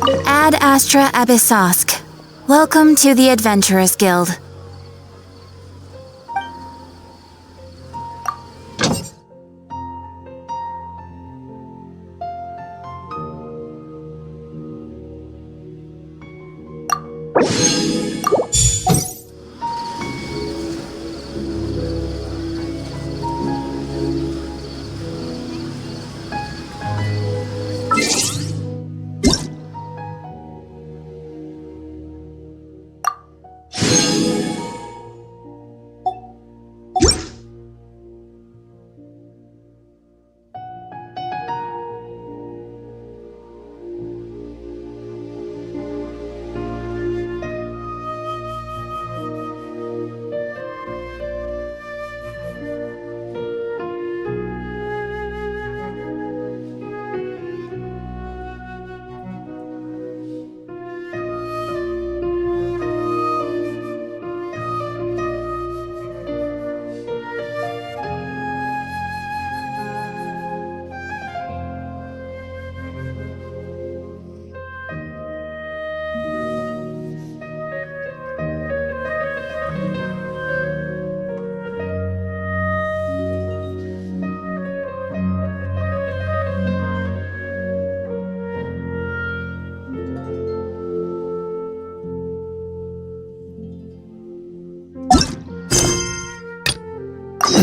Ad Astra Abyssosk. Welcome to the Adventurers Guild.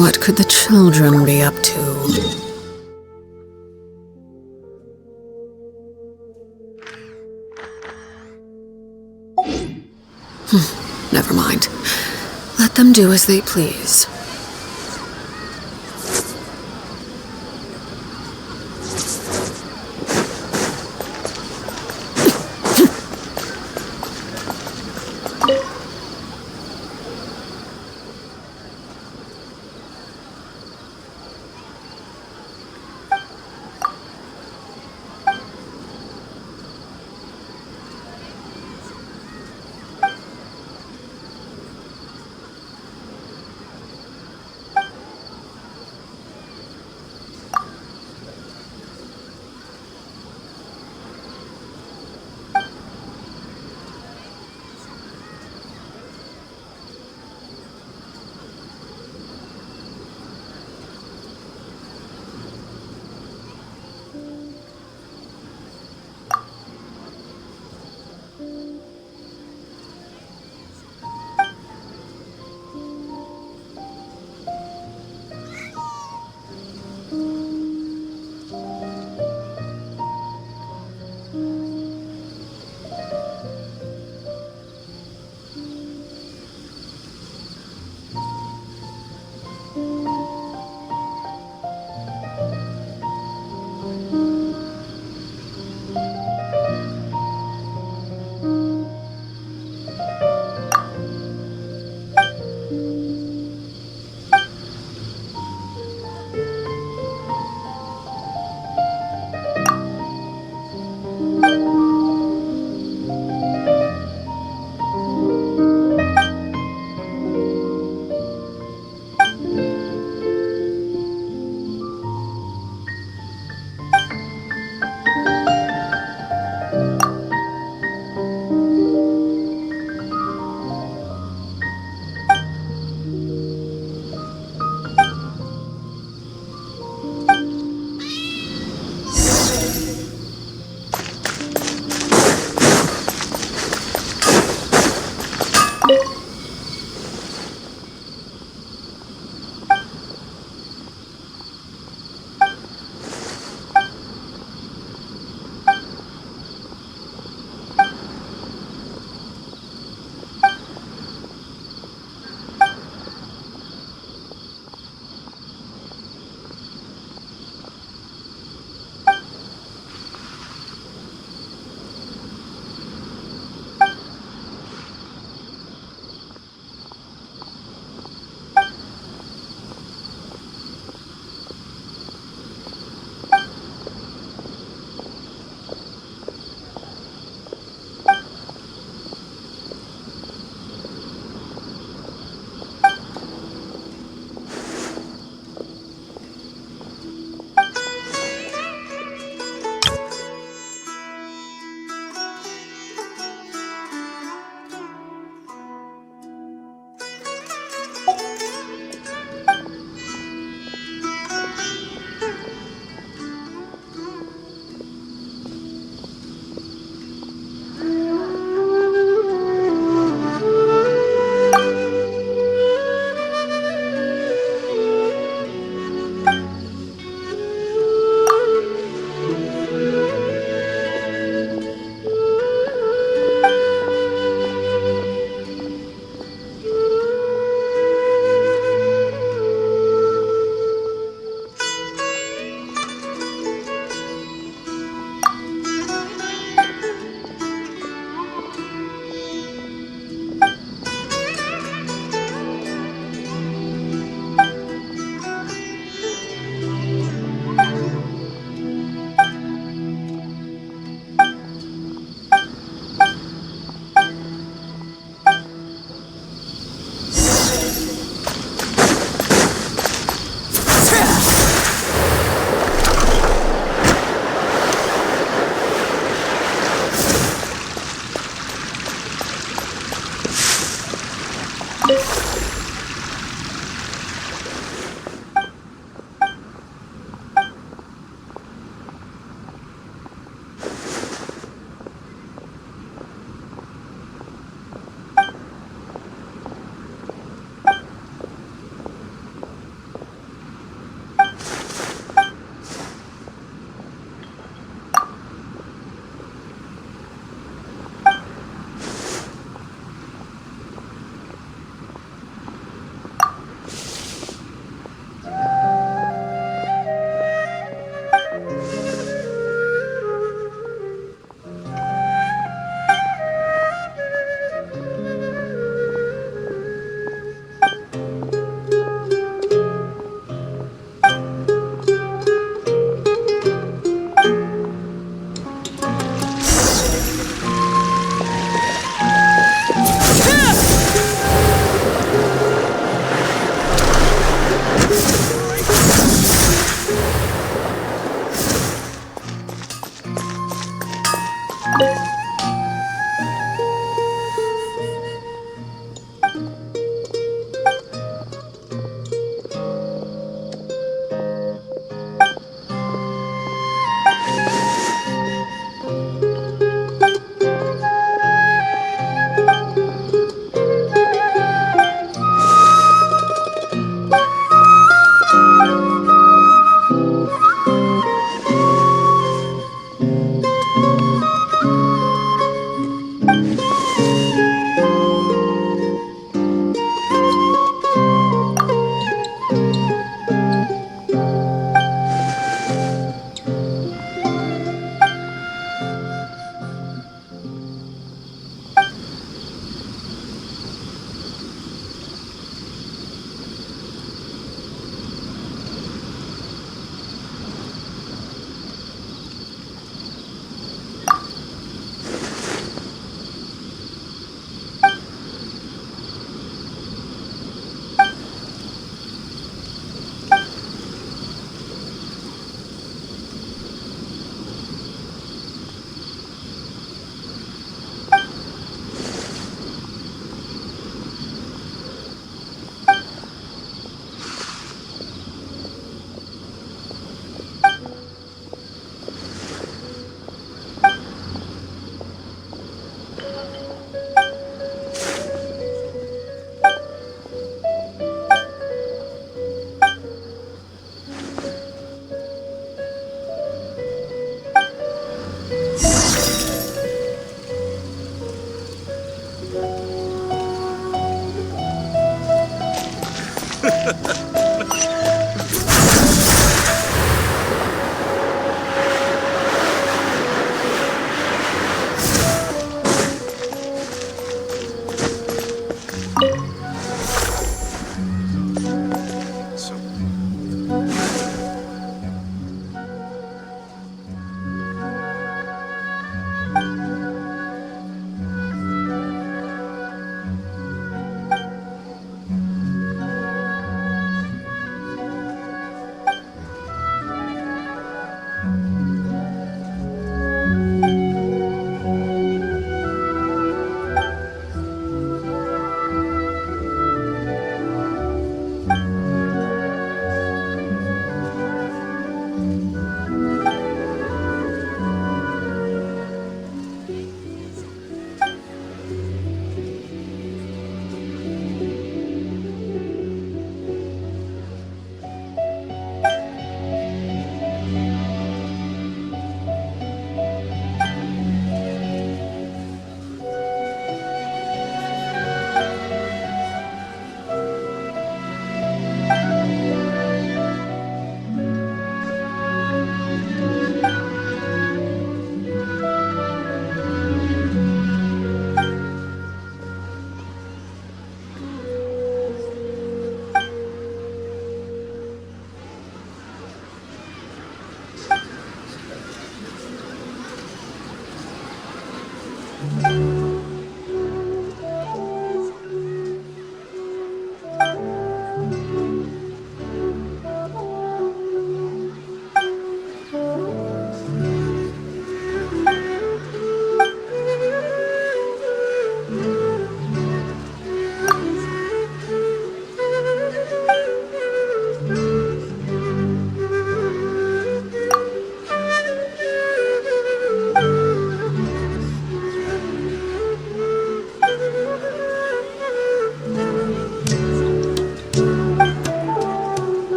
What could the children be up to? Never mind. Let them do as they please.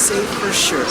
safe for sure.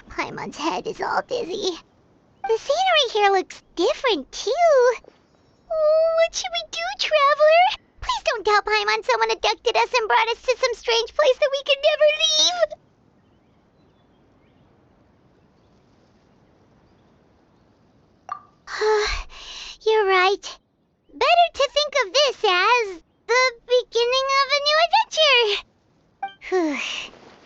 Paimon's head is all dizzy. The scenery here looks different, too. Oh, what should we do, Traveler? Please don't tell Paimon someone abducted us and brought us to some strange place that we could never leave. You're right. Better to think of this as the beginning of a new adventure.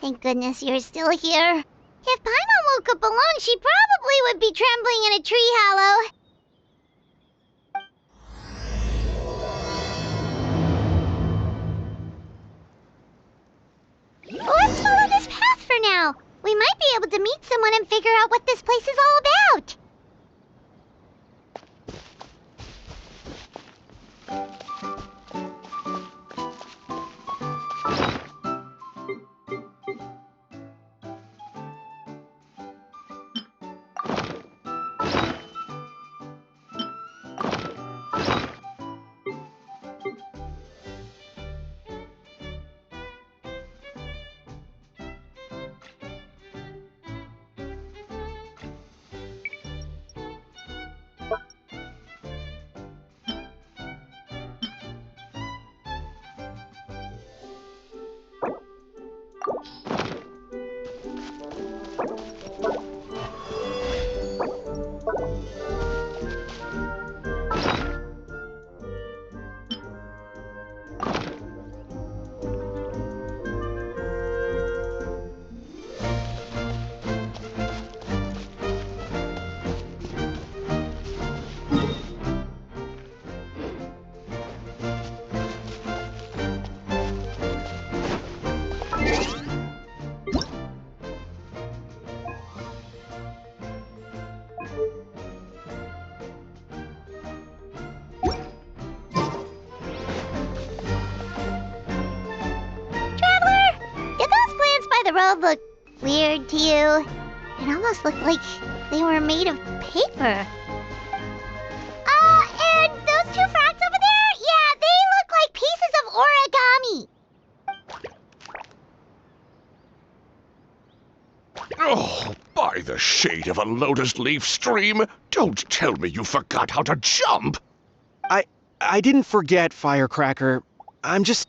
Thank goodness you're still here. If Paimon woke up alone, she probably would be trembling in a tree hollow. Let's follow this path for now. We might be able to meet someone and figure out what this place is all about. Road look weird to you? It almost looked like they were made of paper. And those two frogs over there? Yeah, they look like pieces of origami. Oh, by the shade of a lotus leaf stream, don't tell me you forgot how to jump! I didn't forget, Firecracker. I'm just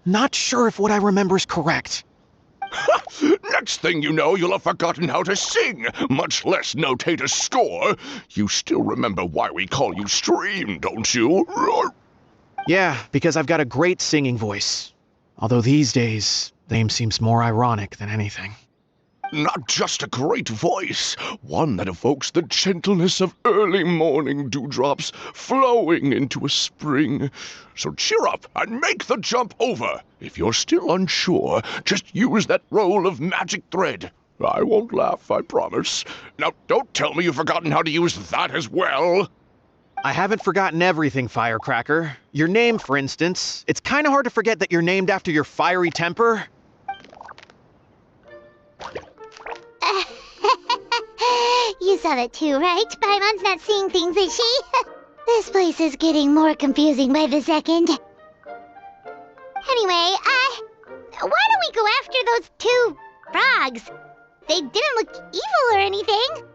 not sure if what I remember is correct. Next thing you know, you'll have forgotten how to sing, much less notate a score. You still remember why we call you Stream, don't you? Yeah, because I've got a great singing voice. Although these days, the name seems more ironic than anything. Not just a great voice, one that evokes the gentleness of early morning dewdrops flowing into a spring. So cheer up and make the jump over. If you're still unsure, just use that roll of magic thread. I won't laugh, I promise. Now, don't tell me you've forgotten how to use that as well. I haven't forgotten everything, Firecracker. Your name, for instance. It's kind of hard to forget that you're named after your fiery temper. You saw that too, right? Paimon's not seeing things, is she? This place is getting more confusing by the second. Anyway, why don't we go after those two frogs? They didn't look evil or anything.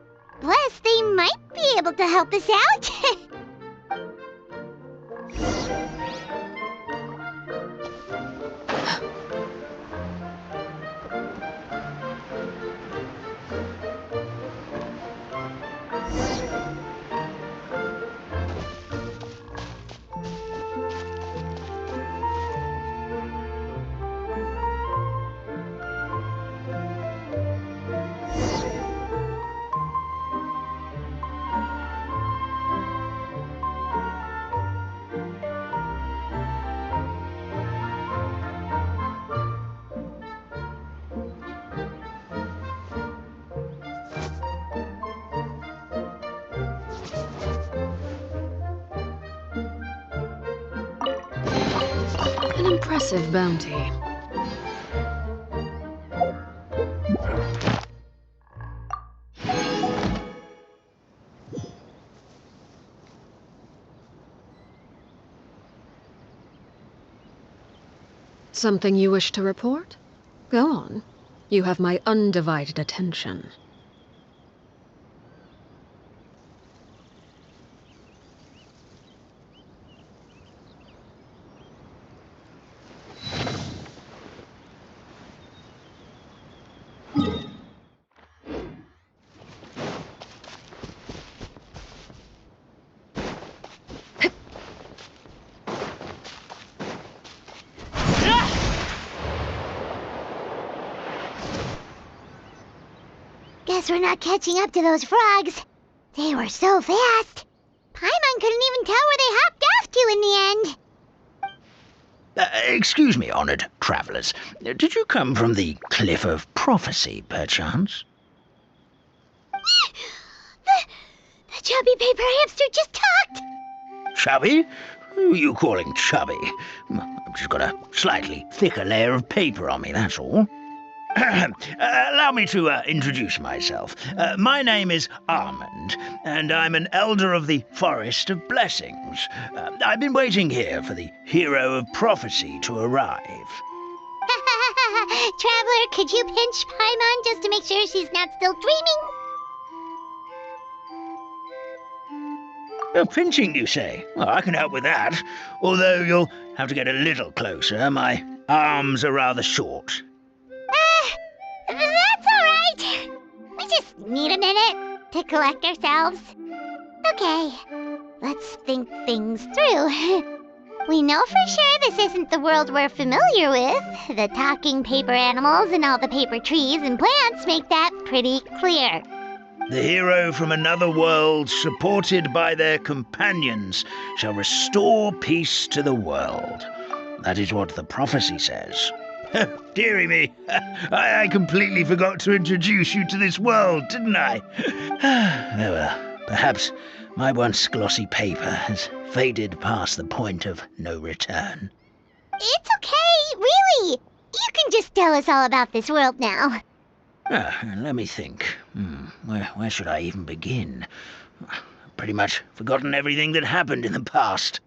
Plus, they might be able to help us out. An impressive bounty. Something you wish to report? Go on. You have my undivided attention. Guess we're not catching up to those frogs. They were so fast. Paimon couldn't even tell where they hopped off to in the end. Excuse me, honored travelers. Did you come from the Cliff of Prophecy, perchance? The chubby paper hamster just talked. Chubby? Who are you calling chubby? I've just got a slightly thicker layer of paper on me, that's all. Allow me to introduce myself. My name is Armand, and I'm an elder of the Forest of Blessings. I've been waiting here for the hero of prophecy to arrive. Traveler, could you pinch Paimon just to make sure she's not still dreaming? Pinching, you say? Well, I can help with that. Although you'll have to get a little closer. My arms are rather short. That's alright. We just need a minute to collect ourselves. Okay, let's think things through. We know for sure this isn't the world we're familiar with. The talking paper animals and all the paper trees and plants make that pretty clear. The hero from another world, supported by their companions, shall restore peace to the world. That is what the prophecy says. Dearie me, I completely forgot to introduce you to this world, didn't I? Oh well, perhaps my once glossy paper has faded past the point of no return. It's okay, really. You can just tell us all about this world now. Let me think. Where should I even begin? I've pretty much forgotten everything that happened in the past.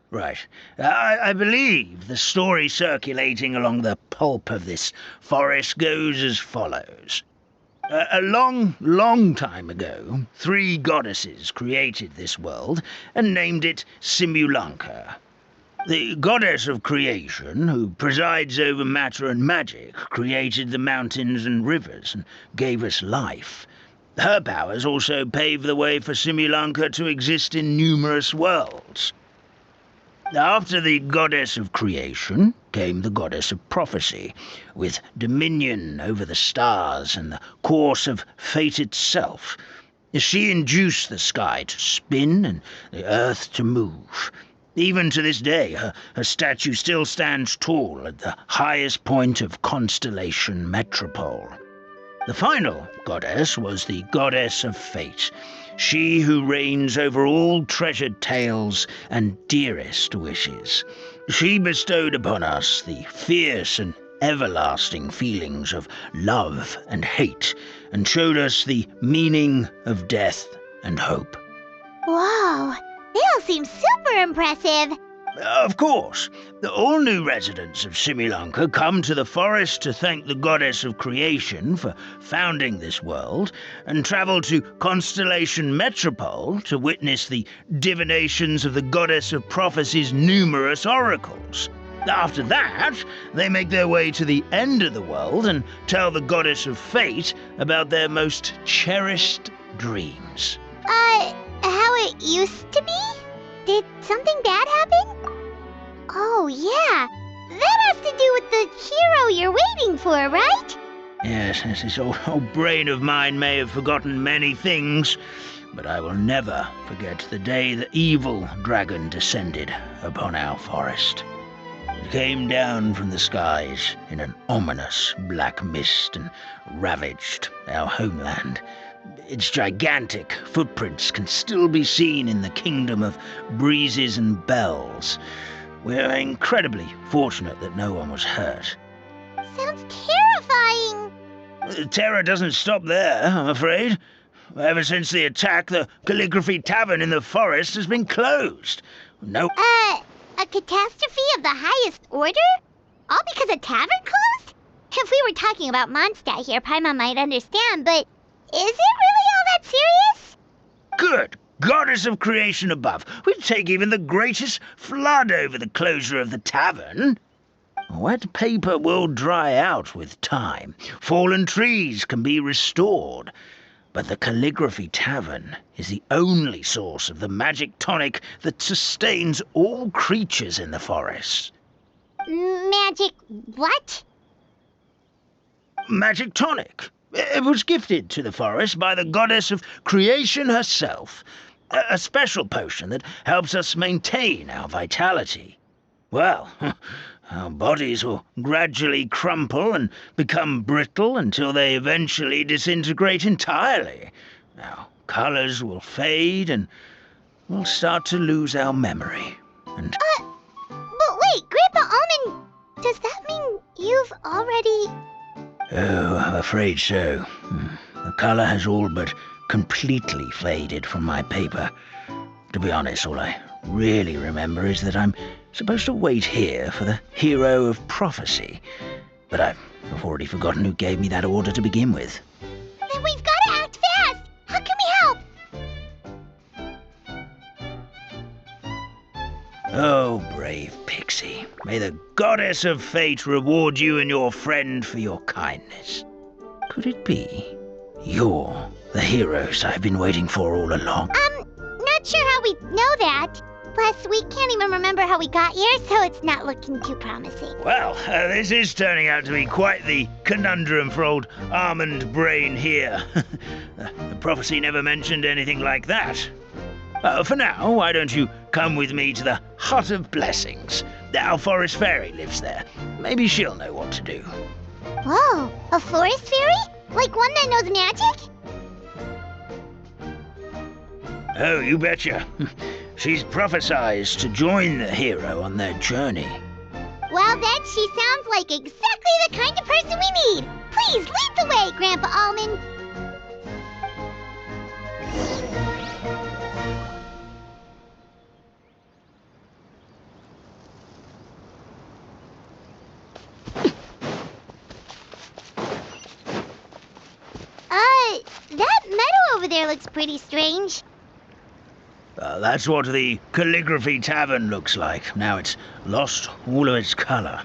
Right. I believe the story circulating along the pulp of this forest goes as follows. A long time ago, 3 goddesses created this world and named it Simulanka. The goddess of creation, who presides over matter and magic, created the mountains and rivers and gave us life. Her powers also pave the way for Simulanka to exist in numerous worlds. After the goddess of creation came the goddess of prophecy, with dominion over the stars and the course of fate itself. She induced the sky to spin and the earth to move. Even to this day, her statue still stands tall at the highest point of Constellation Metropole. The final goddess was the goddess of fate, she who reigns over all treasured tales and dearest wishes. She bestowed upon us the fierce and everlasting feelings of love and hate, and showed us the meaning of death and hope. Whoa, they all seem super impressive. Of course, all new residents of Simulanka come to the forest to thank the goddess of creation for founding this world, and travel to Constellation Metropole to witness the divinations of the goddess of prophecy's numerous oracles. After that, they make their way to the end of the world and tell the goddess of fate about their most cherished dreams. How it used to be? Did something bad happen? Oh, yeah. That has to do with the hero you're waiting for, right? Yes, this old brain of mine may have forgotten many things, but I will never forget the day the evil dragon descended upon our forest. It came down from the skies in an ominous black mist and ravaged our homeland. Its gigantic footprints can still be seen in the kingdom of breezes and bells. We're incredibly fortunate that no one was hurt. Sounds terrifying. The terror doesn't stop there, I'm afraid. Ever since the attack, the Calligraphy Tavern in the forest has been closed. No. A catastrophe of the highest order? All because a tavern closed? If we were talking about Mondstadt here, Paimon might understand, but is it really all that serious? Good goddess of creation above. We'd take even the greatest flood over the closure of the tavern. Wet paper will dry out with time. Fallen trees can be restored. But the Calligraphy Tavern is the only source of the magic tonic that sustains all creatures in the forest. Magic what? Magic tonic. It was gifted to the forest by the goddess of creation herself. A special potion that helps us maintain our vitality. Well, our bodies will gradually crumple and become brittle until they eventually disintegrate entirely. Our colors will fade and we'll start to lose our memory. And But wait, Grandpa Almond, does that mean you've already... Oh, I'm afraid so. The color has all but completely faded from my paper. To be honest, all I really remember is that I'm supposed to wait here for the hero of prophecy. But I've already forgotten who gave me that order to begin with. Then we've got to act fast! How can we help? Oh, brave Pixie. May the goddess of fate reward you and your friend for your kindness. Could it be you're the heroes I've been waiting for all along? Not sure how we know that. Plus, we can't even remember how we got here, so it's not looking too promising. Well, this is turning out to be quite the conundrum for old almond brain here. The prophecy never mentioned anything like that. For now, why don't you come with me to the Hut of Blessings? Our forest fairy lives there. Maybe she'll know what to do. Whoa, a forest fairy? Like one that knows magic? Oh, you betcha. She's prophesized to join the hero on their journey. Well, then she sounds like exactly the kind of person we need. Please lead the way, Grandpa Almond. That meadow over there looks pretty strange. That's what the Calligraphy Tavern looks like. Now it's lost all of its colour.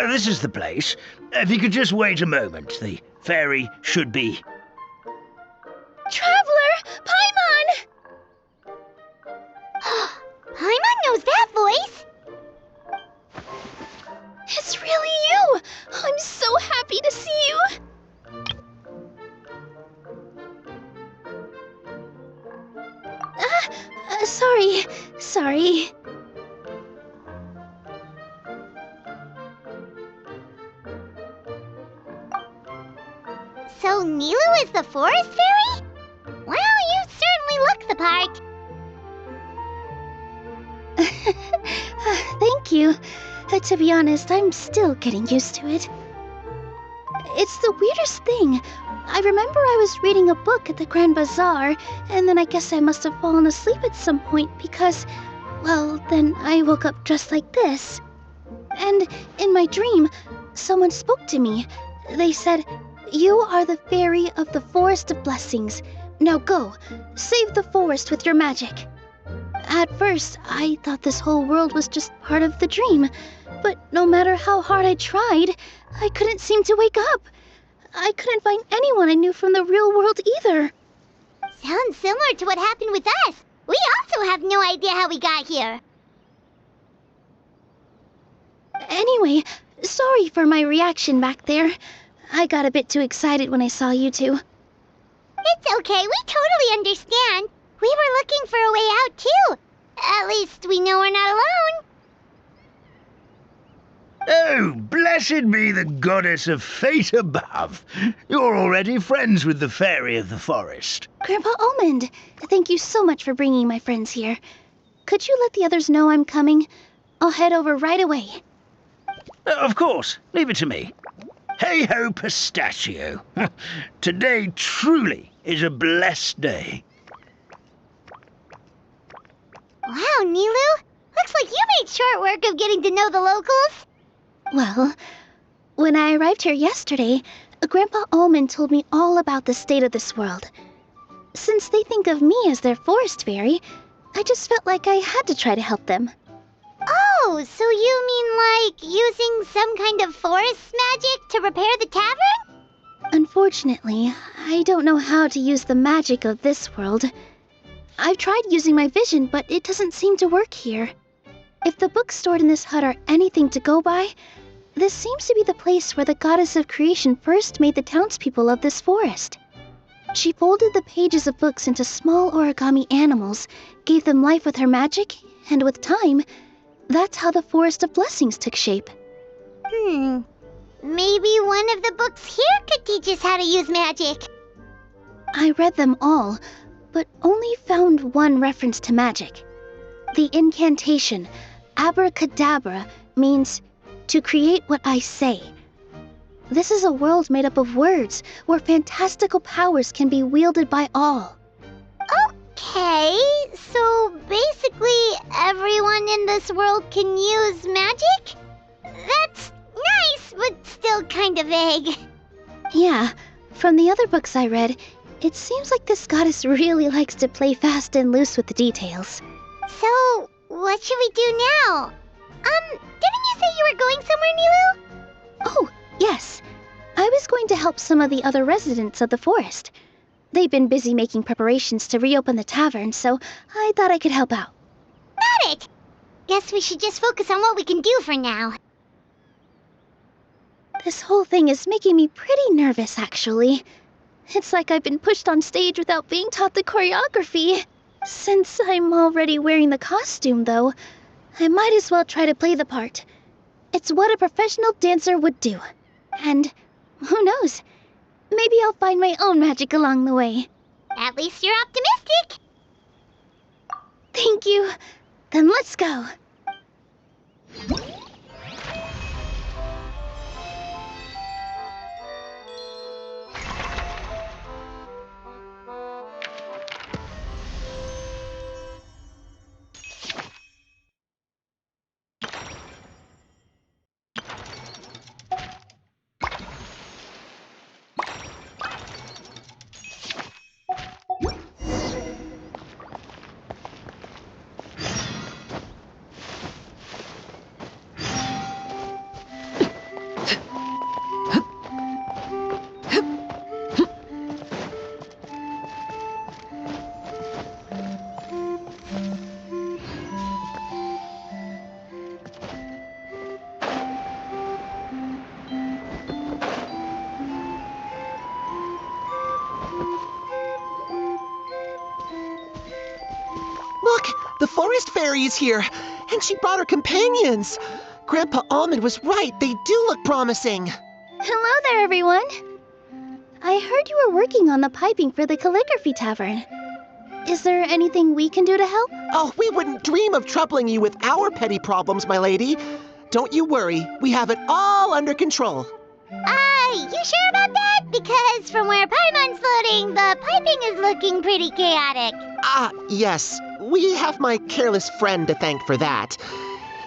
This is the place. If you could just wait a moment, the fairy should be... Traveler! Paimon! Paimon knows that voice! It's really you! I'm so happy to see you! Sorry. So Nilu is the forest fairy? Well, you certainly look the part. Thank you. To be honest, I'm still getting used to it. It's the weirdest thing. I remember I was reading a book at the Grand Bazaar, and then I guess I must have fallen asleep at some point because, well, then I woke up just like this. And in my dream, someone spoke to me. They said, "You are the fairy of the Forest of Blessings. Now go, save the forest with your magic." At first, I thought this whole world was just part of the dream, but no matter how hard I tried, I couldn't seem to wake up. I couldn't find anyone I knew from the real world either. Sounds similar to what happened with us. We also have no idea how we got here. Anyway, sorry for my reaction back there. I got a bit too excited when I saw you two. It's okay, we totally understand. We were looking for a way out too. At least we know we're not alone. Oh, blessed be the goddess of fate above. You're already friends with the fairy of the forest. Grandpa Almond, thank you so much for bringing my friends here. Could you let the others know I'm coming? I'll head over right away. Of course, leave it to me. Hey-ho, pistachio. Today truly is a blessed day. Wow, Nilu! Looks like you made short work of getting to know the locals. Well, when I arrived here yesterday, Grandpa Almond told me all about the state of this world. Since they think of me as their forest fairy, I just felt like I had to try to help them. Oh, so you mean like using some kind of forest magic to repair the tavern? Unfortunately, I don't know how to use the magic of this world. I've tried using my vision, but it doesn't seem to work here. If the books stored in this hut are anything to go by, this seems to be the place where the goddess of creation first made the townspeople of this forest. She folded the pages of books into small origami animals, gave them life with her magic, and with time, that's how the Forest of Blessings took shape. Maybe one of the books here could teach us how to use magic. I read them all, but only found one reference to magic. The incantation, abracadabra, means to create what I say. This is a world made up of words, where fantastical powers can be wielded by all. Okay, so basically everyone in this world can use magic? That's nice, but still kind of vague. Yeah, from the other books I read, it seems like this goddess really likes to play fast and loose with the details. So, what should we do now? Didn't you say you were going somewhere, Nilu? Oh, yes. I was going to help some of the other residents of the forest. They've been busy making preparations to reopen the tavern, so I thought I could help out. Got it! Guess we should just focus on what we can do for now. This whole thing is making me pretty nervous, actually. It's like I've been pushed on stage without being taught the choreography. Since I'm already wearing the costume, though, I might as well try to play the part. It's what a professional dancer would do. And who knows? Maybe I'll find my own magic along the way. At least you're optimistic. Thank you. Then let's go. Look, the forest fairy is here, and she brought her companions. Grandpa Almond was right, they do look promising. Hello there, everyone. I heard you were working on the piping for the calligraphy tavern. Is there anything we can do to help? Oh, we wouldn't dream of troubling you with our petty problems, my lady. Don't you worry, we have it all under control. You sure about that? Because from where Paimon's floating, the piping is looking pretty chaotic. Yes. We have my careless friend to thank for that.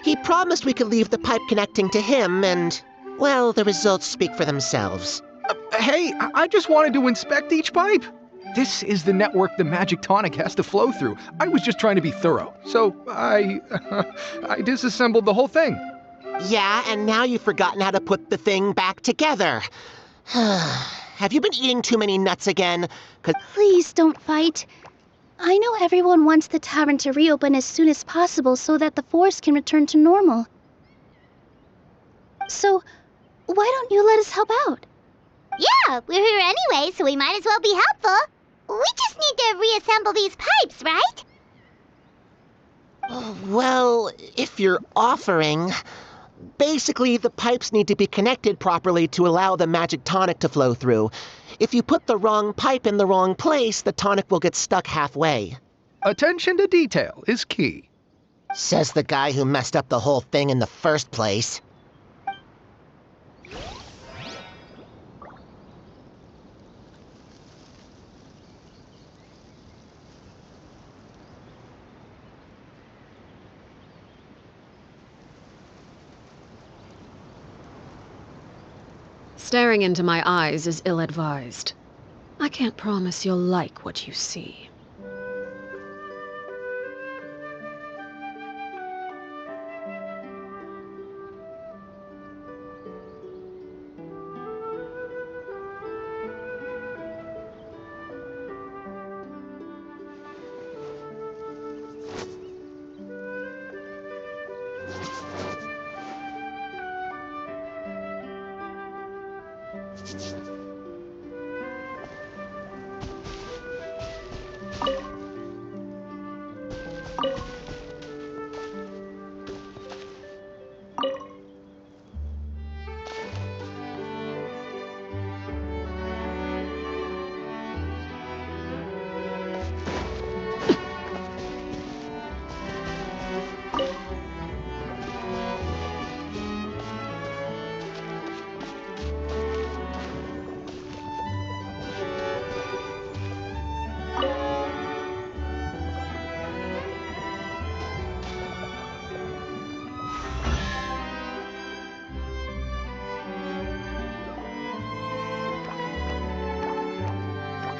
He promised we could leave the pipe connecting to him, and, well, the results speak for themselves. Hey, I just wanted to inspect each pipe. This is the network the magic tonic has to flow through. I was just trying to be thorough, so I disassembled the whole thing. Yeah, and now you've forgotten how to put the thing back together. Have you been eating too many nuts again? Please don't fight. I know everyone wants the tavern to reopen as soon as possible so that the forest can return to normal. So, why don't you let us help out? Yeah, we're here anyway, so we might as well be helpful. We just need to reassemble these pipes, right? Well, if you're offering... Basically, the pipes need to be connected properly to allow the magic tonic to flow through. If you put the wrong pipe in the wrong place, the tonic will get stuck halfway. Attention to detail is key. Says the guy who messed up the whole thing in the first place. Staring into my eyes is ill-advised. I can't promise you'll like what you see.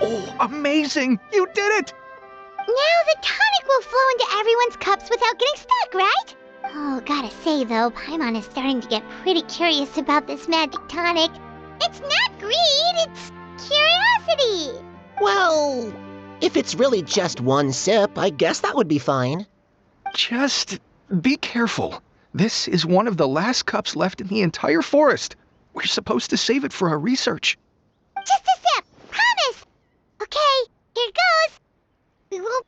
Oh, amazing! You did it! Now the tonic will flow into everyone's cups without getting stuck, right? Oh, gotta say though, Paimon is starting to get pretty curious about this magic tonic. It's not greed, it's curiosity. Well, if it's really just one sip, I guess that would be fine. Just be careful. This is one of the last cups left in the entire forest. We're supposed to save it for our research. Just a sip, promise. Okay, here goes. We will...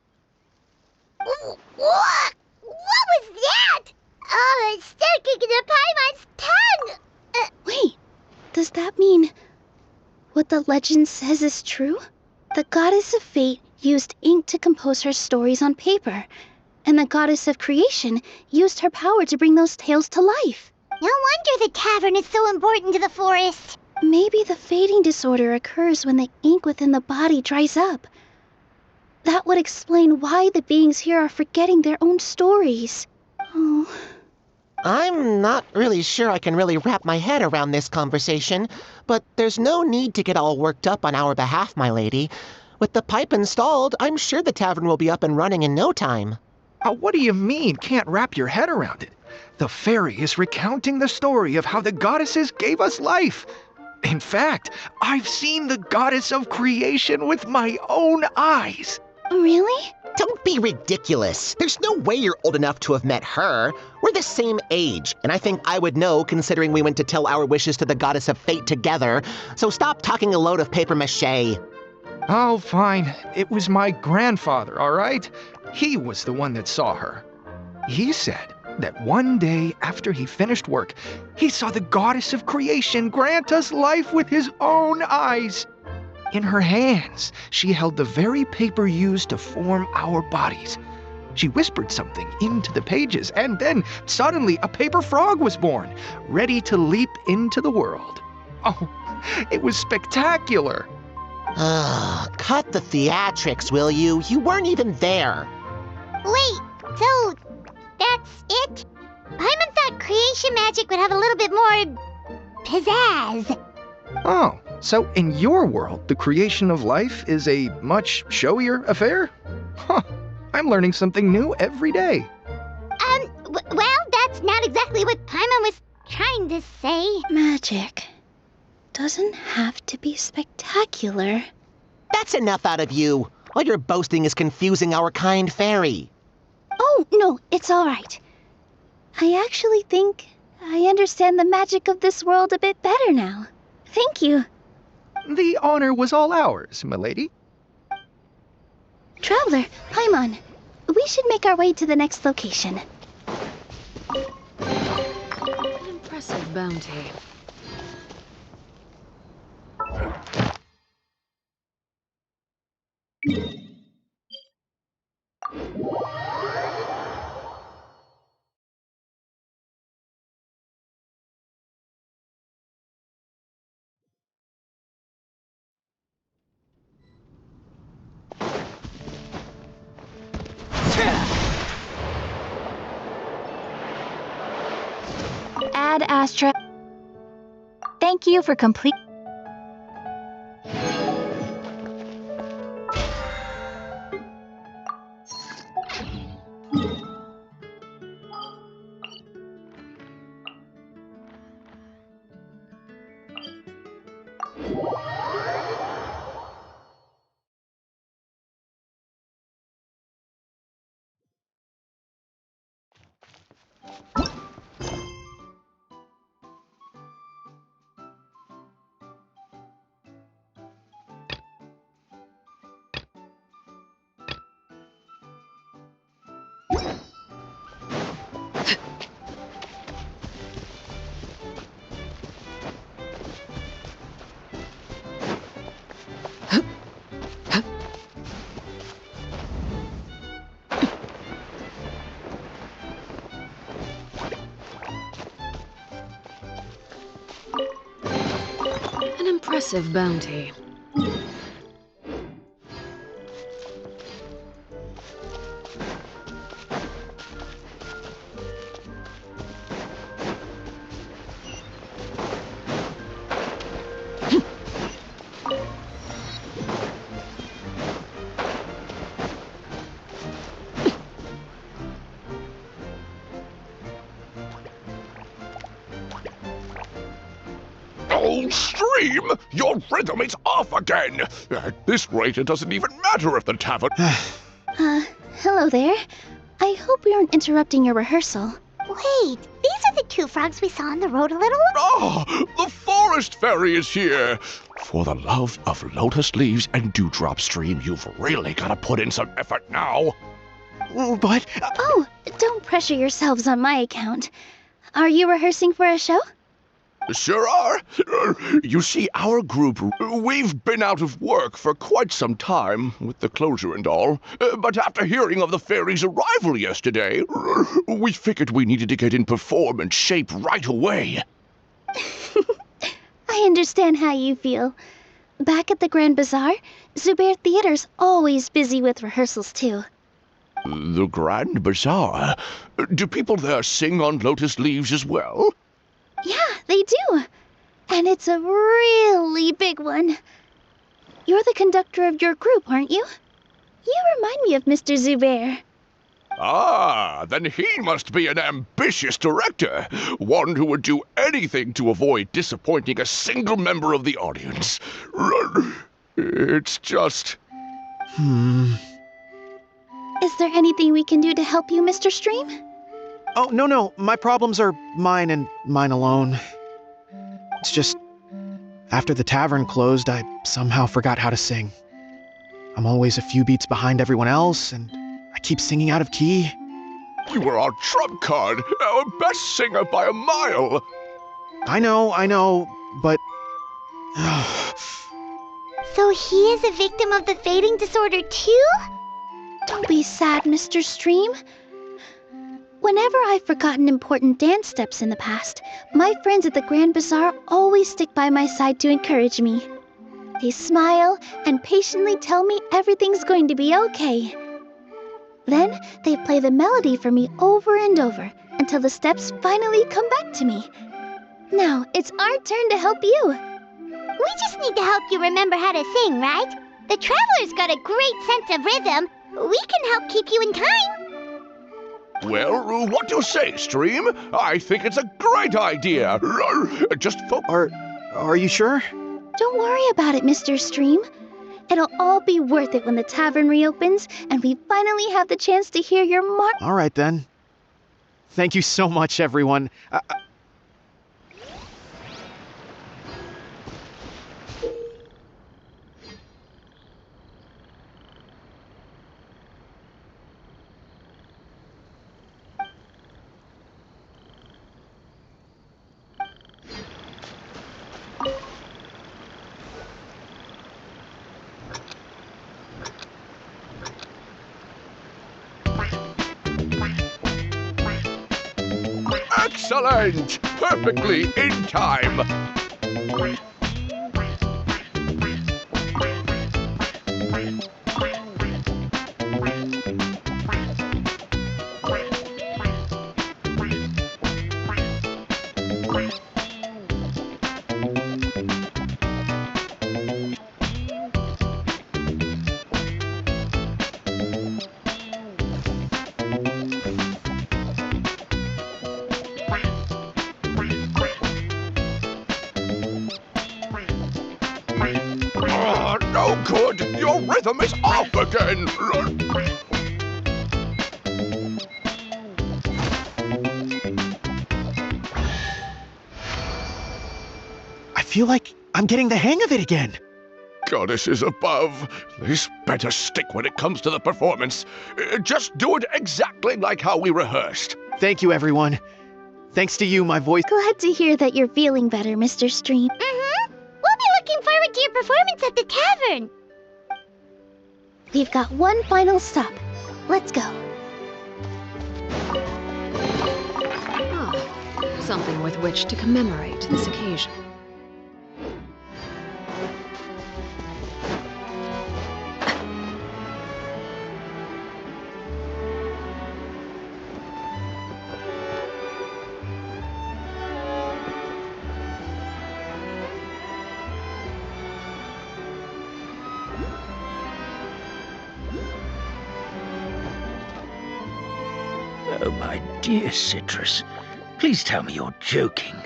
What was that? Oh, it's sticking to Paimon's tongue. Wait, does that mean what the legend says is true? The goddess of fate used ink to compose her stories on paper, and the goddess of creation used her power to bring those tales to life. No wonder the tavern is so important to the forest. Maybe the fading disorder occurs when the ink within the body dries up. That would explain why the beings here are forgetting their own stories. Oh. I'm not really sure I can really wrap my head around this conversation, but there's no need to get all worked up on our behalf, my lady. With the pipe installed, I'm sure the tavern will be up and running in no time. What do you mean, can't wrap your head around it? The fairy is recounting the story of how the goddesses gave us life. In fact, I've seen the goddess of creation with my own eyes. Really? Don't be ridiculous. There's no way you're old enough to have met her. We're the same age, and I think I would know considering we went to tell our wishes to the goddess of fate together. So stop talking a load of papier-mâché. Oh, fine. It was my grandfather, all right? He was the one that saw her. He said that one day after he finished work, he saw the goddess of creation grant us life with his own eyes. In her hands, she held the very paper used to form our bodies. She whispered something into the pages, and then suddenly a paper frog was born, ready to leap into the world. Oh, it was spectacular. Cut the theatrics, will you? You weren't even there. Wait, so that's it? Paimon thought creation magic would have a little bit more pizzazz. Oh, so in your world, the creation of life is a much showier affair? Huh, I'm learning something new every day. Well, that's not exactly what Paimon was trying to say. Magic doesn't have to be spectacular. That's enough out of you. All your boasting is confusing our kind fairy. Oh, no, it's all right. I actually think I understand the magic of this world a bit better now. Thank you. The honor was all ours, milady. Traveler, Paimon, we should make our way to the next location. An impressive bounty. Ad Astra. Thank you for complete. An impressive bounty. Oh, Stream! Your rhythm is off again! At this rate, it doesn't even matter if the tavern... Hello there. I hope we aren't interrupting your rehearsal. Wait, these are the two frogs we saw on the road a little while. Ah, the forest fairy is here! For the love of lotus leaves and dewdrop, Stream, you've really got to put in some effort now. But... Oh, don't pressure yourselves on my account. Are you rehearsing for a show? Sure are. You see, our group, we've been out of work for quite some time, with the closure and all. But after hearing of the fairy's arrival yesterday, we figured we needed to get in performance shape right away. I understand how you feel. Back at the Grand Bazaar, Zubair Theater's always busy with rehearsals too. The Grand Bazaar? Do people there sing on lotus leaves as well? Yeah, they do. And it's a really big one. You're the conductor of your group, aren't you? You remind me of Mr. Zubair. Ah, then he must be an ambitious director. One who would do anything to avoid disappointing a single member of the audience. It's just... Is there anything we can do to help you, Mr. Stream? Oh, no. My problems are mine and mine alone. It's just... After the tavern closed, I somehow forgot how to sing. I'm always a few beats behind everyone else, and I keep singing out of key. You were our trump card, our best singer by a mile. I know, but... So he is a victim of the fading disorder too? Don't be sad, Mr. Stream. Whenever I've forgotten important dance steps in the past, my friends at the Grand Bazaar always stick by my side to encourage me. They smile and patiently tell me everything's going to be okay. Then they play the melody for me over and over until the steps finally come back to me. Now it's our turn to help you. We just need to help you remember how to sing, right? The Traveler's got a great sense of rhythm. We can help keep you in time. Well, what do you say, Stream? I think it's a great idea. Just Are you sure? Don't worry about it, Mr. Stream. It'll all be worth it when the tavern reopens and we finally have the chance to hear your All right, then. Thank you so much, everyone. Excellent! Perfectly in time! No good! Your rhythm is off again! I feel like I'm getting the hang of it again. Goddesses above, this better stick when it comes to the performance. Just do it exactly like how we rehearsed. Thank you, everyone. Thanks to you, my voice... Glad to hear that you're feeling better, Mr. Stream. We'll be looking forward to your performance at the tavern. We've got one final stop. Let's go. Something with which to commemorate this occasion. Oh, my dear Citrus, please tell me you're joking.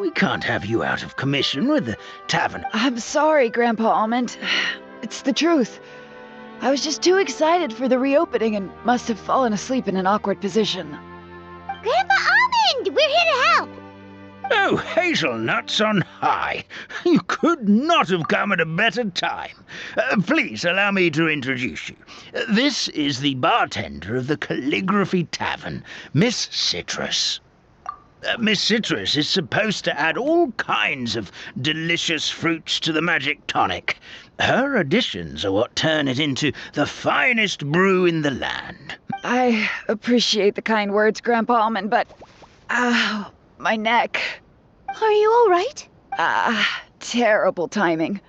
We can't have you out of commission with the tavern. I'm sorry, Grandpa Almond. It's the truth. I was just too excited for the reopening and must have fallen asleep in an awkward position. Grandpa Almond, we're here to help. Oh, hazelnuts on high. You could not have come at a better time. Please allow me to introduce you. This is the bartender of the Calligraphy Tavern, Miss Citrus. Miss Citrus is supposed to add all kinds of delicious fruits to the magic tonic. Her additions are what turn it into the finest brew in the land. I appreciate the kind words, Grandpa Almond, but... my neck. Are you alright? Terrible timing.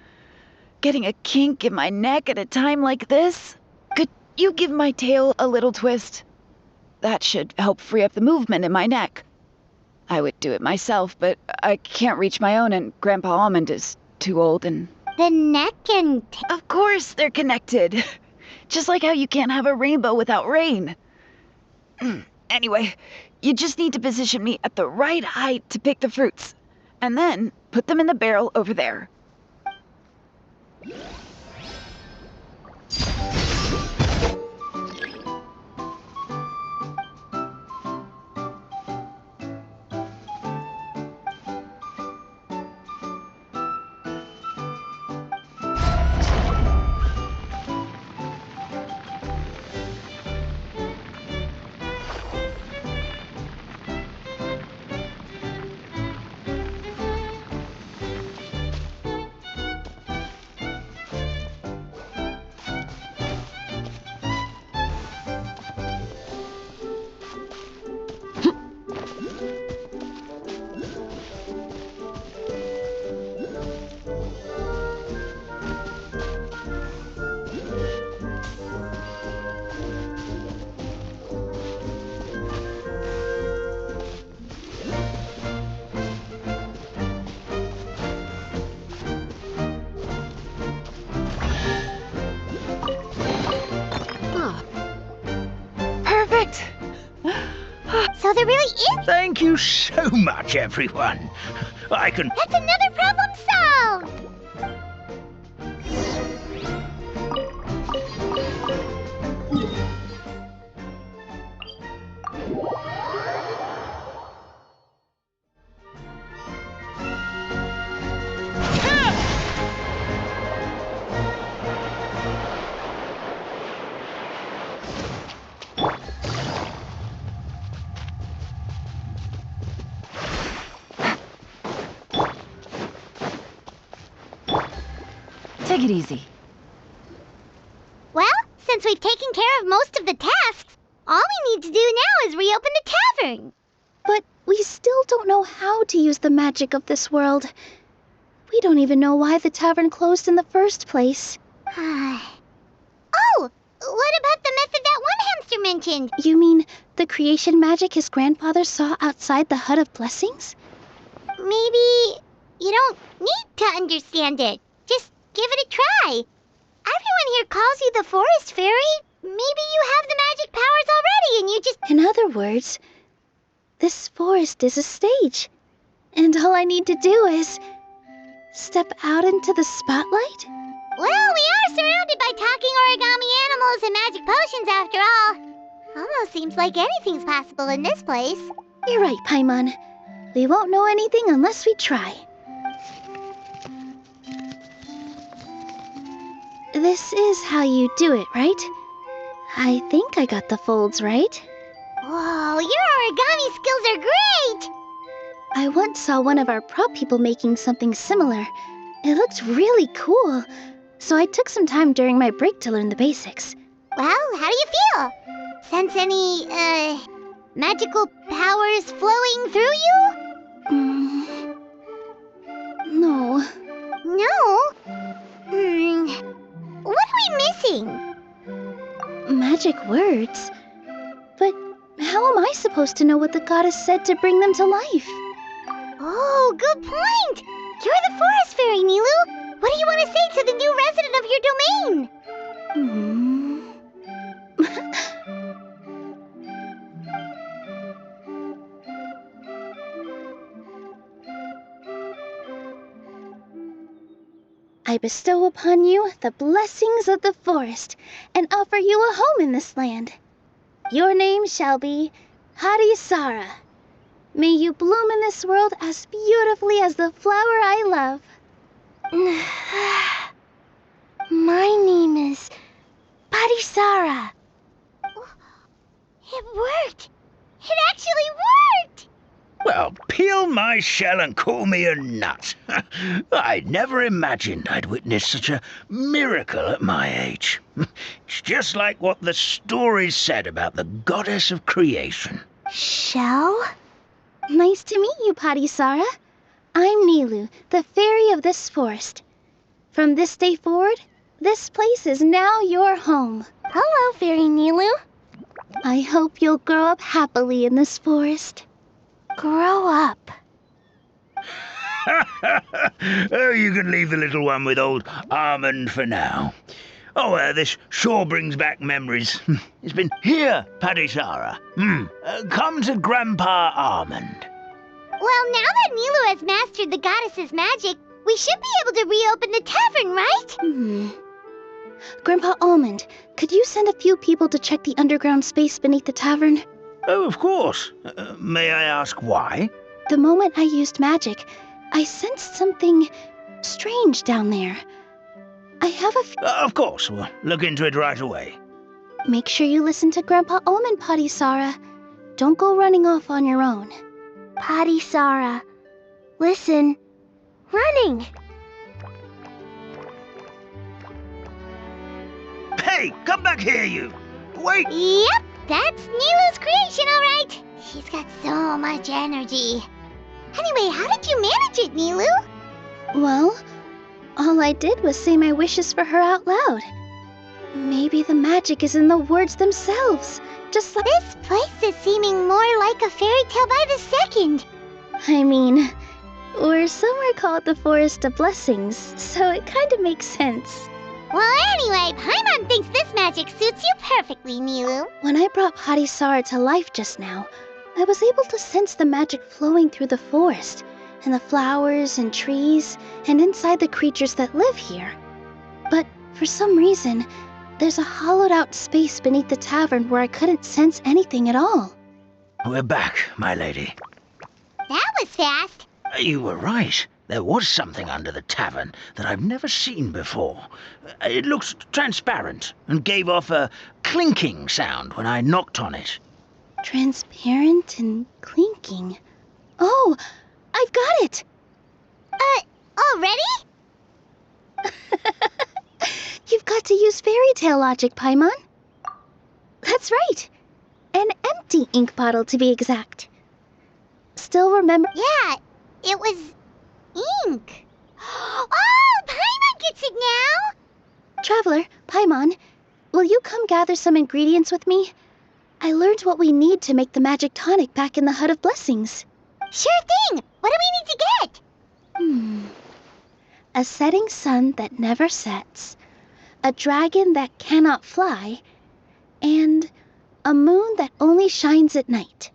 Getting a kink in my neck at a time like this? Could you give my tail a little twist? That should help free up the movement in my neck. I would do it myself, but I can't reach my own, and Grandpa Almond is too old and... The neck and... Of course they're connected. Just like how you can't have a rainbow without rain. Anyway, you just need to position me at the right height to pick the fruits, and then put them in the barrel over there. Perfect! So there really is... Thank you so much, everyone. I can... That's another problem solved! Take it easy. Well, since we've taken care of most of the tasks, all we need to do now is reopen the tavern. But we still don't know how to use the magic of this world. We don't even know why the tavern closed in the first place. Oh, what about the method that one hamster mentioned? You mean the creation magic his grandfather saw outside the Hut of Blessings? Maybe you don't need to understand it. Just give it a try. Everyone here calls you the Forest Fairy. Maybe you have the magic powers already and you just... In other words, this forest is a stage. And all I need to do is... step out into the spotlight? Well, we are surrounded by talking origami animals and magic potions after all. Almost seems like anything's possible in this place. You're right, Paimon. We won't know anything unless we try. This is how you do it, right? I think I got the folds right. Whoa, your origami skills are great! I once saw one of our prop people making something similar. It looked really cool. So I took some time during my break to learn the basics. Well, how do you feel? Sense any, magical powers flowing through you? No. No? What are we missing? Magic words? But how am I supposed to know what the goddess said to bring them to life? Oh, good point! You're the Forest Fairy, Nilu! What do you want to say to the new resident of your domain? I bestow upon you the blessings of the forest and offer you a home in this land. Your name shall be Harisara. May you bloom in this world as beautifully as the flower I love. My name is Parisara. It worked! It actually worked! Well, peel my shell and call me a nut. I'd never imagined I'd witness such a miracle at my age. It's just like what the stories said about the goddess of creation. Shell? Nice to meet you, Parisara. I'm Nilu, the fairy of this forest. From this day forward, this place is now your home. Hello, Fairy Nilu. I hope you'll grow up happily in this forest. Grow up. Oh, you can leave the little one with old Almond for now. Oh, this sure brings back memories. It's been here, Parisara. Come to Grandpa Almond. Well, now that Nilu has mastered the goddess's magic, we should be able to reopen the tavern, right? Grandpa Almond, could you send a few people to check the underground space beneath the tavern? Oh, of course. May I ask why? The moment I used magic, I sensed something strange down there. I have Of course. We'll look into it right away. Make sure you listen to Grandpa Almond, Parisara. Don't go running off on your own. Parisara, listen. Running! Hey, come back here, you! Wait! Yep, that's Nilu's creation, all right. She's got so much energy. Anyway, how did you manage it, Nilu? Well, all I did was say my wishes for her out loud. Maybe the magic is in the words themselves, just like— This place is seeming more like a fairy tale by the second. I mean, or somewhere called the Forest of Blessings, so it kind of makes sense. Well, anyway, Paimon thinks this magic suits you perfectly, Nilu. When I brought Parisara to life just now, I was able to sense the magic flowing through the forest, and the flowers and trees, and inside the creatures that live here. But for some reason, there's a hollowed-out space beneath the tavern where I couldn't sense anything at all. We're back, my lady. That was fast. You were right. There was something under the tavern that I've never seen before. It looked transparent and gave off a clinking sound when I knocked on it. Transparent and clinking. Oh, I've got it! Already? You've got to use fairy tale logic, Paimon. That's right. An empty ink bottle, to be exact. Still remember— Yeah, it was ink. Oh, Paimon gets it now! Traveler, Paimon, will you come gather some ingredients with me? I learned what we need to make the magic tonic back in the Hut of Blessings. Sure thing! What do we need to get? A setting sun that never sets, a dragon that cannot fly, and a moon that only shines at night.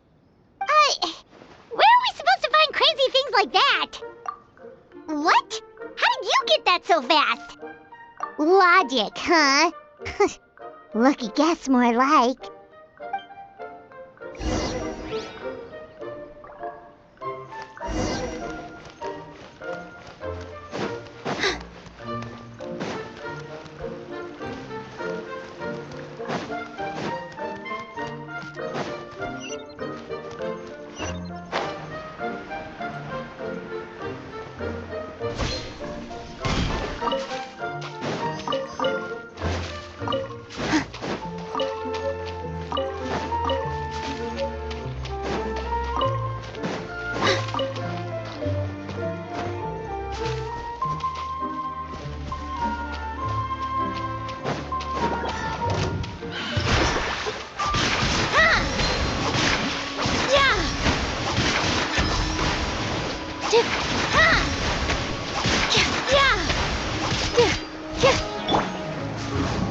Where are we supposed to find crazy things like that? What? How did you get that so fast? Logic, huh? Lucky guess, more like.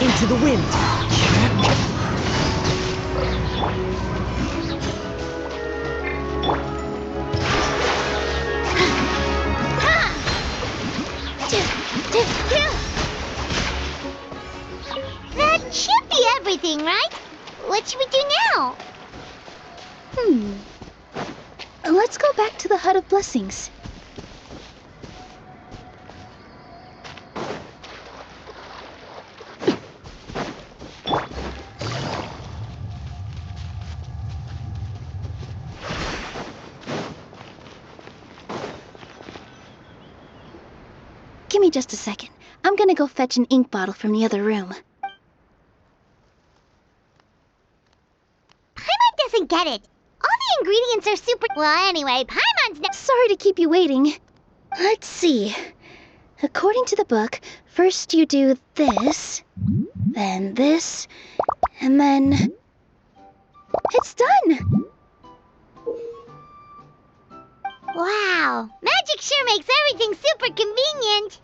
Into the wind. everything, right? What should we do now? Let's go back to the Hut of Blessings. Give me just a second. I'm gonna go fetch an ink bottle from the other room. Paimon doesn't get it. All the ingredients are super... Well, anyway, Paimon's no... Sorry to keep you waiting. Let's see. According to the book, first you do this, then this, and then... It's done! Wow, magic sure makes everything super convenient.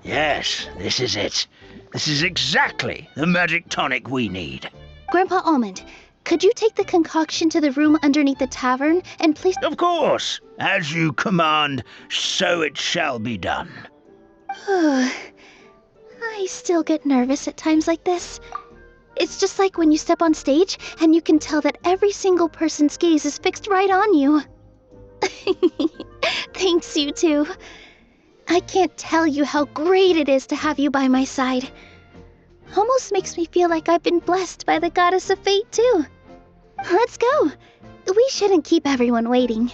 Yes, this is it. This is exactly the magic tonic we need. Grandpa Almond, could you take the concoction to the room underneath the tavern and place... Of course! As you command, so it shall be done. I still get nervous at times like this. It's just like when you step on stage and you can tell that every single person's gaze is fixed right on you. Thanks, you two. I can't tell you how great it is to have you by my side. Almost makes me feel like I've been blessed by the goddess of fate, too. Let's go. We shouldn't keep everyone waiting.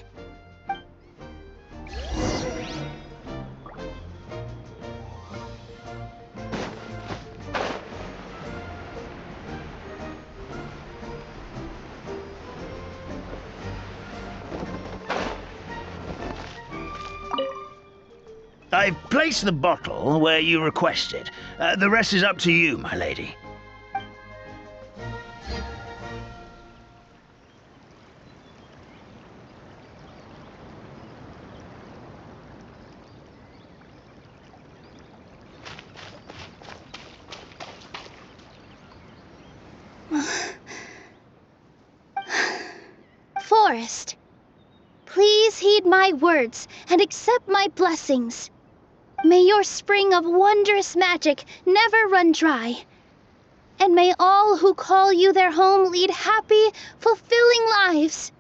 I've placed the bottle where you requested. The rest is up to you, my lady. Forest, please heed my words and accept my blessings. May your spring of wondrous magic never run dry. And may all who call you their home lead happy, fulfilling lives.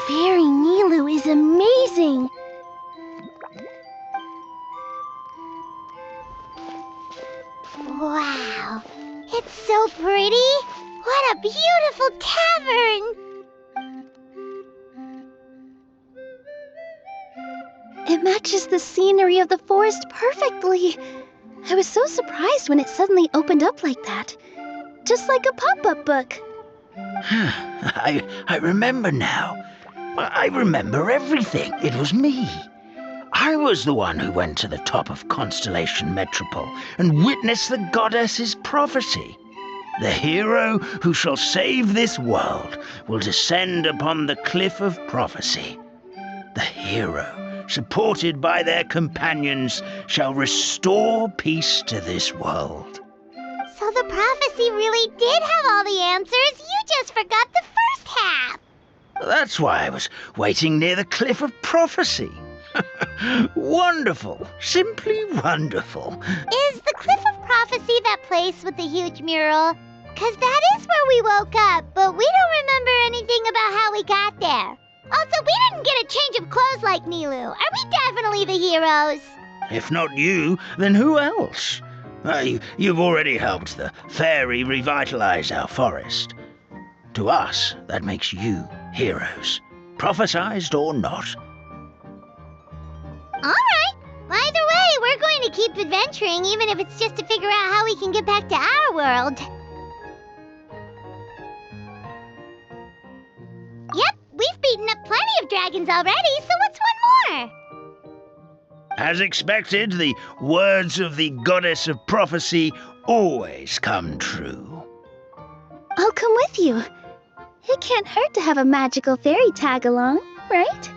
Fairy Nilu is amazing! Wow, it's so pretty! What a beautiful tavern! It matches the scenery of the forest perfectly. I was so surprised when it suddenly opened up like that. Just like a pop-up book. I remember now. I remember everything. It was me. I was the one who went to the top of Constellation Metropole and witnessed the goddess's prophecy. The hero who shall save this world will descend upon the cliff of prophecy. The hero, supported by their companions, shall restore peace to this world. So the prophecy really did have all the answers. You just forgot the first half. That's why I was waiting near the cliff of prophecy. Wonderful. Simply wonderful. Is the Cliff of Prophecy that place with the huge mural? 'Cause that is where we woke up, but we don't remember anything about how we got there. Also, we didn't get a change of clothes like Nilu. Are we definitely the heroes? If not you, then who else? You've already helped the fairy revitalize our forest. To us, that makes you heroes, prophesized or not. Alright. Either way, we're going to keep adventuring, even if it's just to figure out how we can get back to our world. Yep, we've beaten up plenty of dragons already, so what's one more? As expected, the words of the goddess of prophecy always come true. I'll come with you. It can't hurt to have a magical fairy tag along, right?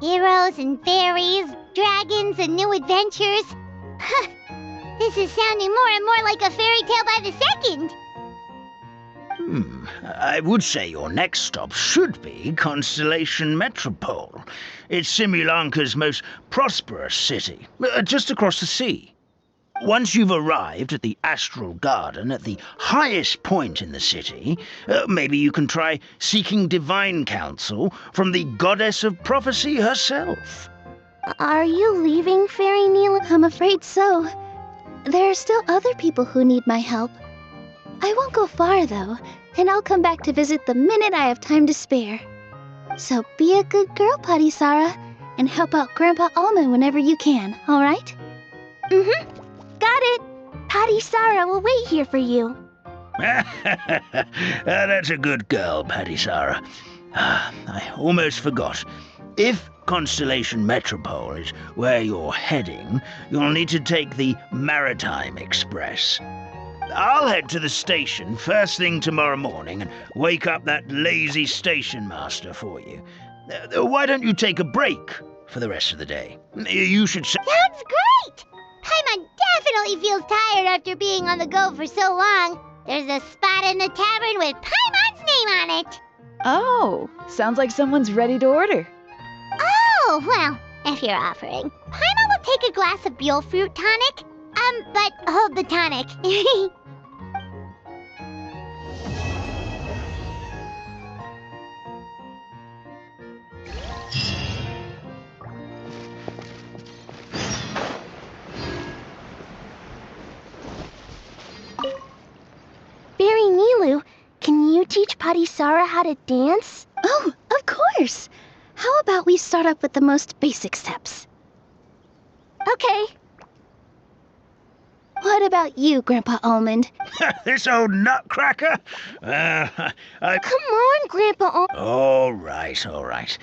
Heroes and fairies, dragons and new adventures. This is sounding more and more like a fairy tale by the second. I would say your next stop should be Constellation Metropole. It's Simulanka's most prosperous city, just across the sea. Once you've arrived at the Astral Garden at the highest point in the city, maybe you can try seeking divine counsel from the goddess of prophecy herself. Are you leaving, Fairy Neela? I'm afraid so. There are still other people who need my help. I won't go far, though, and I'll come back to visit the minute I have time to spare. So be a good girl, Padisara, and help out Grandpa Almond whenever you can, all right? Mm-hmm. Got it. Padisara will wait here for you. That's a good girl, Padisara. I almost forgot. If Constellation Metropole is where you're heading, you'll need to take the Maritime Express. I'll head to the station first thing tomorrow morning and wake up that lazy station master for you. Why don't you take a break for the rest of the day? You should say... Sounds great! Paimon definitely feels tired after being on the go for so long. There's a spot in the tavern with Paimon's name on it. Oh, sounds like someone's ready to order. Oh, well, if you're offering. Paimon will take a glass of Buell fruit tonic. But hold the tonic. Fairy Nilu, can you teach Padisara how to dance? Oh, of course! How about we start up with the most basic steps? Okay. What about you, Grandpa Almond? This old nutcracker? Come on, Grandpa Almond. All right, all right.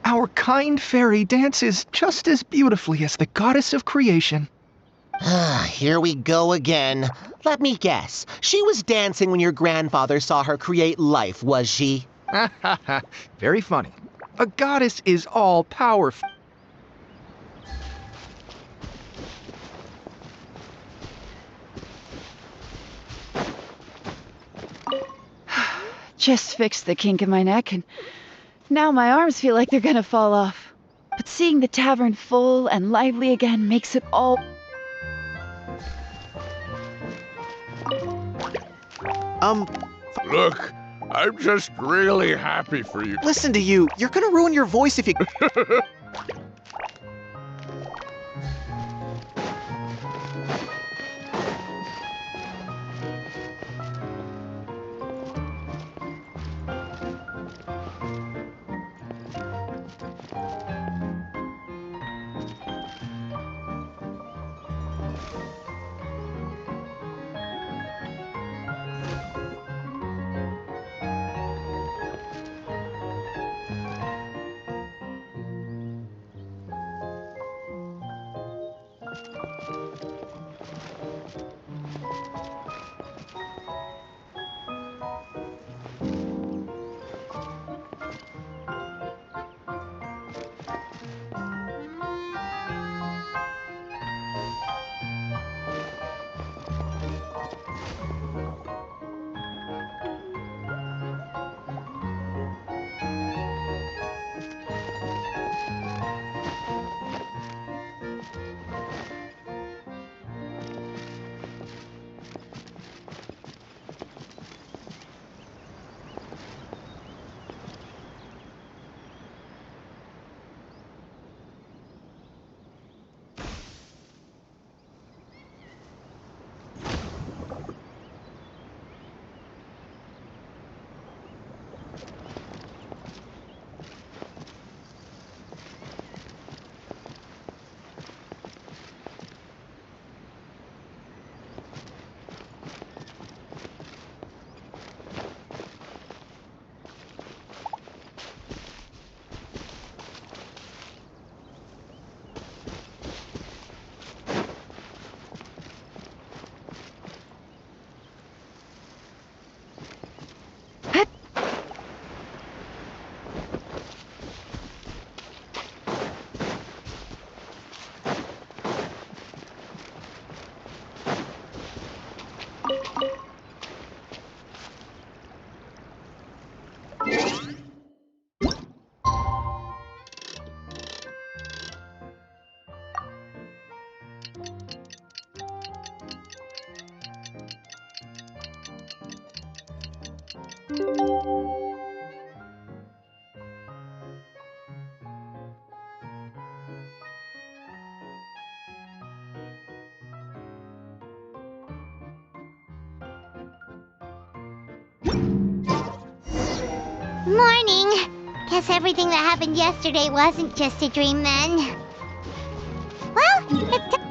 Our kind fairy dances just as beautifully as the goddess of creation. Here we go again. Let me guess. She was dancing when your grandfather saw her create life, was she? Very funny. A goddess is all powerful. Just fixed the kink in my neck, and now my arms feel like they're gonna fall off. But seeing the tavern full and lively again makes it all... Look, I'm just really happy for you. Listen to you. You're gonna ruin your voice if you... Morning! Guess everything that happened yesterday wasn't just a dream then. Well, it's time.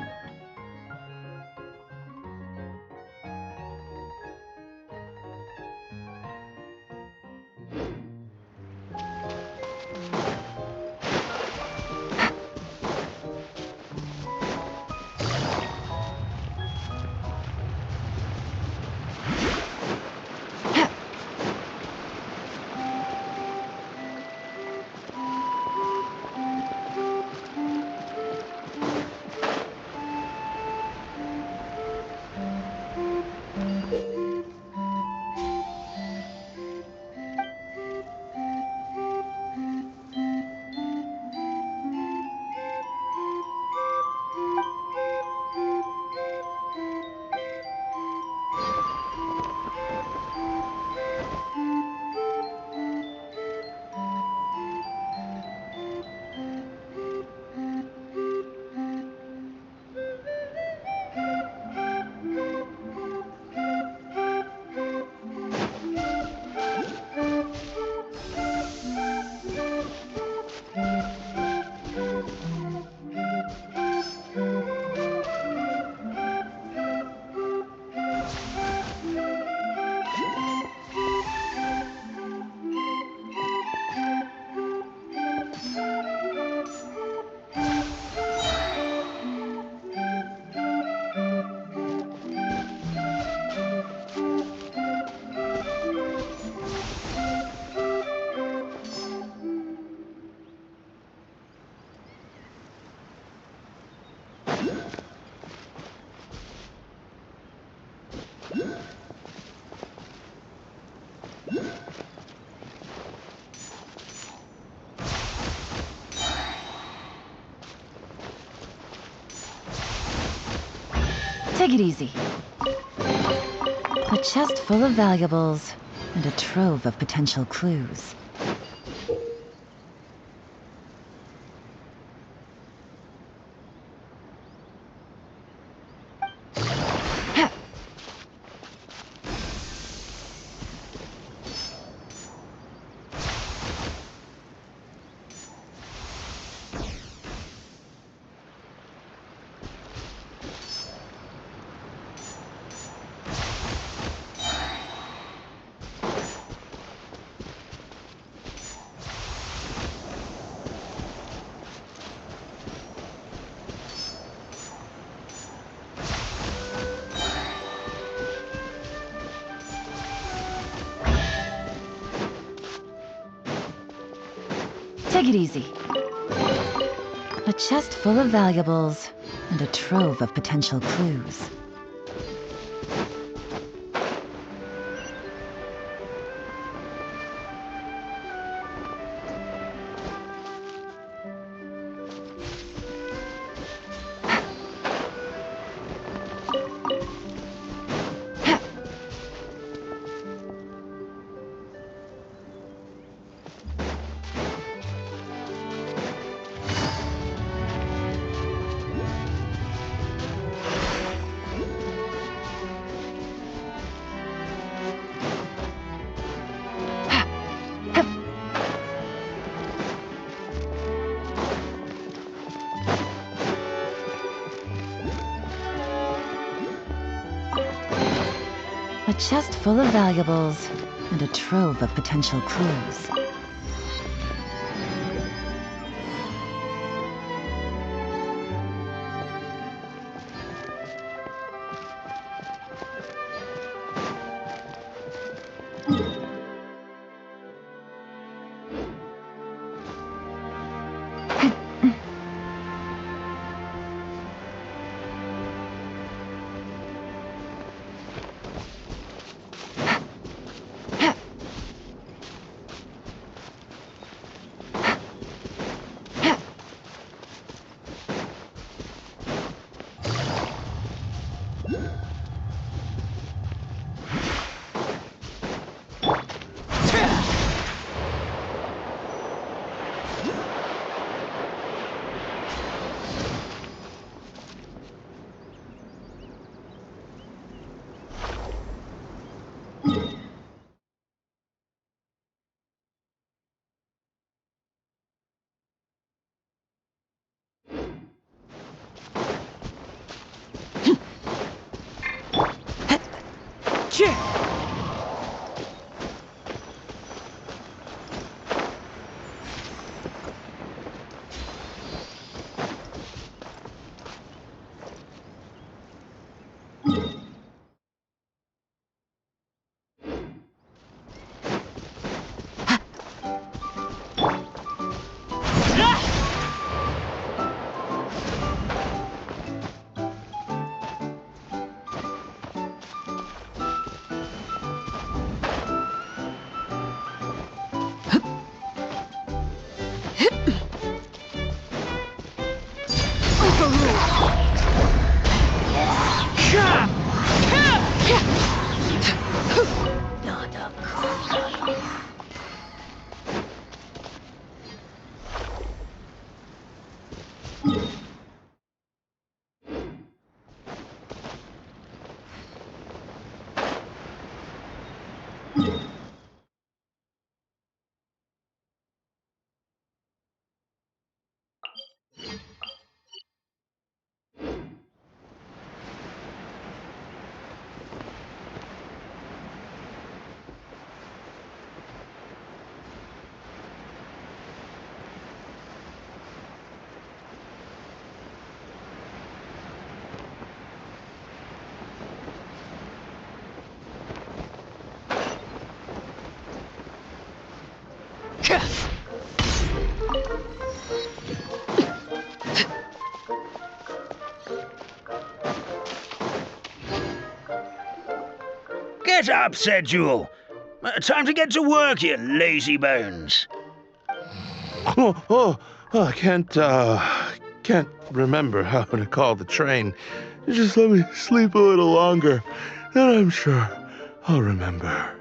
Take it easy. A chest full of valuables and a trove of potential clues. Take it easy. A chest full of valuables and a trove of potential clues. A chest full of valuables and a trove of potential clues. Get up, said Jewel. Time to get to work, you lazy bones. I can't remember how to call the train. Just let me sleep a little longer, and I'm sure I'll remember.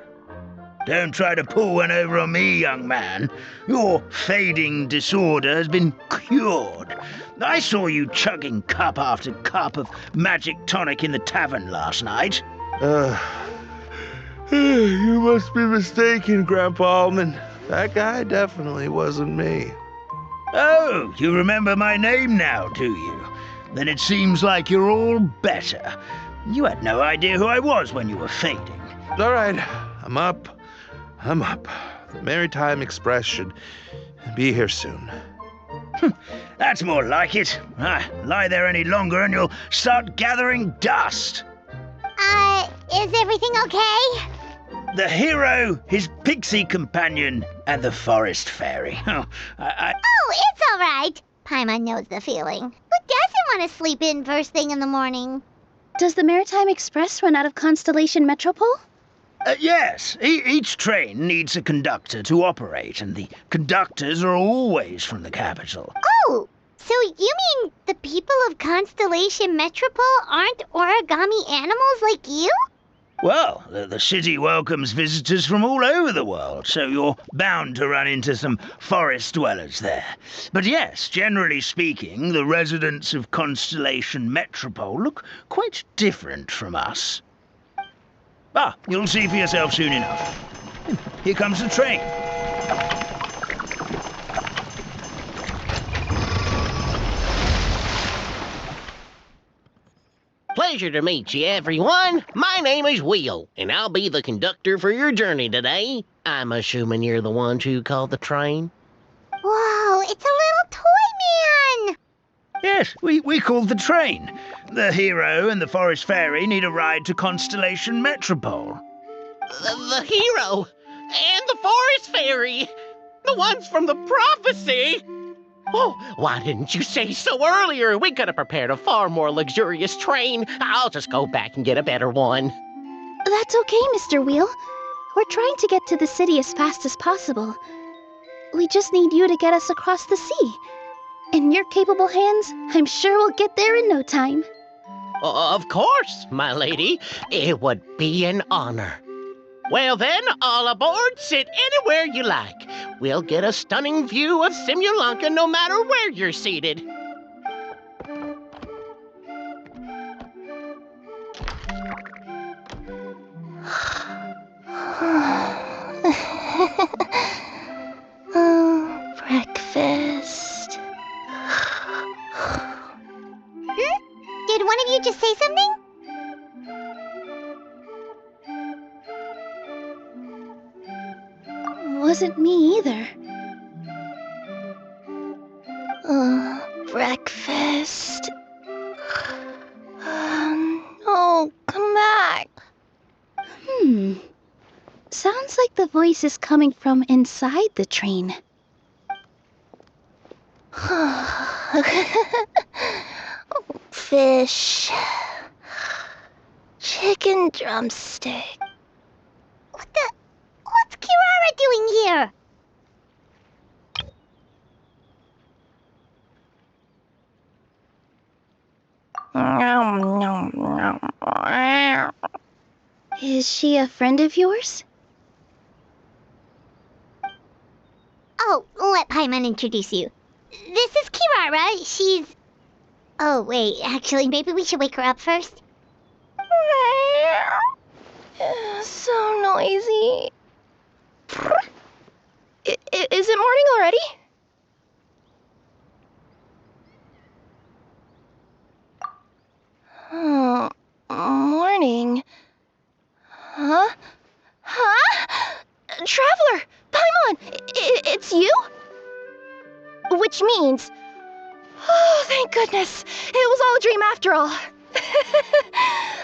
Don't try to pull one over on me, young man. Your fading disorder has been cured. I saw you chugging cup after cup of magic tonic in the tavern last night. You must be mistaken, Grandpa Allman. That guy definitely wasn't me. Oh, you remember my name now, do you? Then it seems like you're all better. You had no idea who I was when you were fading. All right, I'm up. The Maritime Express should be here soon. That's more like it. Lie there any longer and you'll start gathering dust. Is everything okay? The hero, his pixie companion, and the forest fairy. Oh, it's all right. Paimon knows the feeling. Who doesn't want to sleep in first thing in the morning? Does the Maritime Express run out of Constellation Metropole? Yes, each train needs a conductor to operate, and the conductors are always from the capital. Oh, so you mean the people of Constellation Metropole aren't origami animals like you? Well, the city welcomes visitors from all over the world, so you're bound to run into some forest dwellers there. But yes, generally speaking, the residents of Constellation Metropole look quite different from us. You'll see for yourself soon enough. Here comes the train. Pleasure to meet you, everyone. My name is Will, and I'll be the conductor for your journey today. I'm assuming you're the ones who called the train? Whoa, it's a little toy man! Yes, we called the train. The hero and the forest fairy need a ride to Constellation Metropole. The hero and the forest fairy, the ones from the prophecy. Oh, why didn't you say so earlier? We could have prepared a far more luxurious train. I'll just go back and get a better one. That's okay, Mr. Wheel. We're trying to get to the city as fast as possible. We just need you to get us across the sea. In your capable hands, I'm sure we'll get there in no time. Of course, my lady. It would be an honor. Well then, all aboard, sit anywhere you like. We'll get a stunning view of Simulanka no matter where you're seated. Breakfast. Did one of you just say something? wasn't me either. Breakfast. Oh, come back. Sounds like the voice is coming from inside the train. Fish. Chicken drumstick. What's Kirara doing here? Is she a friend of yours? Oh, let Paimon introduce you. This is Kirara. She's... Oh, wait, actually, maybe we should wake her up first. So noisy. Is it morning already? Oh, morning. Huh? Traveler! Paimon! It's you? Which means... Oh, thank goodness. It was all a dream after all.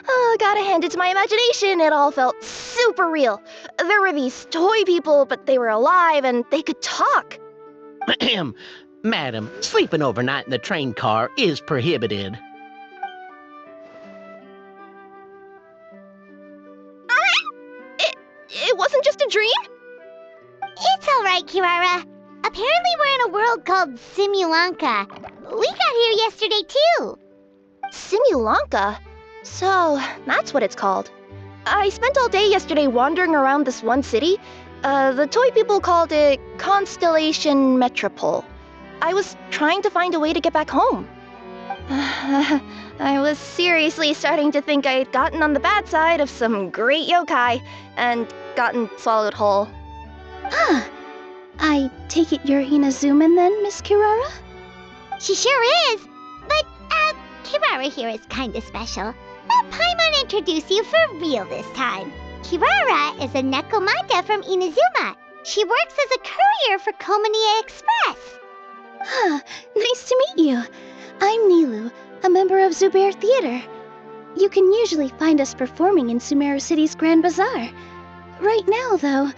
Oh, gotta hand it to my imagination. It all felt super real. There were these toy people, but they were alive and they could talk. Madam, sleeping overnight in the train car is prohibited. It wasn't just a dream? It's alright, Kirara. Apparently we're in a world called Simulanka. We got here yesterday, too. Simulanka? So, that's what it's called. I spent all day yesterday wandering around this one city. The toy people called it Constellation Metropole. I was trying to find a way to get back home. I was seriously starting to think I had gotten on the bad side of some great yokai and gotten swallowed whole. I take it you're Inazuman then, Miss Kirara? She sure is. But, Kirara here is kinda special. Let Paimon introduce you for real this time. Kirara is a Nekomata from Inazuma. She works as a courier for Komanie Express. Nice to meet you. I'm Nilu, a member of Zubair Theater. You can usually find us performing in Sumeru City's Grand Bazaar. Right now, though,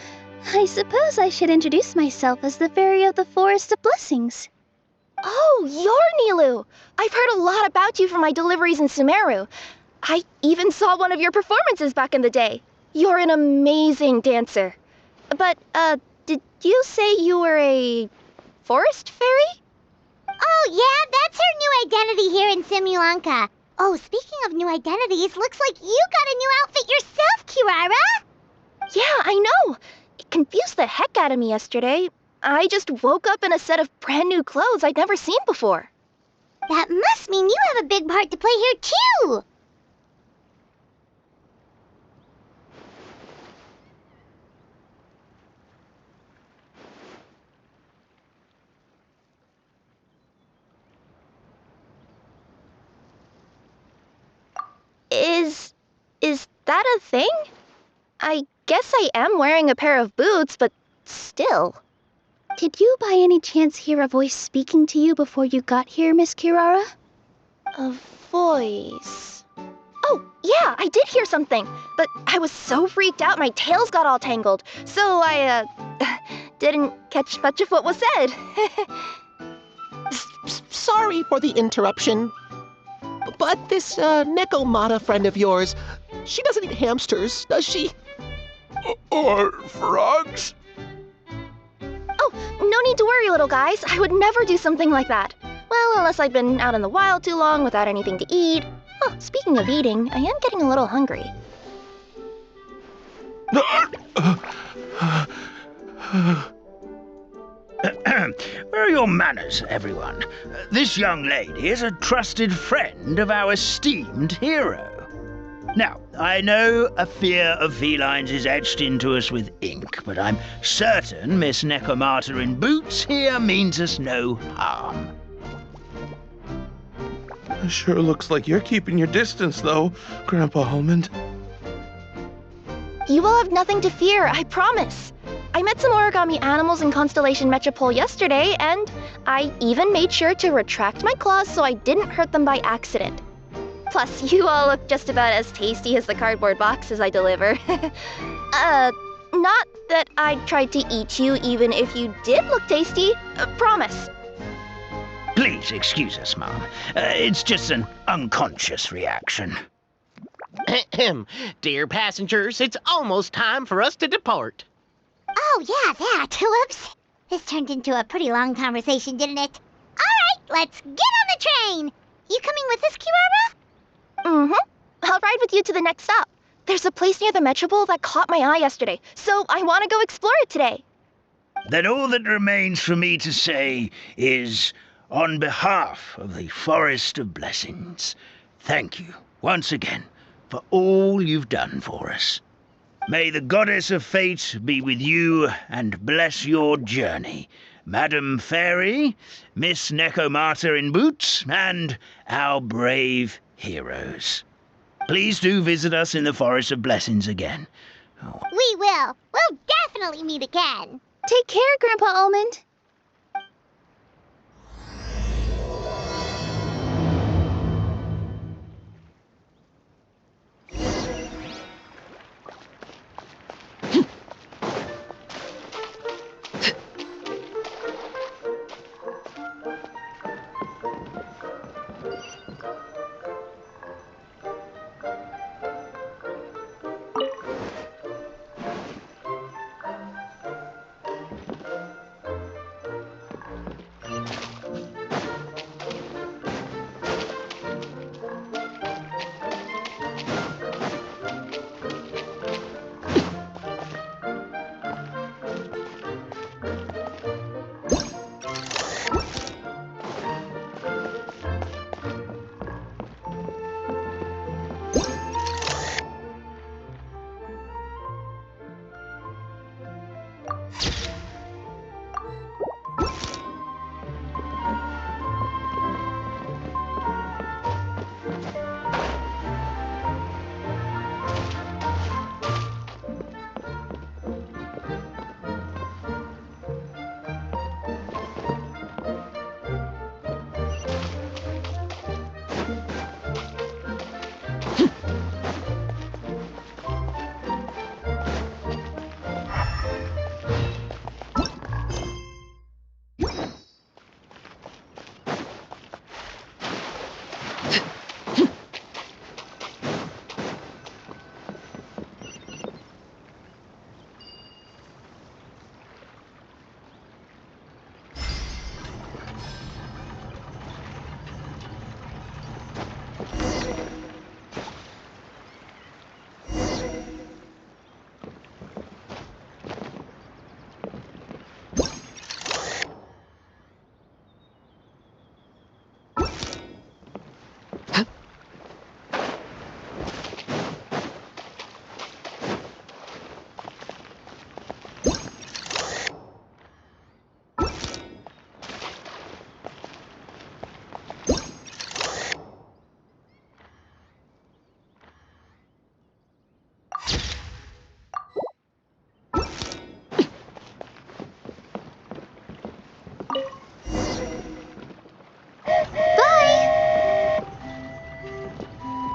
I suppose I should introduce myself as the Fairy of the Forest of Blessings. Oh, you're Nilu! I've heard a lot about you from my deliveries in Sumeru. I even saw one of your performances back in the day. You're an amazing dancer. But, did you say you were a forest fairy? Oh, yeah, that's her new identity here in Simulanka. Oh, speaking of new identities, looks like you got a new outfit yourself, Kirara! Yeah, I know. It confused the heck out of me yesterday. I just woke up in a set of brand new clothes I'd never seen before. That must mean you have a big part to play here, too! Is that a thing? I guess I am wearing a pair of boots, but still. Did you by any chance hear a voice speaking to you before you got here, Miss Kirara? A voice... Oh, yeah, I did hear something, but I was so freaked out my tails got all tangled, so I, didn't catch much of what was said. Sorry for the interruption, but this, Nekomata friend of yours, she doesn't eat hamsters, does she? Or frogs? Oh, no need to worry, little guys. I would never do something like that. Well, unless I've been out in the wild too long without anything to eat. Oh, speaking of eating, I am getting a little hungry. Where are your manners, everyone? This young lady is a trusted friend of our esteemed hero. Now, I know a fear of felines is etched into us with ink, but I'm certain Miss Nekomata in boots here means us no harm. It sure looks like you're keeping your distance, though, Grandpa Almond. You will have nothing to fear, I promise. I met some origami animals in Constellation Metropole yesterday, and I even made sure to retract my claws so I didn't hurt them by accident. Plus, you all look just about as tasty as the cardboard boxes I deliver. Not that I'd try to eat you even if you did look tasty. Promise. Please excuse us, Mom. It's just an unconscious reaction. Dear passengers, it's almost time for us to depart. Oh, yeah, that. Whoops. This turned into a pretty long conversation, didn't it? All right, let's get on the train. You coming with us, Kirara? Mm-hmm. I'll ride with you to the next stop. There's a place near the Metropole that caught my eye yesterday, so I want to go explore it today. Then all that remains for me to say is, on behalf of the Forest of Blessings, thank you once again for all you've done for us. May the Goddess of Fate be with you and bless your journey, Madam Fairy, Miss Nekomata in boots, and our brave heroes. Please do visit us in the Forest of Blessings again. Oh. We will. We'll definitely meet again. Take care, Grandpa Almond.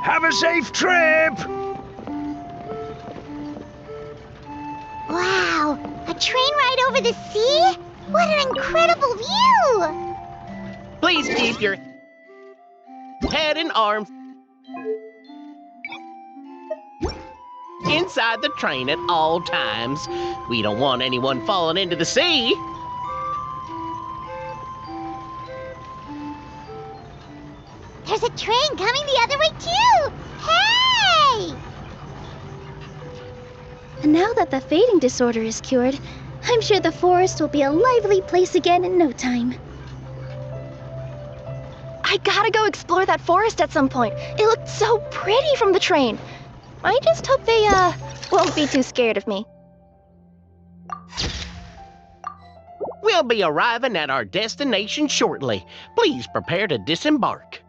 Have a safe trip! Wow, a train ride over the sea? What an incredible view! Please keep your head and arms inside the train at all times. We don't want anyone falling into the sea. There's a train coming the other way too! Hey! And now that the fading disorder is cured, I'm sure the forest will be a lively place again in no time. I gotta go explore that forest at some point. It looked so pretty from the train. I just hope they, won't be too scared of me. We'll be arriving at our destination shortly. Please prepare to disembark.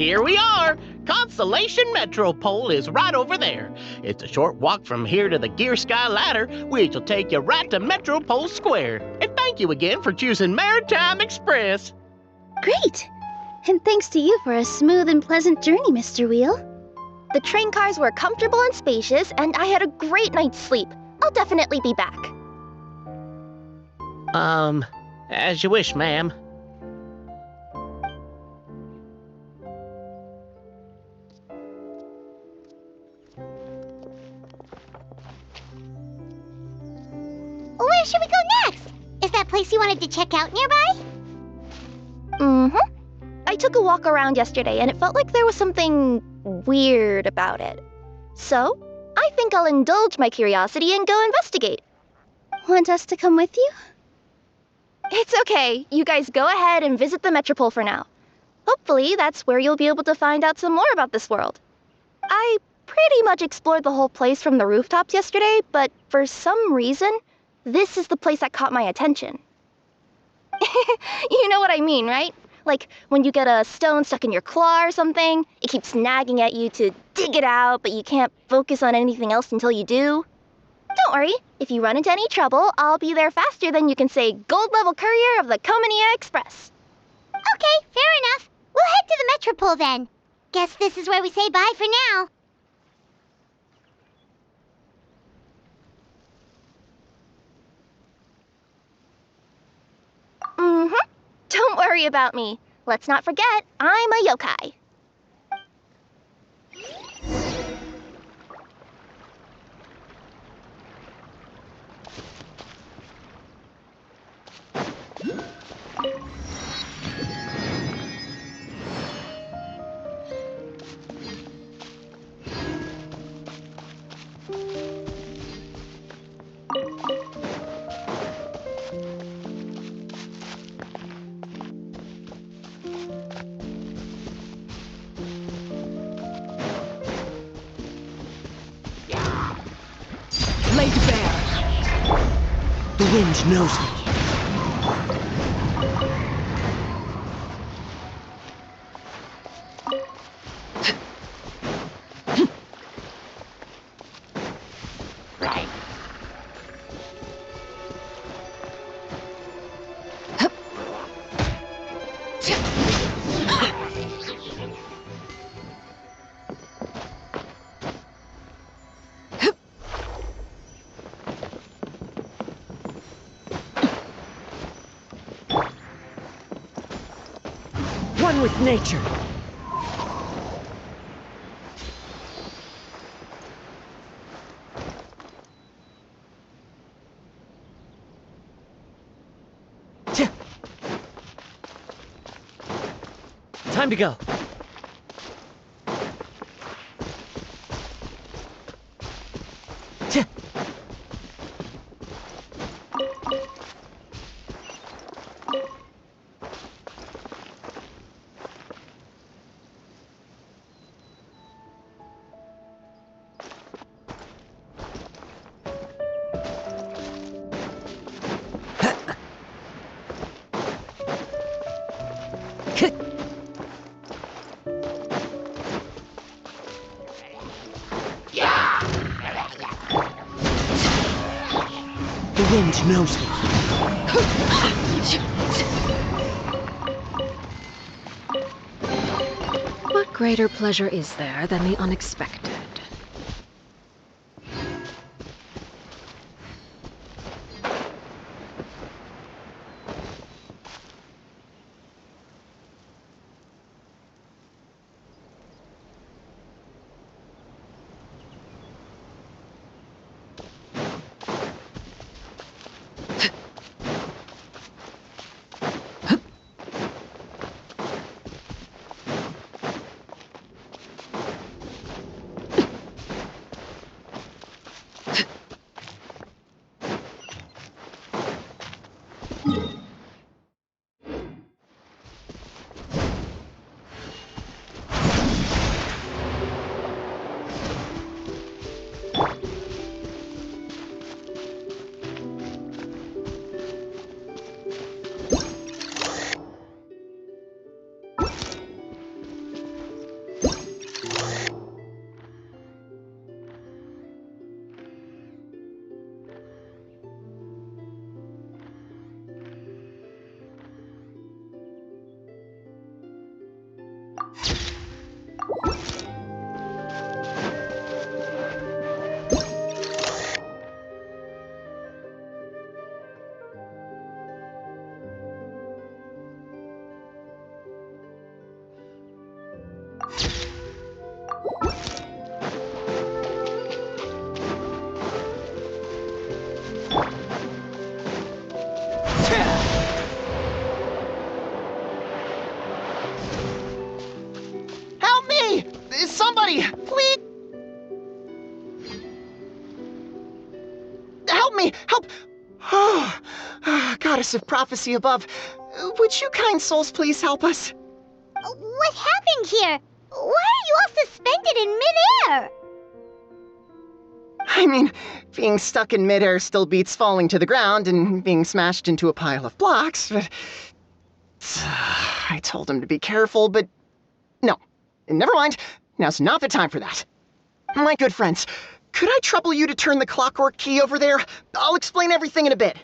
Here we are! Constellation Metropole is right over there. It's a short walk from here to the Gear Sky Ladder, which will take you right to Metropole Square. And thank you again for choosing Maritime Express. Great! And thanks to you for a smooth and pleasant journey, Mr. Wheel. The train cars were comfortable and spacious, and I had a great night's sleep. I'll definitely be back. As you wish, ma'am. Where should we go next? Is that place you wanted to check out nearby? Mm-hmm. I took a walk around yesterday, and it felt like there was something weird about it. So, I think I'll indulge my curiosity and go investigate. Want us to come with you? It's okay. You guys go ahead and visit the Metropole for now. Hopefully, that's where you'll be able to find out some more about this world. I pretty much explored the whole place from the rooftops yesterday, but for some reason, this is the place that caught my attention. You know what I mean, right? Like, when you get a stone stuck in your claw or something, it keeps nagging at you to dig it out, but you can't focus on anything else until you do. Don't worry, if you run into any trouble, I'll be there faster than you can say gold-level courier of the Comania Express. Okay, fair enough. We'll head to the Metropole then. Guess this is where we say bye for now. Mm-hmm. Don't worry about me. Let's not forget, I'm a yokai. Laid bare. The wind knows me. One with nature. Time to go. The wind knows me. What greater pleasure is there than the unexpected? Somebody, please! Help me! Help! Oh, Goddess of Prophecy above, would you kind souls please help us? What happened here? Why are you all suspended in midair? I mean, being stuck in midair still beats falling to the ground and being smashed into a pile of blocks, but... I told him to be careful, but... No. Never mind. Now's not the time for that. My good friends, could I trouble you to turn the clockwork key over there? I'll explain everything in a bit.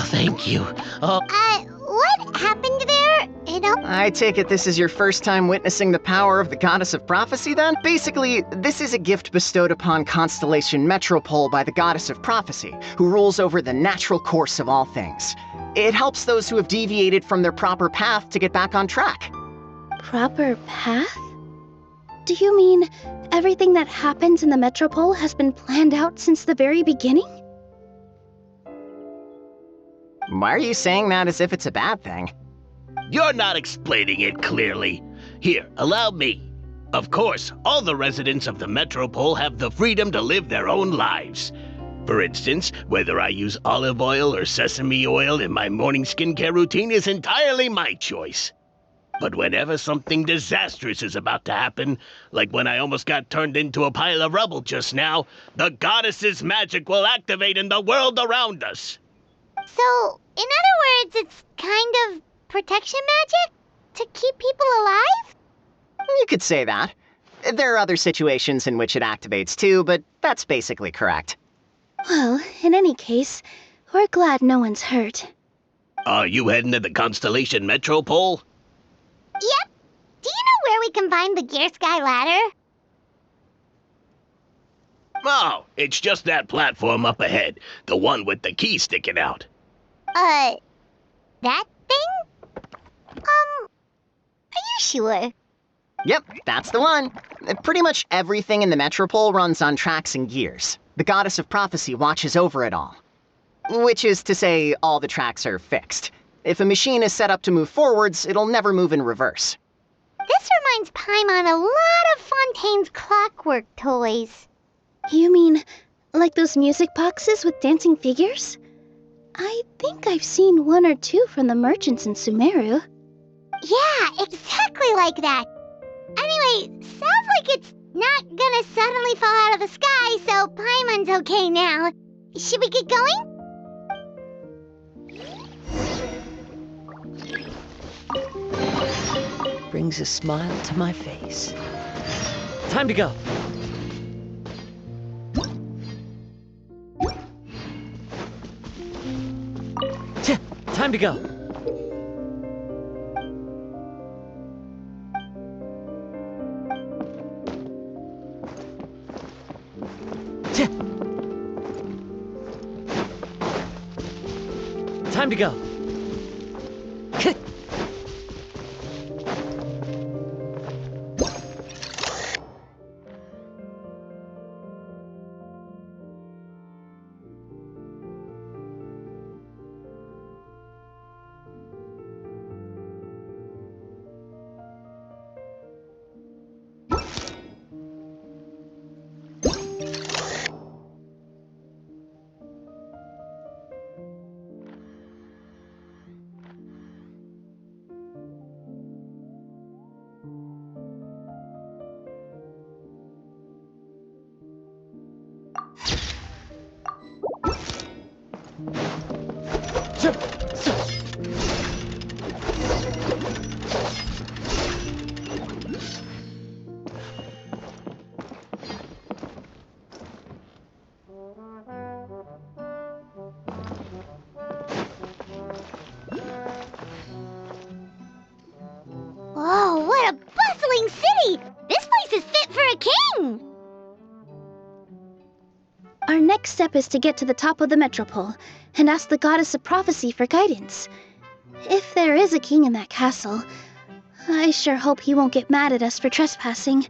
Thank you. What happened there? I take it this is your first time witnessing the power of the Goddess of Prophecy, then? Basically, this is a gift bestowed upon Constellation Metropole by the Goddess of Prophecy, who rules over the natural course of all things. It helps those who have deviated from their proper path to get back on track. Proper path? Do you mean everything that happens in the Metropole has been planned out since the very beginning? Why are you saying that as if it's a bad thing? You're not explaining it clearly. Here, allow me. Of course, all the residents of the Metropole have the freedom to live their own lives. For instance, whether I use olive oil or sesame oil in my morning skincare routine is entirely my choice. But whenever something disastrous is about to happen, like when I almost got turned into a pile of rubble just now, the goddess's magic will activate in the world around us. So, in other words, it's kind of protection magic? To keep people alive? You could say that. There are other situations in which it activates too, but that's basically correct. Well, in any case, we're glad no one's hurt. Are you heading to the Constellation Metropole? Yep. Do you know where we can find the Gear Sky ladder? Oh, it's just that platform up ahead. The one with the key sticking out. That thing? Are you sure? Yep, that's the one. Pretty much everything in the Metropole runs on tracks and gears. The Goddess of Prophecy watches over it all. Which is to say, all the tracks are fixed. If a machine is set up to move forwards, it'll never move in reverse. This reminds Paimon a lot of Fontaine's clockwork toys. You mean, like those music boxes with dancing figures? I think I've seen one or two from the merchants in Sumeru. Yeah, exactly like that. Anyway, sounds like it's not gonna suddenly fall out of the sky, so Paimon's okay now. Should we get going? Brings a smile to my face. Time to go. Time to go. Time to go. Whoa, what a bustling city! This place is fit for a king! Our next step is to get to the top of the metropole and ask the goddess of prophecy for guidance. If there is a king in that castle, I sure hope he won't get mad at us for trespassing.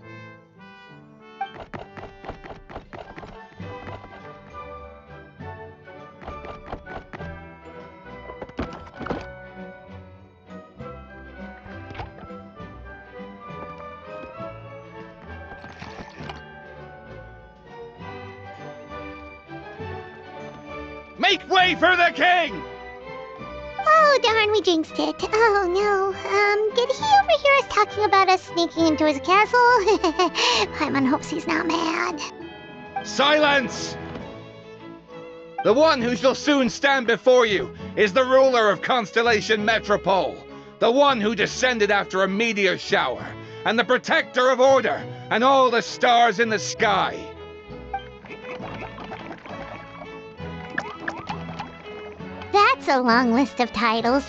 Make way for the king! Oh, darn, we jinxed it. Oh, no. Did he overhear us talking about us sneaking into his castle? Paimon hopes he's not mad. Silence! The one who shall soon stand before you is the ruler of Constellation Metropole, the one who descended after a meteor shower, and the protector of order and all the stars in the sky. That's a long list of titles.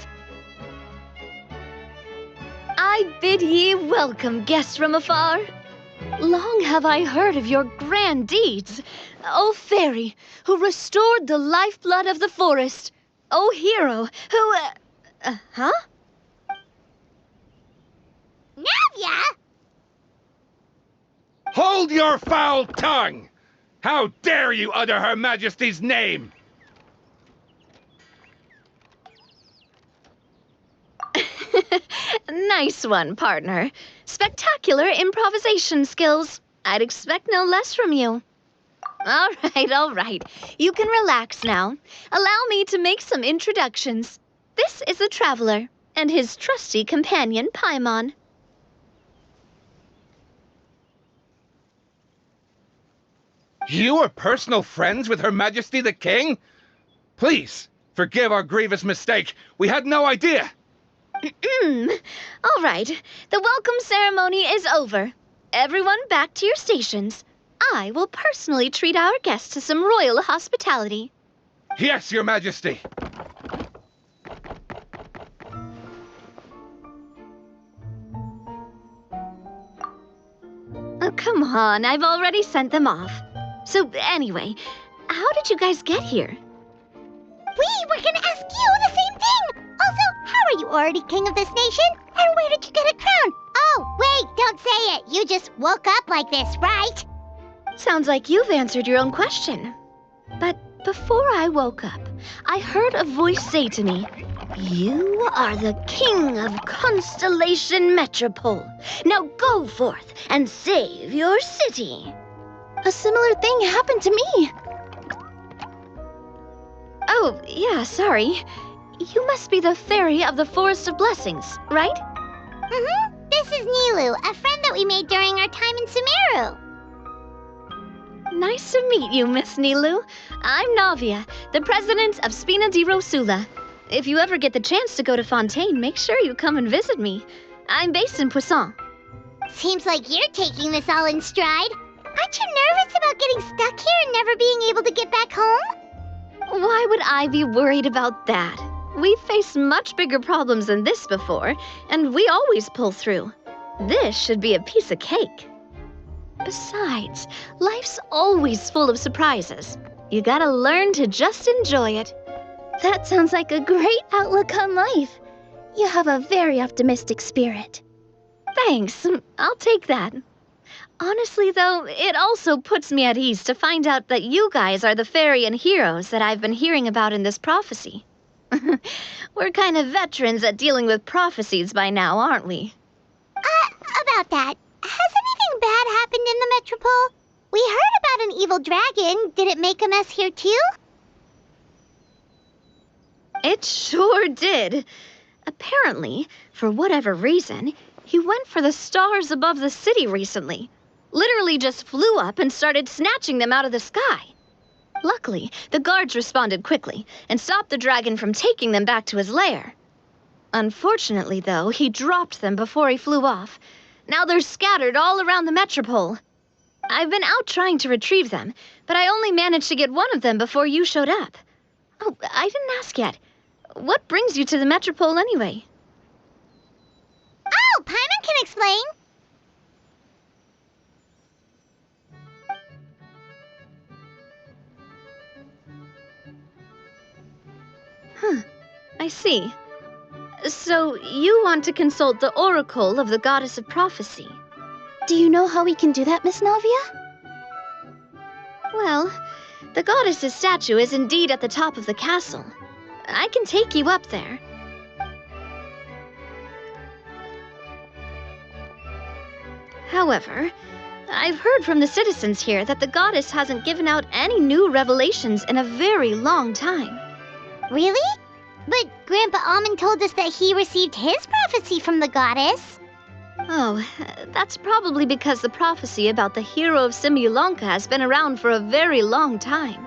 I bid ye welcome, guests from afar. Long have I heard of your grand deeds, O fairy, who restored the lifeblood of the forest, O hero, who, huh? Navia! Hold your foul tongue! How dare you utter Her Majesty's name? Nice one, partner. Spectacular improvisation skills. I'd expect no less from you. All right. You can relax now. Allow me to make some introductions. This is a traveler, and his trusty companion, Paimon. You are personal friends with Her Majesty the King? Please, forgive our grievous mistake. We had no idea. All right. The welcome ceremony is over. Everyone back to your stations. I will personally treat our guests to some royal hospitality. Yes, Your Majesty. Oh, come on. I've already sent them off. So, anyway, how did you guys get here? We were gonna ask you the same thing! Also, how are you already king of this nation? And where did you get a crown? Oh, wait, don't say it. You just woke up like this, right? Sounds like you've answered your own question. But before I woke up, I heard a voice say to me, "You are the king of Constellation Metropole. Now go forth and save your city." A similar thing happened to me. Oh, yeah, sorry. You must be the fairy of the Forest of Blessings, right? Mm-hmm. This is Nilu, a friend that we made during our time in Sumeru. Nice to meet you, Miss Nilu. I'm Navia, the president of Spina di Rosula. If you ever get the chance to go to Fontaine, make sure you come and visit me. I'm based in Poisson. Seems like you're taking this all in stride. Aren't you nervous about getting stuck here and never being able to get back home? Why would I be worried about that? We've faced much bigger problems than this before, and we always pull through. This should be a piece of cake. Besides, life's always full of surprises. You gotta learn to just enjoy it. That sounds like a great outlook on life. You have a very optimistic spirit. Thanks, I'll take that. Honestly, though, it also puts me at ease to find out that you guys are the fairy and heroes that I've been hearing about in this prophecy. We're kind of veterans at dealing with prophecies by now, aren't we? About that, has anything bad happened in the Metropole? We heard about an evil dragon. Did it make a mess here too? It sure did. Apparently, for whatever reason, he went for the stars above the city recently. Literally just flew up and started snatching them out of the sky. Luckily, the guards responded quickly and stopped the dragon from taking them back to his lair. Unfortunately, though, he dropped them before he flew off. Now they're scattered all around the metropole. I've been out trying to retrieve them, but I only managed to get one of them before you showed up. Oh, I didn't ask yet. What brings you to the metropole anyway? Oh, Paimon can explain. Huh, I see. So, you want to consult the oracle of the goddess of prophecy. Do you know how we can do that, Miss Navia? Well, the goddess's statue is indeed at the top of the castle. I can take you up there. However, I've heard from the citizens here that the goddess hasn't given out any new revelations in a very long time. Really? But Grandpa Almond told us that he received his prophecy from the goddess. Oh, that's probably because the prophecy about the hero of Simulanka has been around for a very long time.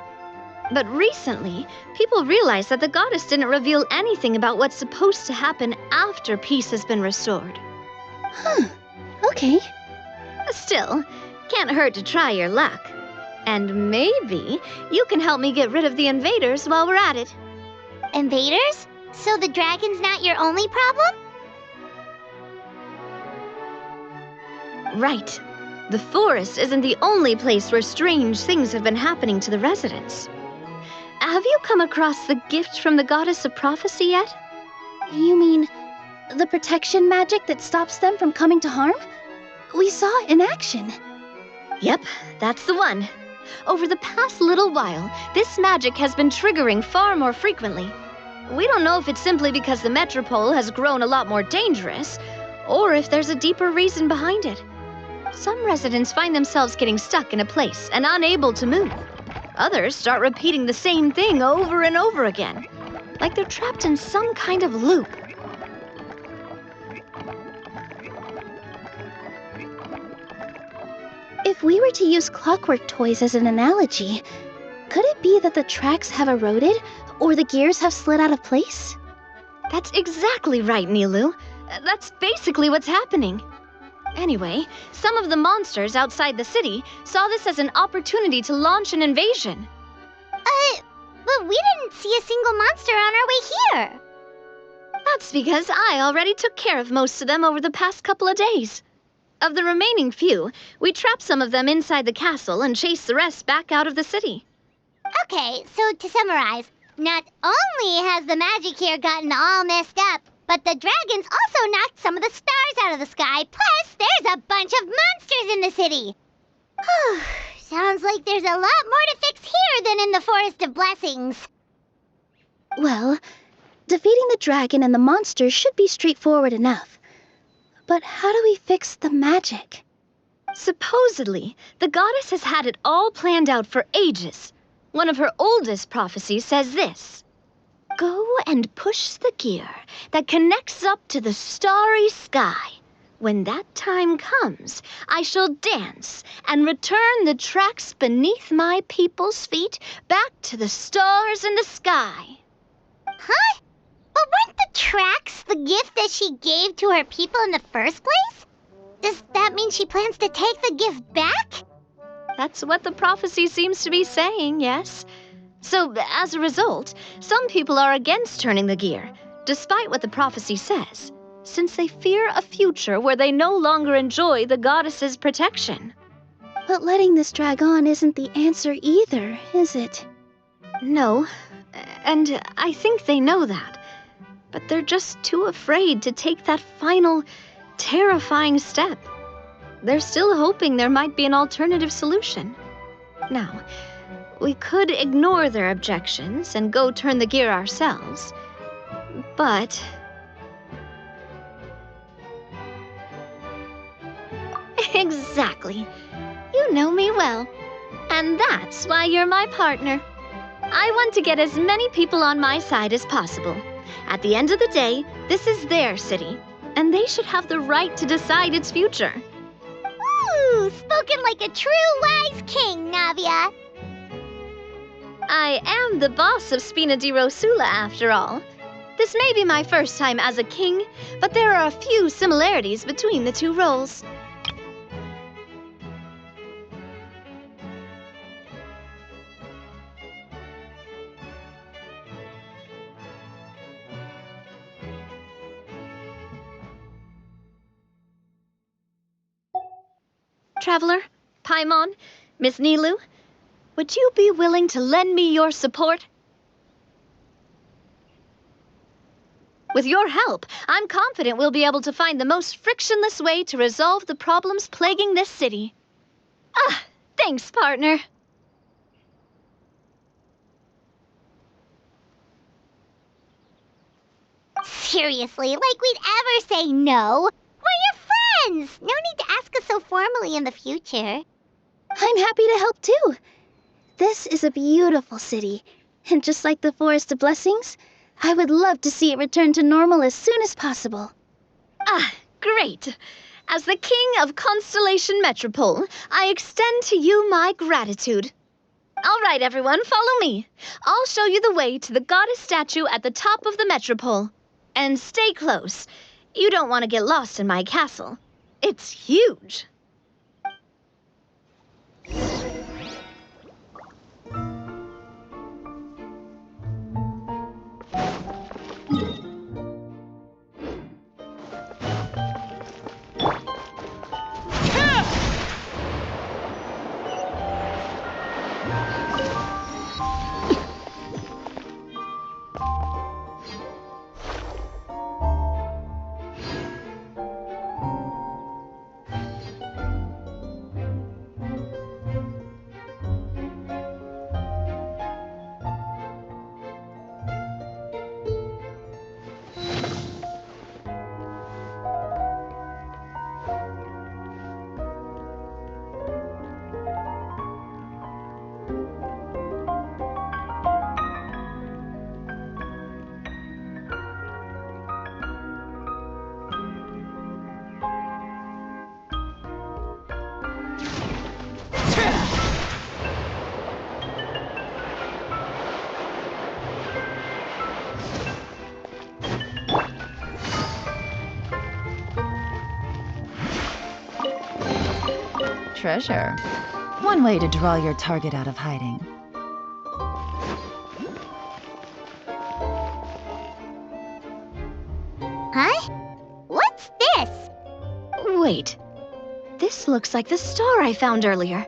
But recently, people realized that the goddess didn't reveal anything about what's supposed to happen after peace has been restored. Huh, okay. Still, can't hurt to try your luck. And maybe you can help me get rid of the invaders while we're at it. Invaders? So the dragon's not your only problem? Right. The forest isn't the only place where strange things have been happening to the residents. Have you come across the gift from the goddess of prophecy yet? You mean the protection magic that stops them from coming to harm? We saw it in action. Yep, that's the one. Over the past little while, this magic has been triggering far more frequently. We don't know if it's simply because the metropole has grown a lot more dangerous, or if there's a deeper reason behind it. Some residents find themselves getting stuck in a place and unable to move. Others start repeating the same thing over and over again, like they're trapped in some kind of loop. If we were to use clockwork toys as an analogy, could it be that the tracks have eroded or the gears have slid out of place? That's exactly right, Nilu. That's basically what's happening. Anyway, some of the monsters outside the city saw this as an opportunity to launch an invasion. But we didn't see a single monster on our way here. That's because I already took care of most of them over the past couple of days. Of the remaining few, we trapped some of them inside the castle and chased the rest back out of the city. Okay, so to summarize, not only has the magic here gotten all messed up, but the dragons also knocked some of the stars out of the sky, plus there's a bunch of monsters in the city. Sounds like there's a lot more to fix here than in the Forest of Blessings. Well, defeating the dragon and the monsters should be straightforward enough. But how do we fix the magic? Supposedly, the goddess has had it all planned out for ages. One of her oldest prophecies says this: "Go and push the gear that connects up to the starry sky. When that time comes, I shall dance and return the tracks beneath my people's feet back to the stars in the sky." Huh? But weren't the tracks the gift that she gave to her people in the first place? Does that mean she plans to take the gift back? That's what the prophecy seems to be saying, yes. So, as a result, some people are against turning the gear, despite what the prophecy says, since they fear a future where they no longer enjoy the goddess's protection. But letting this drag on isn't the answer either, is it? No, and I think they know that. But they're just too afraid to take that final, terrifying step. They're still hoping there might be an alternative solution. Now, we could ignore their objections and go turn the gear ourselves, but... Exactly. You know me well. And that's why you're my partner. I want to get as many people on my side as possible. At the end of the day, this is their city, and they should have the right to decide its future. Ooh, spoken like a true wise king, Navia. I am the boss of Spina di Rosula, after all. This may be my first time as a king, but there are a few similarities between the two roles. Traveler, Paimon, Miss Nilu, would you be willing to lend me your support? With your help, I'm confident we'll be able to find the most frictionless way to resolve the problems plaguing this city. Ah, thanks, partner. Seriously, like we'd ever say no. We're your friends! No need to ask us so formally in the future. I'm happy to help too. This is a beautiful city, and just like the Forest of Blessings, I would love to see it return to normal as soon as possible. Ah, great. As the King of Constellation Metropole, I extend to you my gratitude. All right, everyone, follow me. I'll show you the way to the goddess statue at the top of the Metropole. And stay close. You don't want to get lost in my castle. It's huge. Treasure. One way to draw your target out of hiding. Huh? What's this? Wait. This looks like the star I found earlier.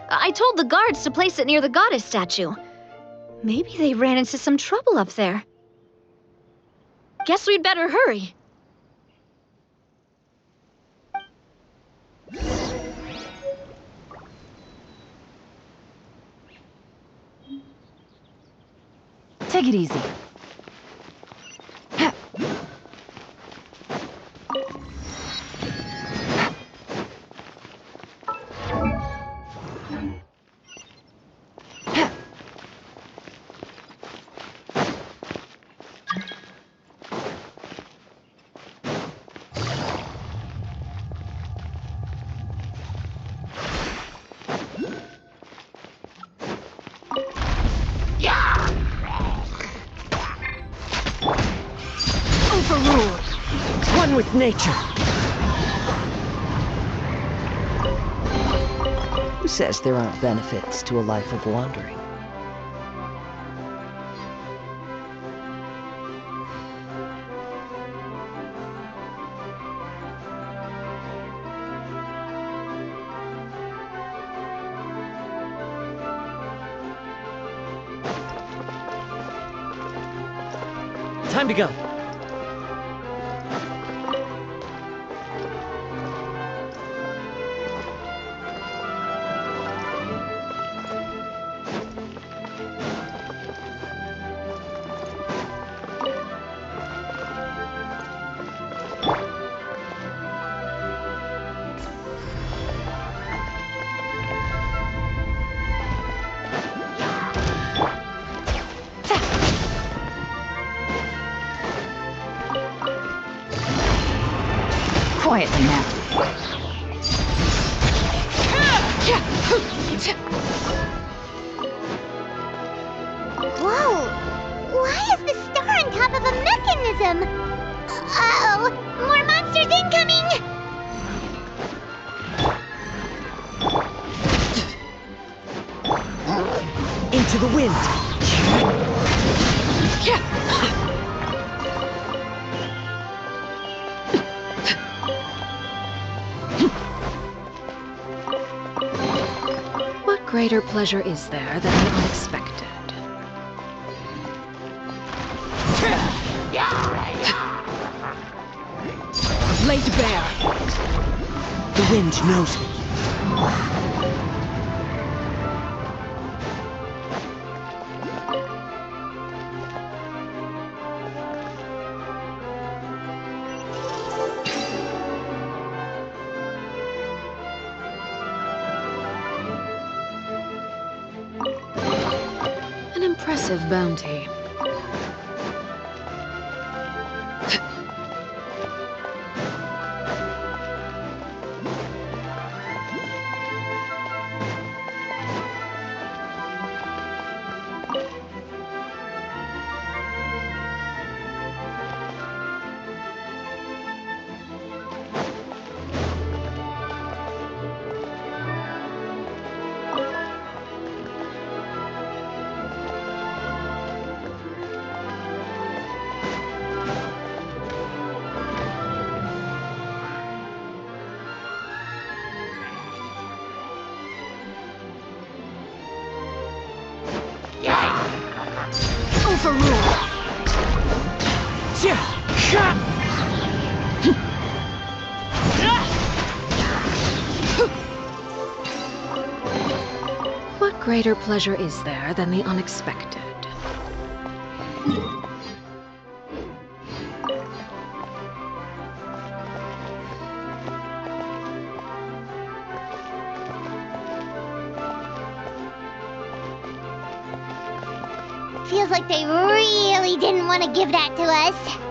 I told the guards to place it near the goddess statue. Maybe they ran into some trouble up there. Guess we'd better hurry. Take it easy. Overruled. One with nature. Who says there aren't benefits to a life of wandering? Time to go. Quietly now. Whoa! Why is the star on top of a mechanism? Uh-oh! More monsters incoming! Into the wind! What greater pleasure is there than the unexpected? Laid bare! The wind knows me. An impressive bounty. What greater pleasure is there than the unexpected? Feels like they really didn't want to give that to us.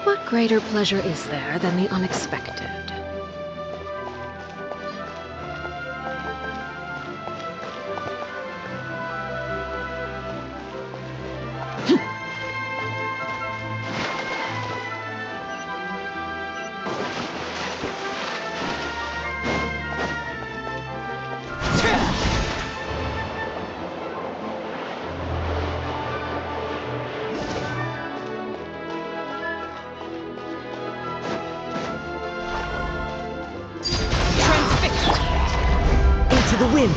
What greater pleasure is there than the unexpected? The wind.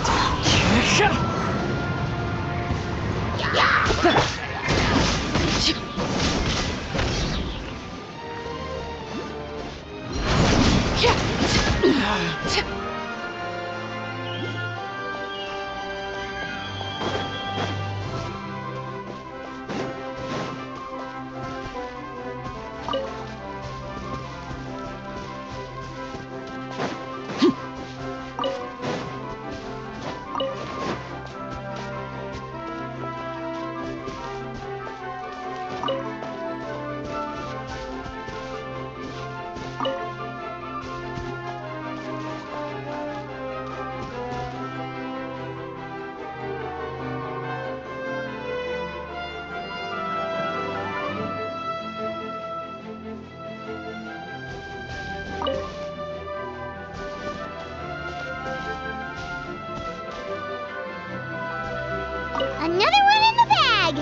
Another one in the bag!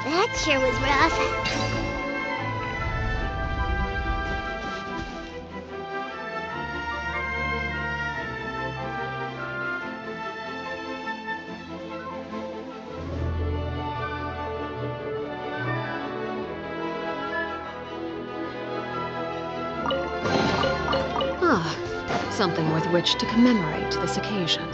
That sure was rough. Something worth which to commemorate this occasion.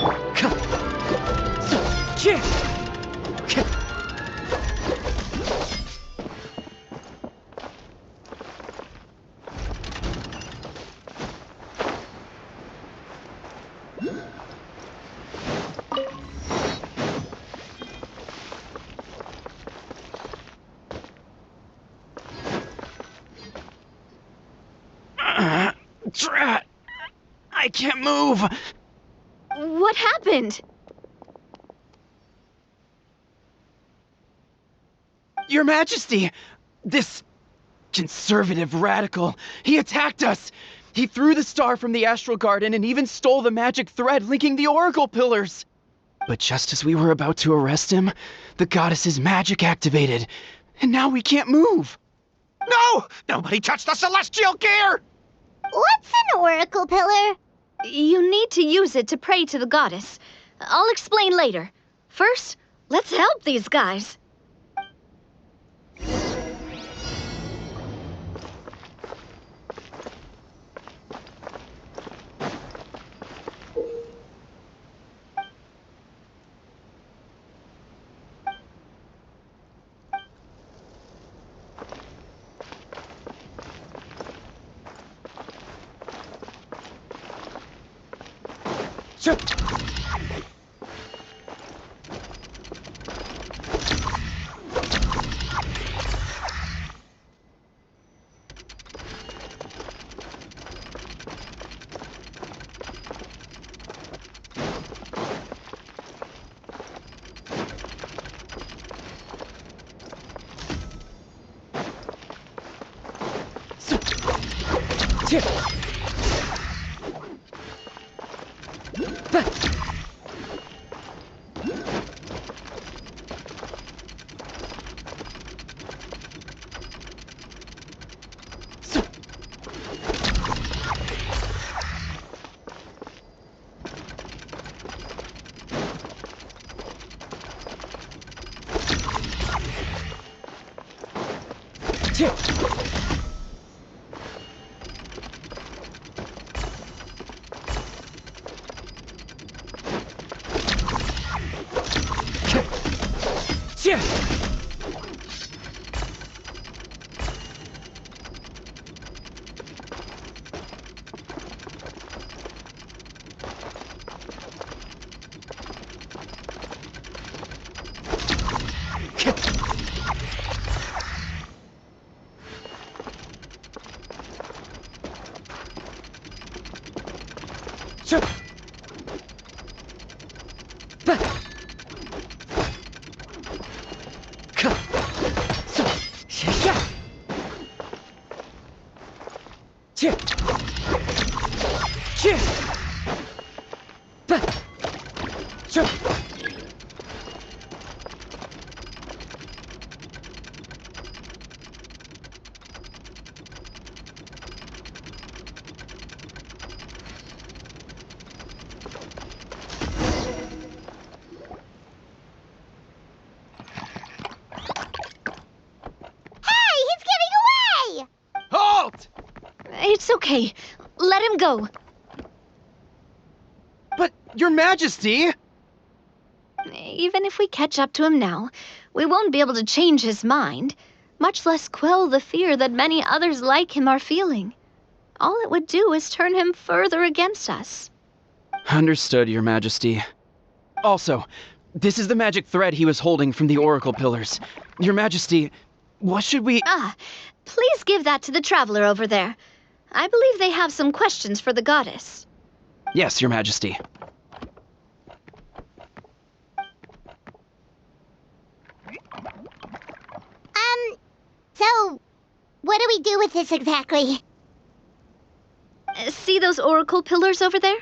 Drat! I can't move! What happened? Your Majesty! This conservative radical, he attacked us! He threw the star from the Astral Garden and even stole the magic thread linking the Oracle Pillars! But just as we were about to arrest him, the goddess's magic activated, and now we can't move! No! Nobody touched the celestial gear! What's an oracle pillar? You need to use it to pray to the goddess. I'll explain later. First, let's help these guys. It's okay. Let him go. But, Your Majesty! Even if we catch up to him now, we won't be able to change his mind, much less quell the fear that many others like him are feeling. All it would do is turn him further against us. Understood, Your Majesty. Also, this is the magic thread he was holding from the Oracle Pillars. Your Majesty, what should we— Please give that to the traveler over there. I believe they have some questions for the goddess. Yes, Your Majesty. So, what do we do with this exactly? See those oracle pillars over there?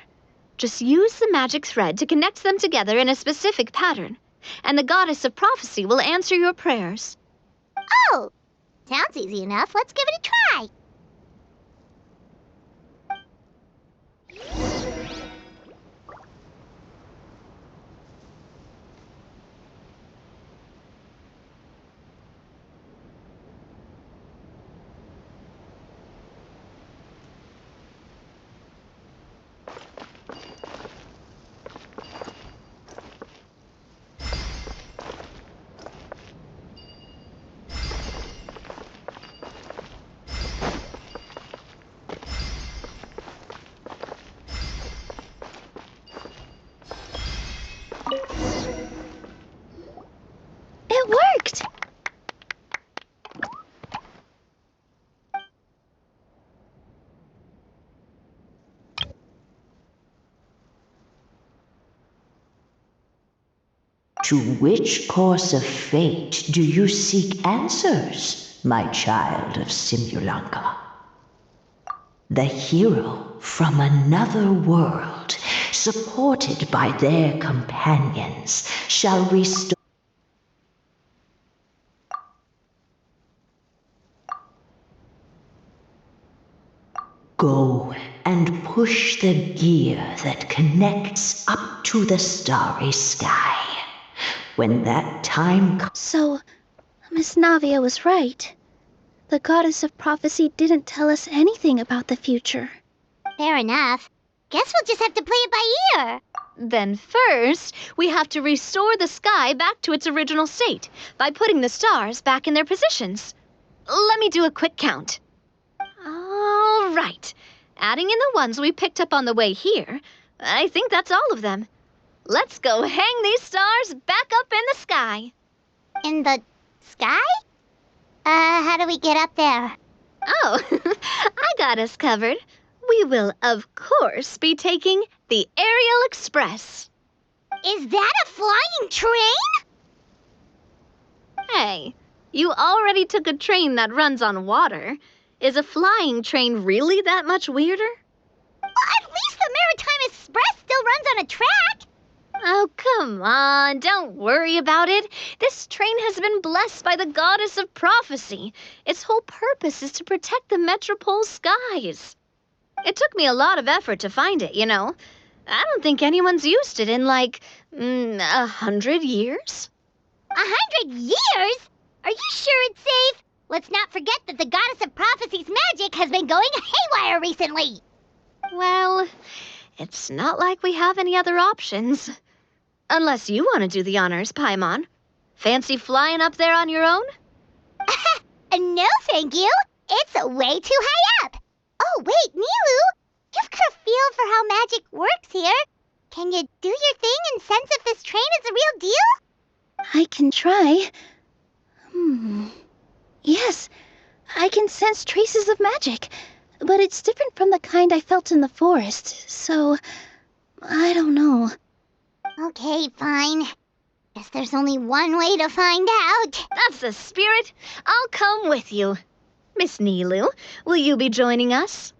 Just use the magic thread to connect them together in a specific pattern. and the goddess of prophecy will answer your prayers. Oh! Sounds easy enough. Let's give it a try. It worked! To which course of fate do you seek answers, my child of Simulanka? The hero from another world, supported by their companions, shall restore. Go and push the gear that connects up to the starry sky. When that time comes. So, Miss Navia was right. The goddess of prophecy didn't tell us anything about the future. Fair enough. Guess we'll just have to play it by ear. Then first, we have to restore the sky back to its original state by putting the stars back in their positions. Let me do a quick count. All right. Adding in the ones we picked up on the way here, I think that's all of them. Let's go hang these stars back up in the sky. In the sky? How do we get up there? Oh, I got us covered. We will, of course, be taking the Aerial Express. Is that a flying train? Hey, you already took a train that runs on water. Is a flying train really that much weirder? Well, at least the Maritime Express still runs on a track. Oh, come on, don't worry about it. This train has been blessed by the goddess of prophecy. Its whole purpose is to protect the Metropole skies. It took me a lot of effort to find it, you know. I don't think anyone's used it in, like, 100 years. 100 years? Are you sure it's safe? Let's not forget that the goddess of prophecy's magic has been going haywire recently. Well, it's not like we have any other options. Unless you want to do the honors, Paimon. Fancy flying up there on your own? No, thank you. It's way too high up. Oh, wait, Nilu. You've got a feel for how magic works here. Can you do your thing and sense if this train is a real deal? I can try. Yes, I can sense traces of magic, but it's different from the kind I felt in the forest, so I don't know. Okay, fine. Guess there's only one way to find out. That's the spirit. I'll come with you. Miss Nilu, will you be joining us?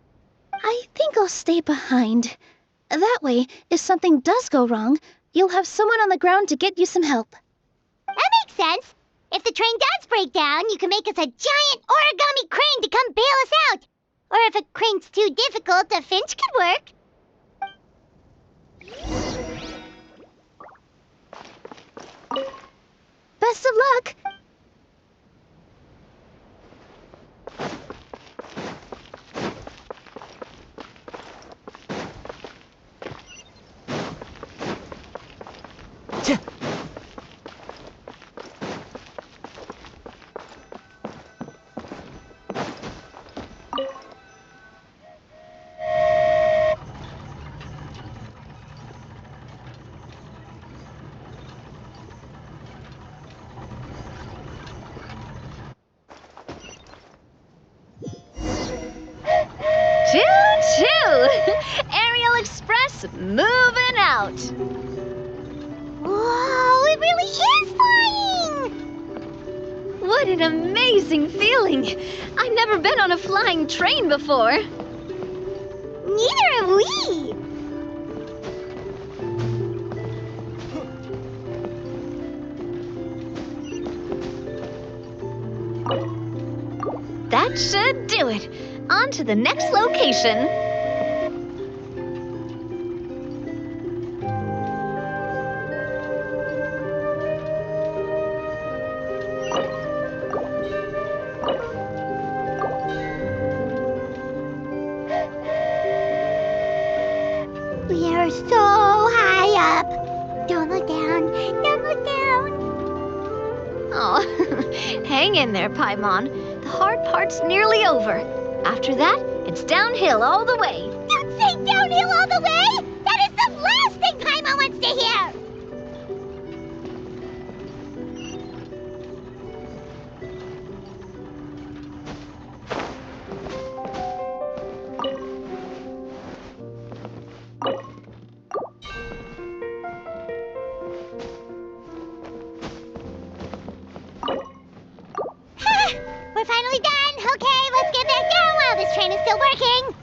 I think I'll stay behind. That way, if something does go wrong, you'll have someone on the ground to get you some help. That makes sense. If the train does break down, you can make us a giant origami crane to come bail us out. Or if a crane's too difficult, a finch could work. Best of luck! Choo-choo! Aerial Express moving out. Whoa, it really is flying! What an amazing feeling! I've never been on a flying train before. Neither have we! That should do it. On to the next location. We are so high up. Don't look down. Don't look down. Oh, hang in there, Paimon. The hard part's nearly over. After that, it's downhill all the way. Don't say downhill all the way! That is the last thing Paimon wants to hear! We're finally done! Okay, let's get back down while this train is still working!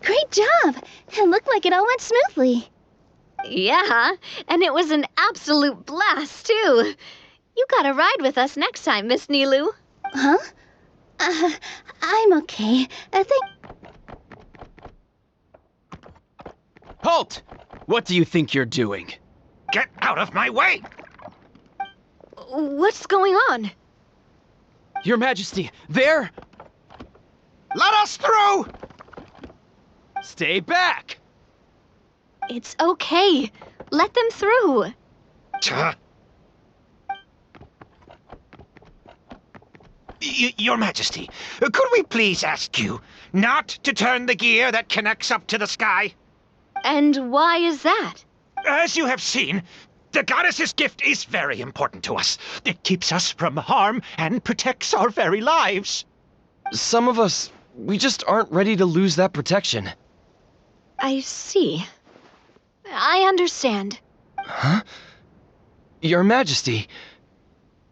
Great job! It looked like it all went smoothly. Yeah, and it was an absolute blast, too. You gotta ride with us next time, Miss Nilu. Huh? I'm okay. I think... Halt! What do you think you're doing? Get out of my way! What's going on? Your Majesty, there! Let us through! Stay back! It's okay. Let them through. Your Majesty, could we please ask you not to turn the gear that connects up to the sky? And why is that? As you have seen, the goddess's gift is very important to us. It keeps us from harm and protects our very lives. Some of us, we just aren't ready to lose that protection. I see. I understand. Huh? Your Majesty,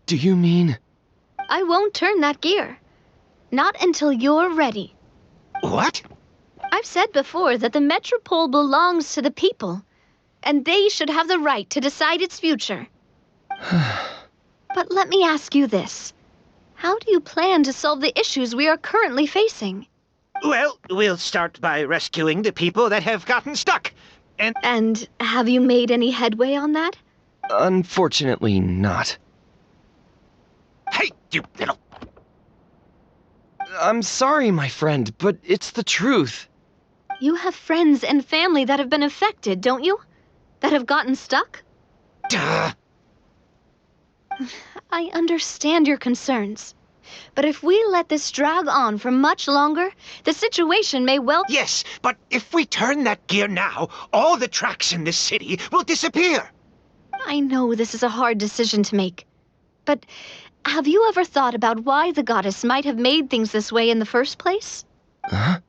do you mean... I won't turn that gear. Not until you're ready. What? I've said before that the Metropole belongs to the people, and they should have the right to decide its future. But let me ask you this. How do you plan to solve the issues we are currently facing? Well, we'll start by rescuing the people that have gotten stuck. And have you made any headway on that? Unfortunately not. Hey, you little... I'm sorry, my friend, but it's the truth. You have friends and family that have been affected, don't you? That have gotten stuck? Duh. I understand your concerns. But if we let this drag on for much longer, the situation may well... Yes, but if we turn that gear now, all the tracks in this city will disappear. I know this is a hard decision to make. But have you ever thought about why the goddess might have made things this way in the first place? Huh?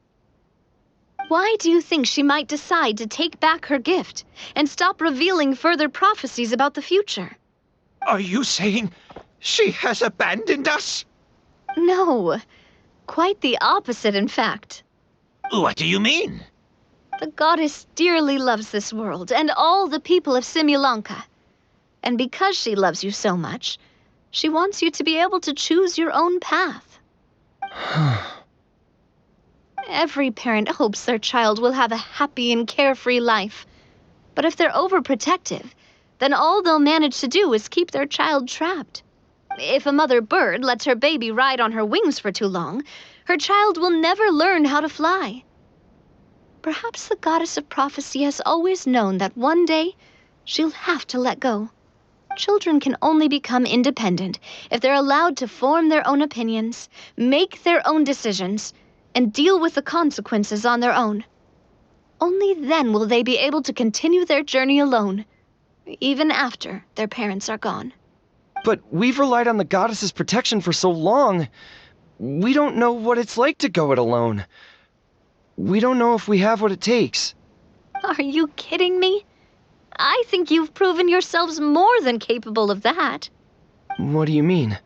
Why do you think she might decide to take back her gift and stop revealing further prophecies about the future? Are you saying she has abandoned us? No. Quite the opposite, in fact. What do you mean? The goddess dearly loves this world and all the people of Simulanka. And because she loves you so much, she wants you to be able to choose your own path. Every parent hopes their child will have a happy and carefree life. But if they're overprotective, then all they'll manage to do is keep their child trapped. If a mother bird lets her baby ride on her wings for too long, her child will never learn how to fly. Perhaps the goddess of prophecy has always known that one day she'll have to let go. Children can only become independent if they're allowed to form their own opinions, make their own decisions, and deal with the consequences on their own. Only then will they be able to continue their journey alone, even after their parents are gone. But we've relied on the goddess's protection for so long. We don't know what it's like to go it alone. We don't know if we have what it takes. Are you kidding me? I think you've proven yourselves more than capable of that. What do you mean?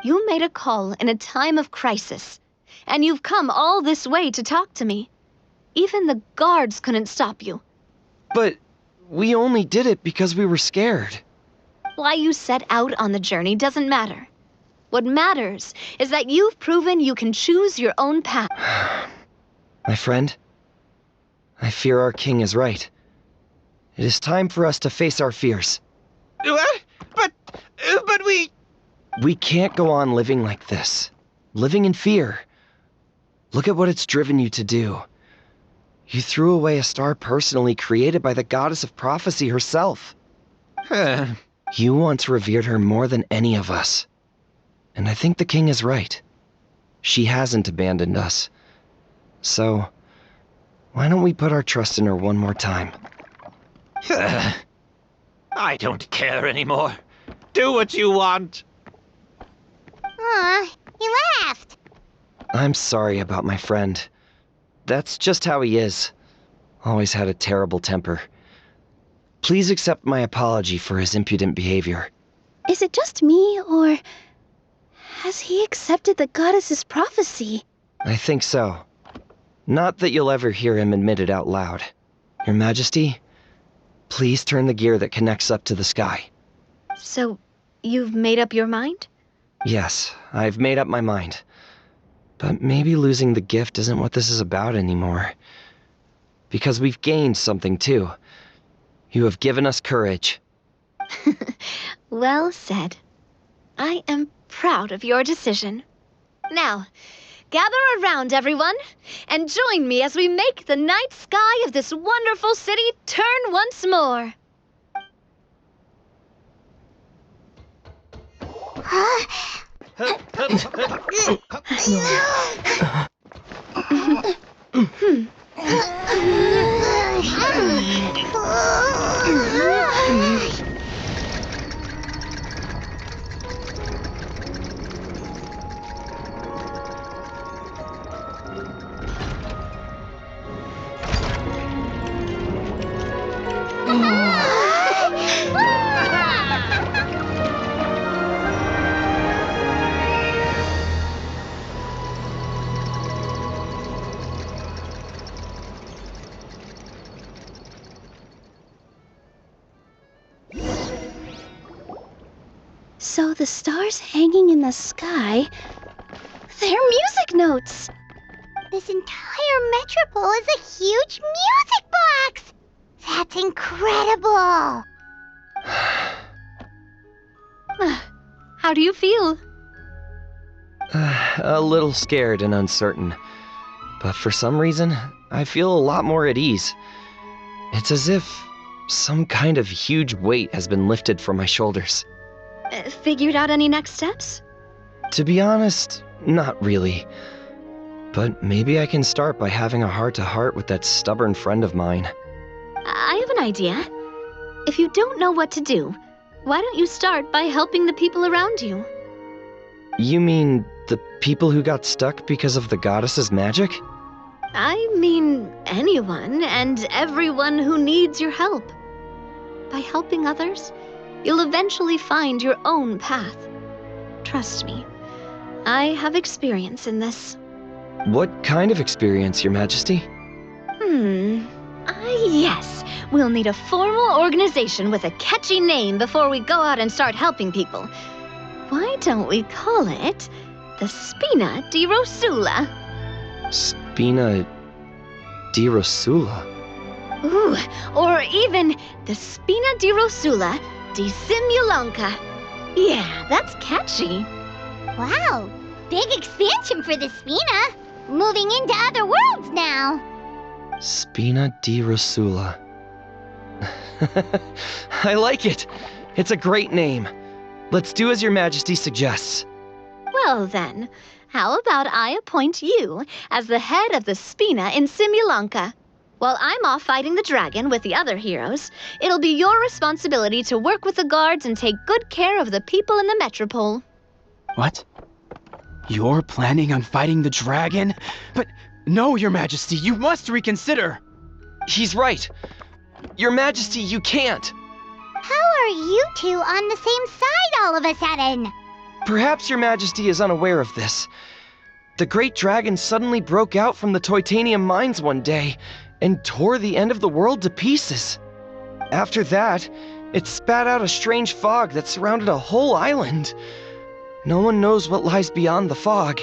You made a call in a time of crisis, and you've come all this way to talk to me. Even the guards couldn't stop you. But we only did it because we were scared. Why you set out on the journey doesn't matter. What matters is that you've proven you can choose your own path. My friend, I fear our king is right. It is time for us to face our fears. But we... We can't go on living like this. Living in fear. Look at what it's driven you to do. You threw away a star personally created by the goddess of prophecy herself. You once revered her more than any of us. And I think the king is right. She hasn't abandoned us. So, why don't we put our trust in her one more time? I don't care anymore. Do what you want. Aw, he laughed. I'm sorry about my friend. That's just how he is. Always had a terrible temper. Please accept my apology for his impudent behavior. Is it just me, or has he accepted the goddess's prophecy? I think so. Not that you'll ever hear him admit it out loud. Your Majesty, please turn the gear that connects up to the sky. So, you've made up your mind? Yes, I've made up my mind. But maybe losing the gift isn't what this is about anymore. Because we've gained something too. You have given us courage. Well said. I am proud of your decision. Now, gather around, everyone, and join me as we make the night sky of this wonderful city turn once more. So the stars hanging in the sky, they're music notes. This entire metropole is a huge music box! That's incredible! How do you feel? A little scared and uncertain. But for some reason, I feel a lot more at ease. It's as if some kind of huge weight has been lifted from my shoulders. Figured out any next steps? To be honest, not really. But maybe I can start by having a heart-to-heart with that stubborn friend of mine. I have an idea. If you don't know what to do, why don't you start by helping the people around you? You mean the people who got stuck because of the goddess's magic? I mean anyone and everyone who needs your help. By helping others, you'll eventually find your own path. Trust me, I have experience in this. What kind of experience, Your Majesty? Yes. We'll need a formal organization with a catchy name before we go out and start helping people. Why don't we call it the Spina di Rosula? Spina di Rosula? Ooh, or even the Spina di Rosula di Simulanka. Yeah, that's catchy. Wow, big expansion for the Spina. Moving into other worlds now. Spina di Rosula. I like it. It's a great name. Let's do as Your Majesty suggests. Well then, how about I appoint you as the head of the Spina in Simulanka? While I'm off fighting the dragon with the other heroes, it'll be your responsibility to work with the guards and take good care of the people in the metropole. What? You're planning on fighting the dragon? But no, Your Majesty, you must reconsider! He's right. Your Majesty, you can't! How are you two on the same side all of a sudden? Perhaps Your Majesty is unaware of this. The great dragon suddenly broke out from the Titanium mines one day and tore the end of the world to pieces. After that, it spat out a strange fog that surrounded a whole island. No one knows what lies beyond the fog,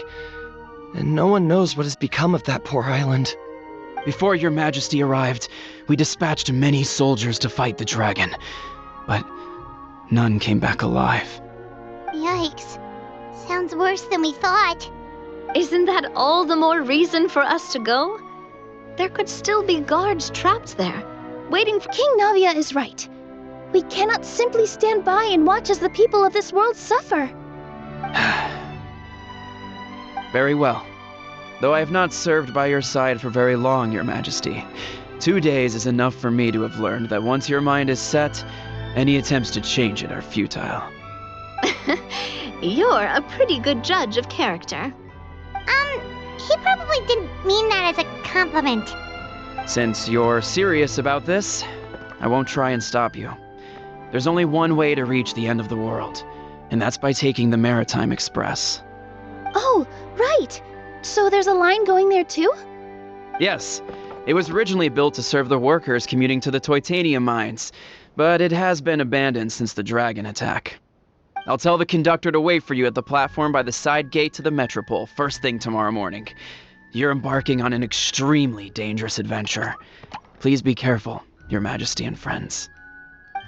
and no one knows what has become of that poor island. Before Your Majesty arrived, we dispatched many soldiers to fight the dragon, but none came back alive. Yikes. Sounds worse than we thought. Isn't that all the more reason for us to go? There could still be guards trapped there, waiting for... King Navia is right. We cannot simply stand by and watch as the people of this world suffer. Very well. Though I have not served by your side for very long, Your Majesty, 2 days is enough for me to have learned that once your mind is set, any attempts to change it are futile. You're a pretty good judge of character. He probably didn't mean that as a compliment. Since you're serious about this, I won't try and stop you. There's only one way to reach the end of the world, and that's by taking the Maritime Express. Oh, right! So there's a line going there too? Yes, it was originally built to serve the workers commuting to the Titanium mines, but it has been abandoned since the dragon attack. I'll tell the conductor to wait for you at the platform by the side gate to the Metropole first thing tomorrow morning. You're embarking on an extremely dangerous adventure. Please be careful, Your Majesty and friends.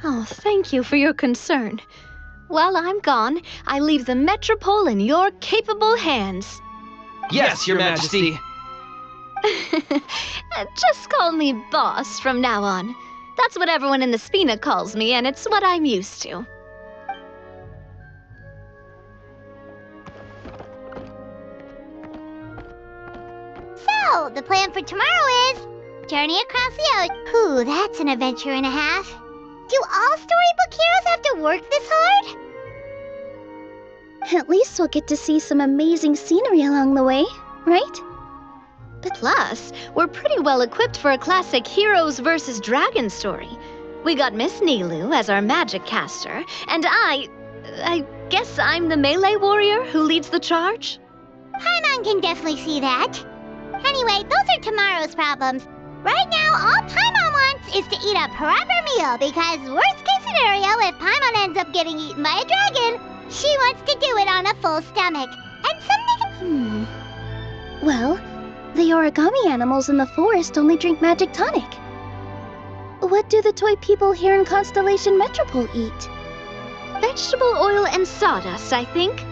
Oh, thank you for your concern. While I'm gone, I leave the Metropole in your capable hands. Yes, Your Majesty! Just call me boss from now on. That's what everyone in the Spina calls me, and it's what I'm used to. So, the plan for tomorrow is journey across the ocean. Ooh, that's an adventure and a half. Do all storybook heroes have to work this hard? At least we'll get to see some amazing scenery along the way, right? Plus, we're pretty well equipped for a classic heroes versus dragon story. We got Miss Nilu as our magic caster, and I guess I'm the melee warrior who leads the charge? Paimon can definitely see that. Anyway, those are tomorrow's problems. Right now, all Paimon wants is to eat a proper meal, because worst case scenario, if Paimon ends up getting eaten by a dragon, she wants to do it on a full stomach. And something... Well, the origami animals in the forest only drink magic tonic. What do the toy people here in Constellation Metropole eat? Vegetable oil and sawdust, I think.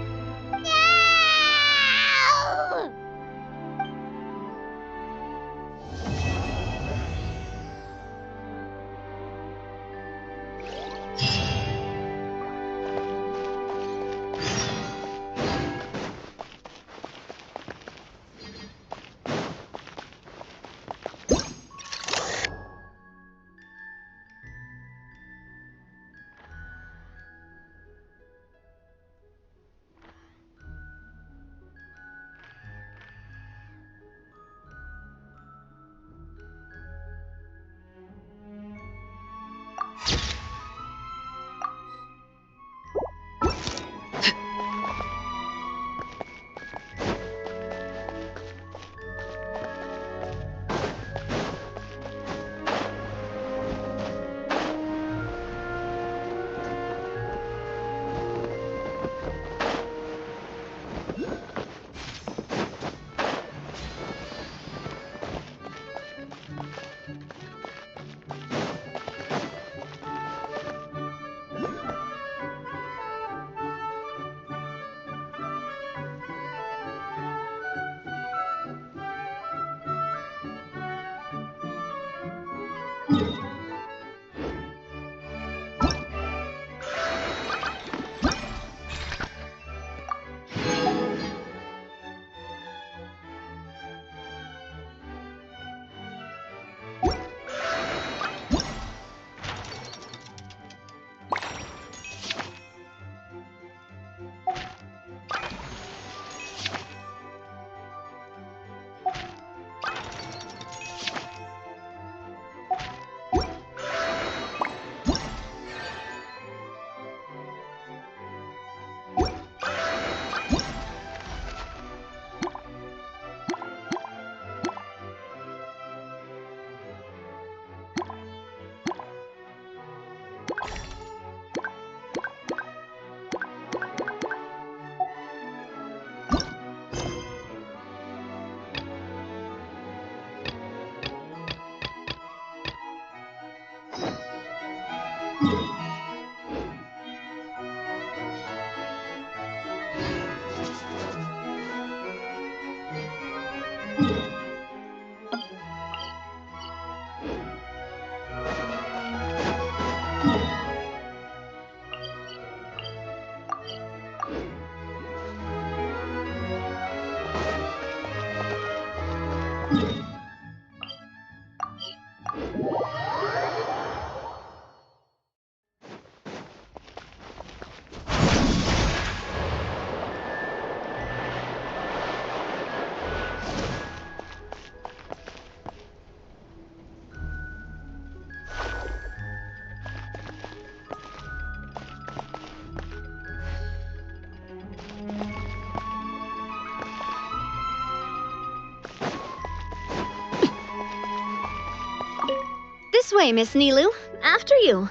This way, Miss Nilu. After you.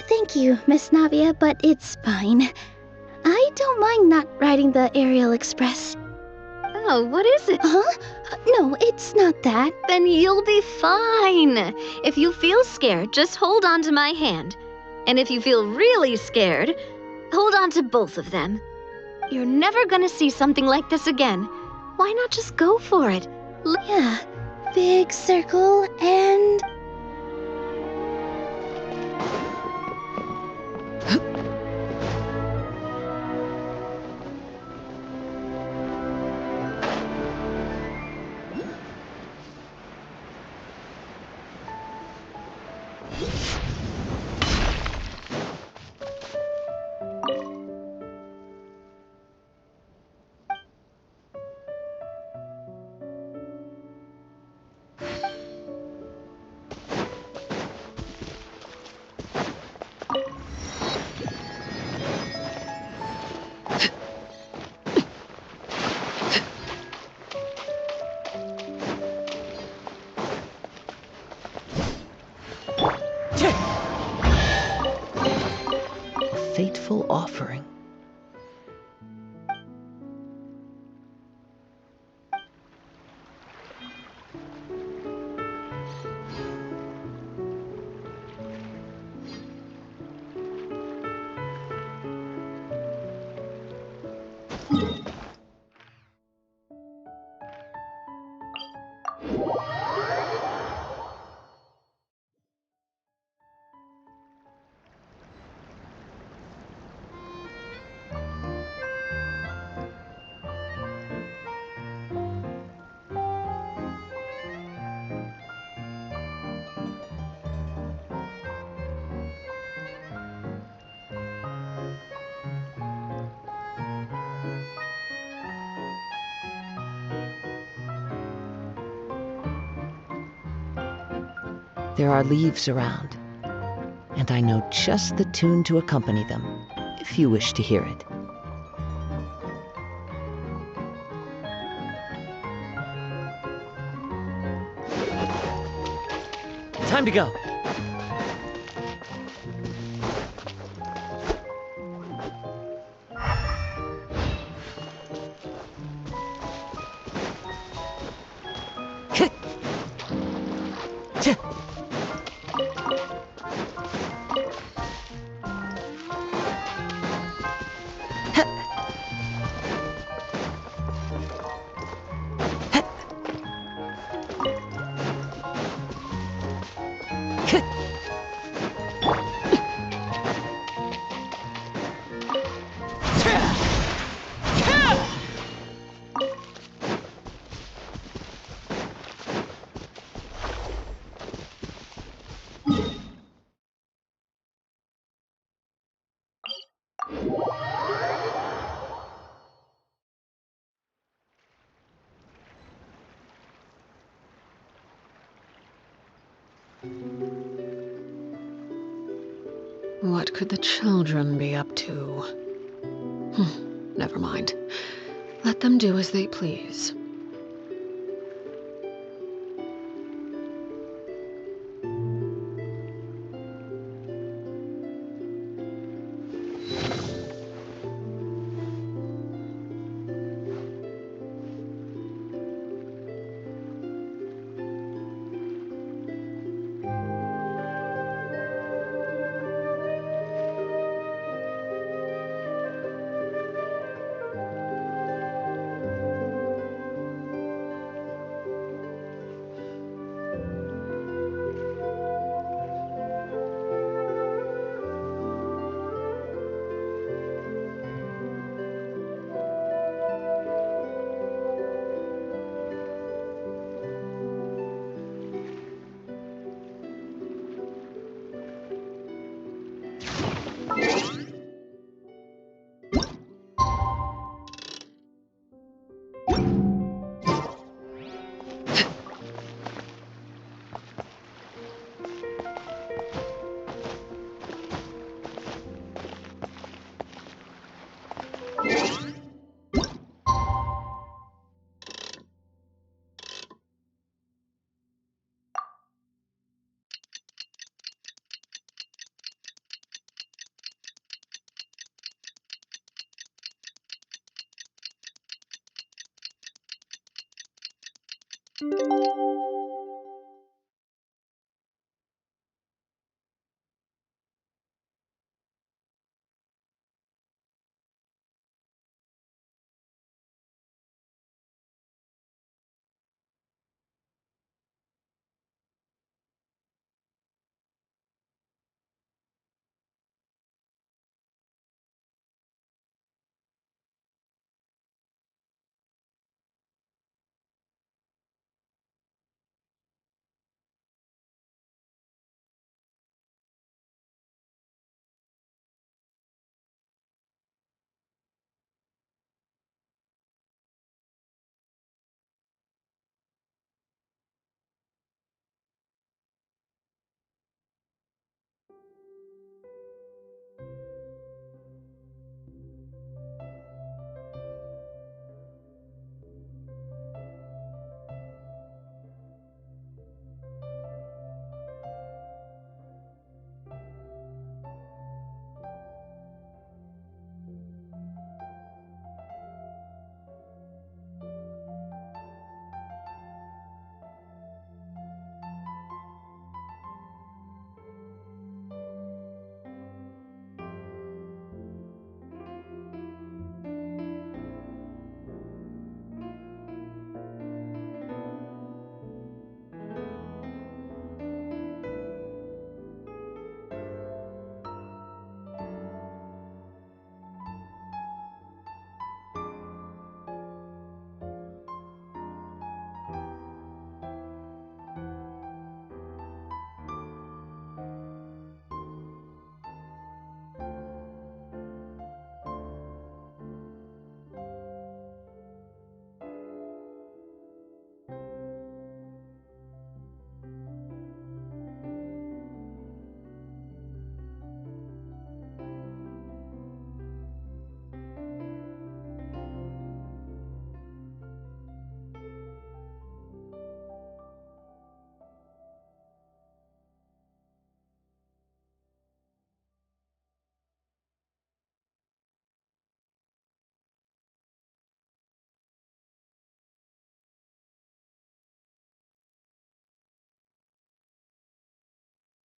Thank you, Miss Navia, but it's fine. I don't mind not riding the Aerial Express. Oh, what is it? Huh? No, it's not that. Then you'll be fine. If you feel scared, just hold on to my hand. And if you feel really scared, hold on to both of them. You're never gonna see something like this again. Why not just go for it? Yeah. Big circle and... Fateful offering. There are leaves around, and I know just the tune to accompany them, if you wish to hear it. Time to go. What could the children be up to? Never mind. Let them do as they please.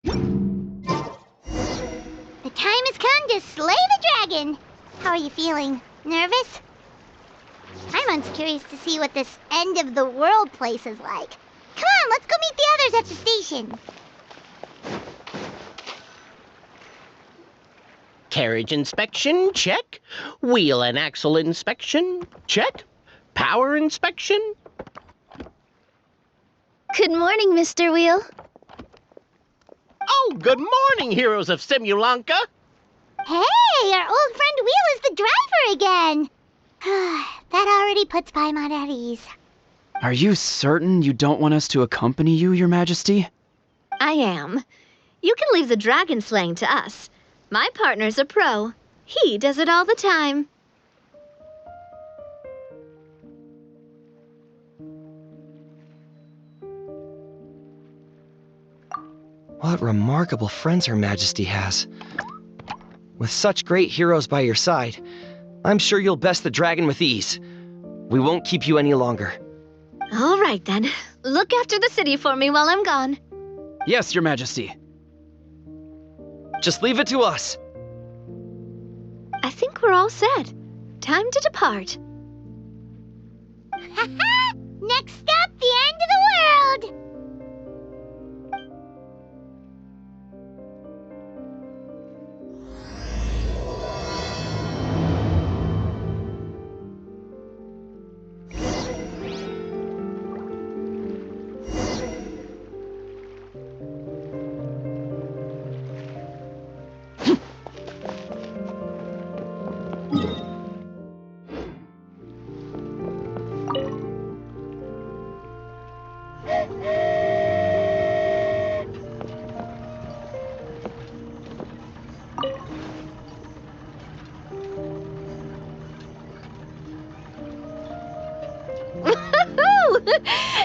The time has come to slay the dragon. How are you feeling? Nervous? I'm curious to see what this end of the world place is like. Come on, let's go meet the others at the station. Carriage inspection, check. Wheel and axle inspection, check. Power inspection. Good morning, Mr. Wheel. Oh, good morning, heroes of Simulanka. Hey, our old friend Wheel is the driver again. That already puts Paimon at ease. Are you certain you don't want us to accompany you, Your Majesty? I am. You can leave the dragon slaying to us. My partner's a pro. He does it all the time. What remarkable friends Her Majesty has. With such great heroes by your side, I'm sure you'll best the dragon with ease. We won't keep you any longer. All right, then. Look after the city for me while I'm gone. Yes, Your Majesty. Just leave it to us. I think we're all set. Time to depart. Next stop, the end of the world!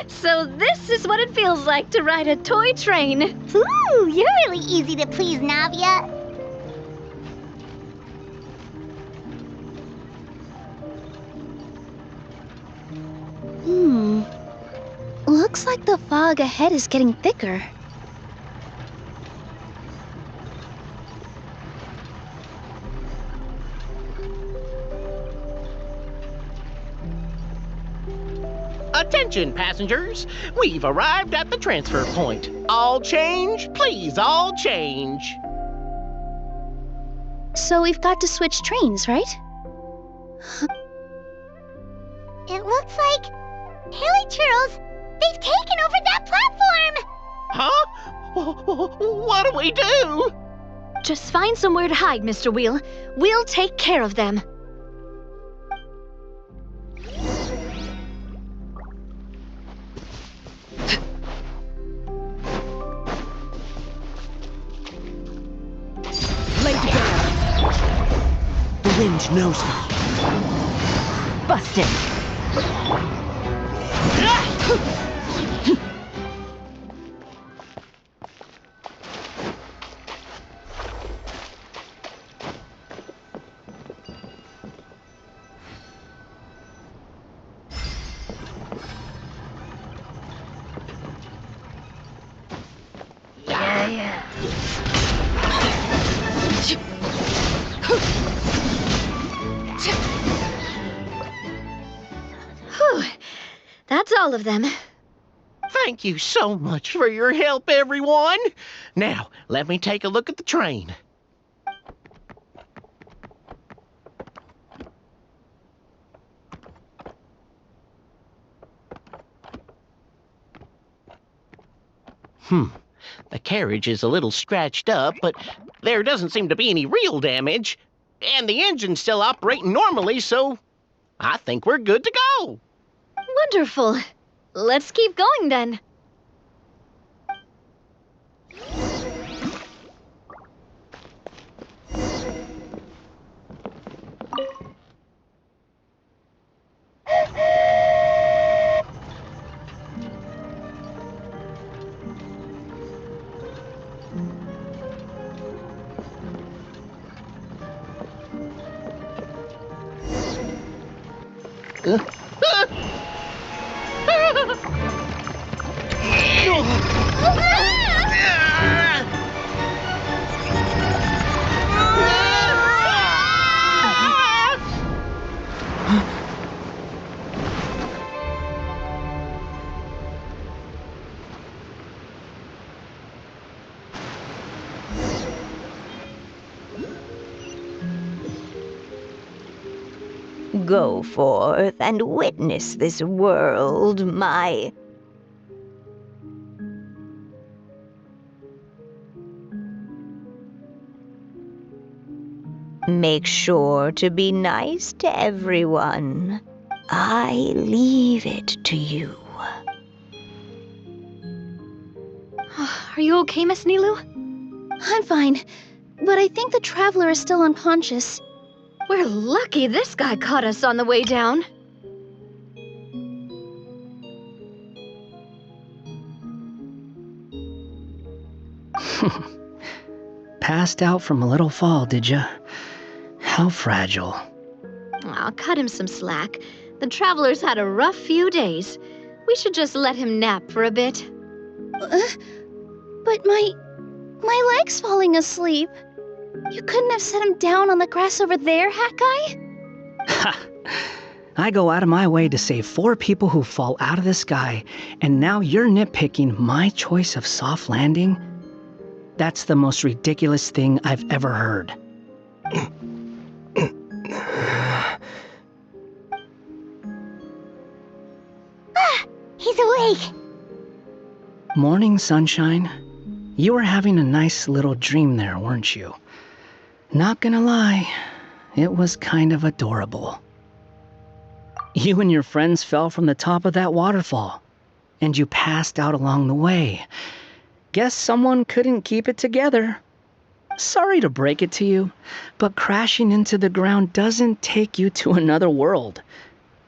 So this is what it feels like to ride a toy train. Ooh, you're really easy to please, Navia. Looks like the fog ahead is getting thicker. Attention, passengers. We've arrived at the transfer point. All change, please, all change. So we've got to switch trains, right? It looks like Haley Churros, they've taken over that platform! Huh? What do we do? Just find somewhere to hide, Mr. Wheel. We'll take care of them. The wind knows me. Busted. Yeah. Whew. That's all of them. Thank you so much for your help, everyone. Now, let me take a look at the train. The carriage is a little scratched up, but there doesn't seem to be any real damage. And the engine's still operating normally, so I think we're good to go. Wonderful. Let's keep going then. Go forth and witness this world, my... Make sure to be nice to everyone. I leave it to you. Are you okay, Miss Nilu? I'm fine, but I think the traveler is still unconscious. We're lucky this guy caught us on the way down. Passed out from a little fall, did ya? How fragile. Aw, cut him some slack. The traveler's had a rough few days. We should just let him nap for a bit. But my leg's falling asleep. You couldn't have set him down on the grass over there, Hat Guy? Ha! I go out of my way to save 4 people who fall out of the sky, and now you're nitpicking my choice of soft landing? That's the most ridiculous thing I've ever heard. He's awake! Morning, sunshine. You were having a nice little dream there, weren't you? Not gonna lie, it was kind of adorable. You and your friends fell from the top of that waterfall, and you passed out along the way. Guess someone couldn't keep it together. Sorry to break it to you, but crashing into the ground doesn't take you to another world.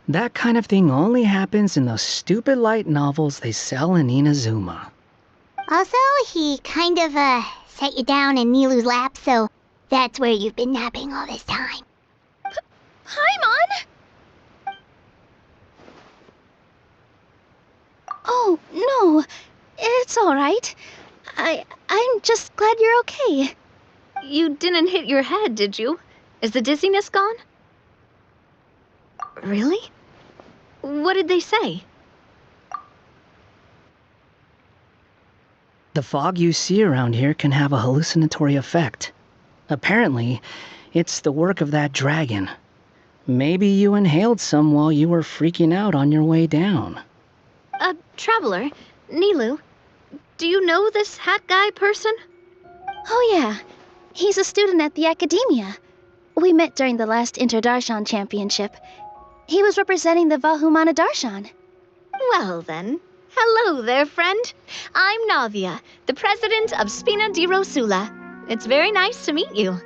That kind of thing only happens in those stupid light novels they sell in Inazuma. Also, he kind of, set you down in Nilu's lap, so that's where you've been napping all this time. Paimon! Oh, no. It's alright. I'm just glad you're okay. You didn't hit your head, did you? Is the dizziness gone? Really? What did they say? The fog you see around here can have a hallucinatory effect. Apparently, it's the work of that dragon. Maybe you inhaled some while you were freaking out on your way down. Traveler, Nilu, do you know this hat guy person? Oh yeah, he's a student at the academia. We met during the last Inter-Darshan Championship. He was representing the Vahumana Darshan. Well then, hello there, friend. I'm Navia, the president of Spina di Rosula. It's very nice to meet you.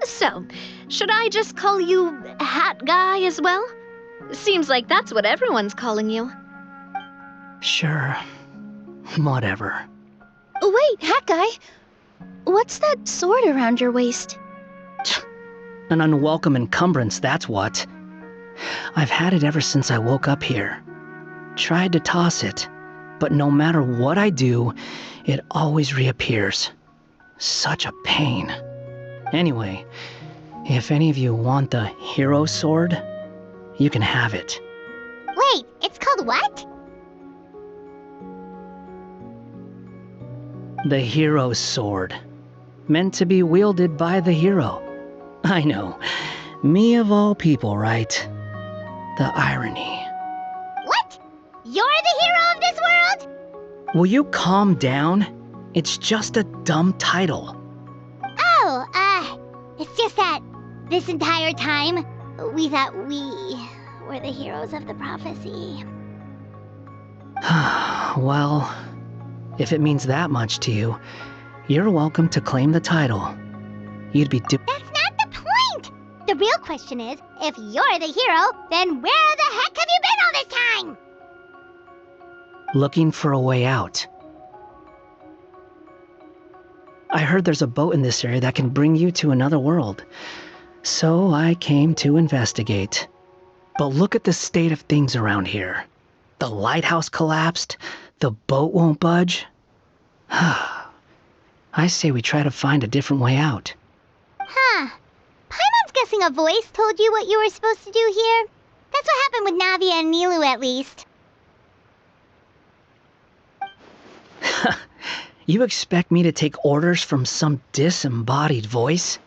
So, should I just call you Hat Guy as well? Seems like that's what everyone's calling you. Sure. Whatever. Wait, Hat Guy. What's that sword around your waist? An unwelcome encumbrance, that's what. I've had it ever since I woke up here. Tried to toss it, but no matter what I do, it always reappears. Such a pain. Anyway, if any of you want the hero sword, you can have it. Wait, it's called what? The hero's sword. Meant to be wielded by the hero. I know. Me of all people, right? The irony. What? You're the hero of this world? Will you calm down? It's just a dumb title. Oh, it's just that this entire time, we thought we were the heroes of the prophecy. Well, if it means that much to you, you're welcome to claim the title. You'd be That's not the point! The real question is, if you're the hero, then where the heck have you been all this time? looking for a way out. I heard there's a boat in this area that can bring you to another world. So I came to investigate. But look at the state of things around here. The lighthouse collapsed. The boat won't budge. I say we try to find a different way out. Huh. Paimon's guessing a voice told you what you were supposed to do here. That's what happened with Navia and Nilu, at least. You expect me to take orders from some disembodied voice?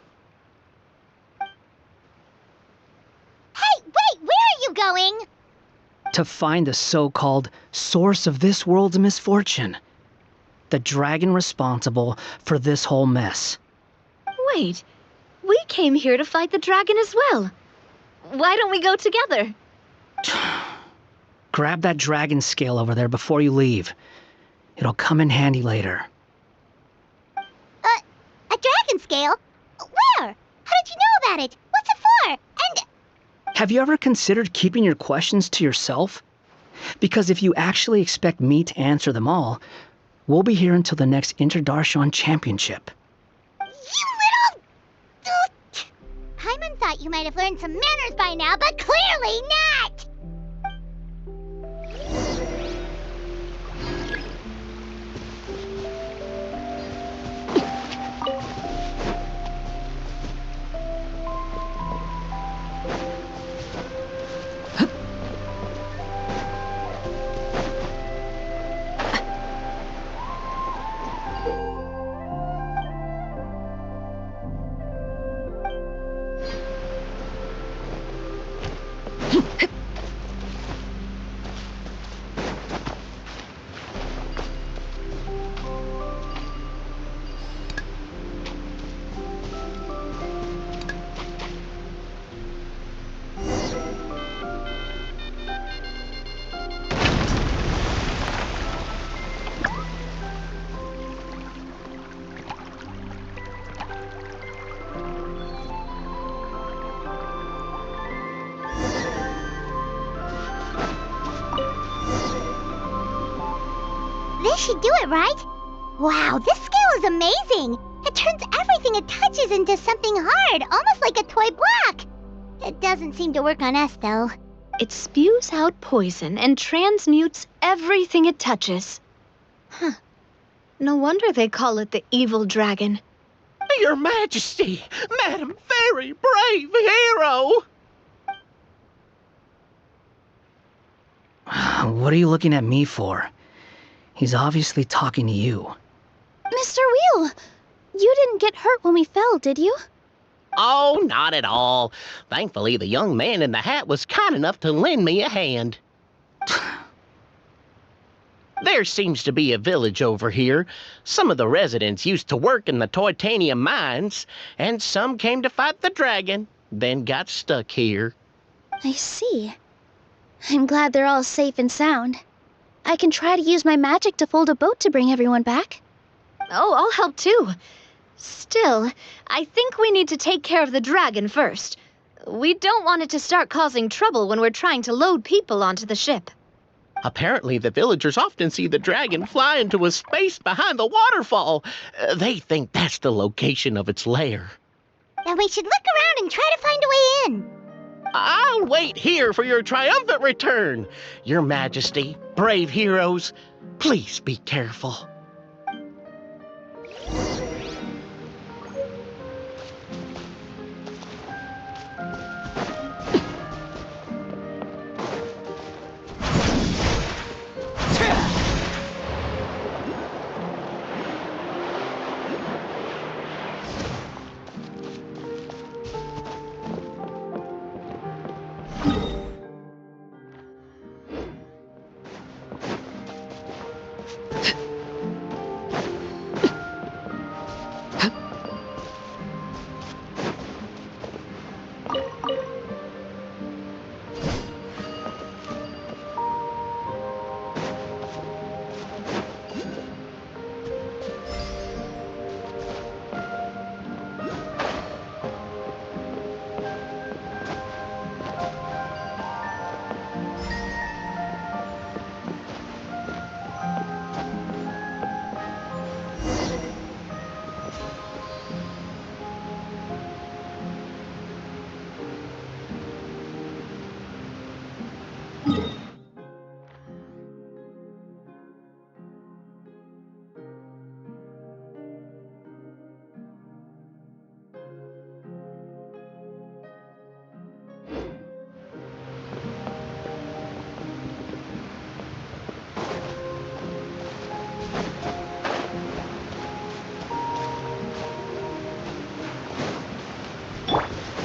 Hey, wait, to find the so-called source of this world's misfortune. The dragon responsible for this whole mess. Wait, we came here to fight the dragon as well. Why don't we go together? Grab that dragon scale over there before you leave. It'll come in handy later. A dragon scale? Where? How did you know about it? What's it for? And... Have you ever considered keeping your questions to yourself? Because if you actually expect me to answer them all, we'll be here until the next Interdarshan Championship. You little... Paimon thought you might have learned some manners by now, but clearly not! This should do it, right? Wow, this scale is amazing! It turns everything it touches into something hard, almost like a toy block! It doesn't seem to work on us, though. It spews out poison and transmutes everything it touches. Huh. No wonder they call it the evil dragon. Your Majesty, Madam Very Brave Hero! What are you looking at me for? He's obviously talking to you. Mr. Wheel! You didn't get hurt when we fell, did you? Oh, not at all. Thankfully, the young man in the hat was kind enough to lend me a hand. There seems to be a village over here. Some of the residents used to work in the titanium mines, and some came to fight the dragon, then got stuck here. I see. I'm glad they're all safe and sound. I can try to use my magic to fold a boat to bring everyone back. Oh, I'll help too. Still, I think we need to take care of the dragon first. We don't want it to start causing trouble when we're trying to load people onto the ship. Apparently, the villagers often see the dragon fly into a space behind the waterfall. They think that's the location of its lair. Then we should look around and try to find a way in. I'll wait here for your triumphant return. Your Majesty, brave heroes, please be careful.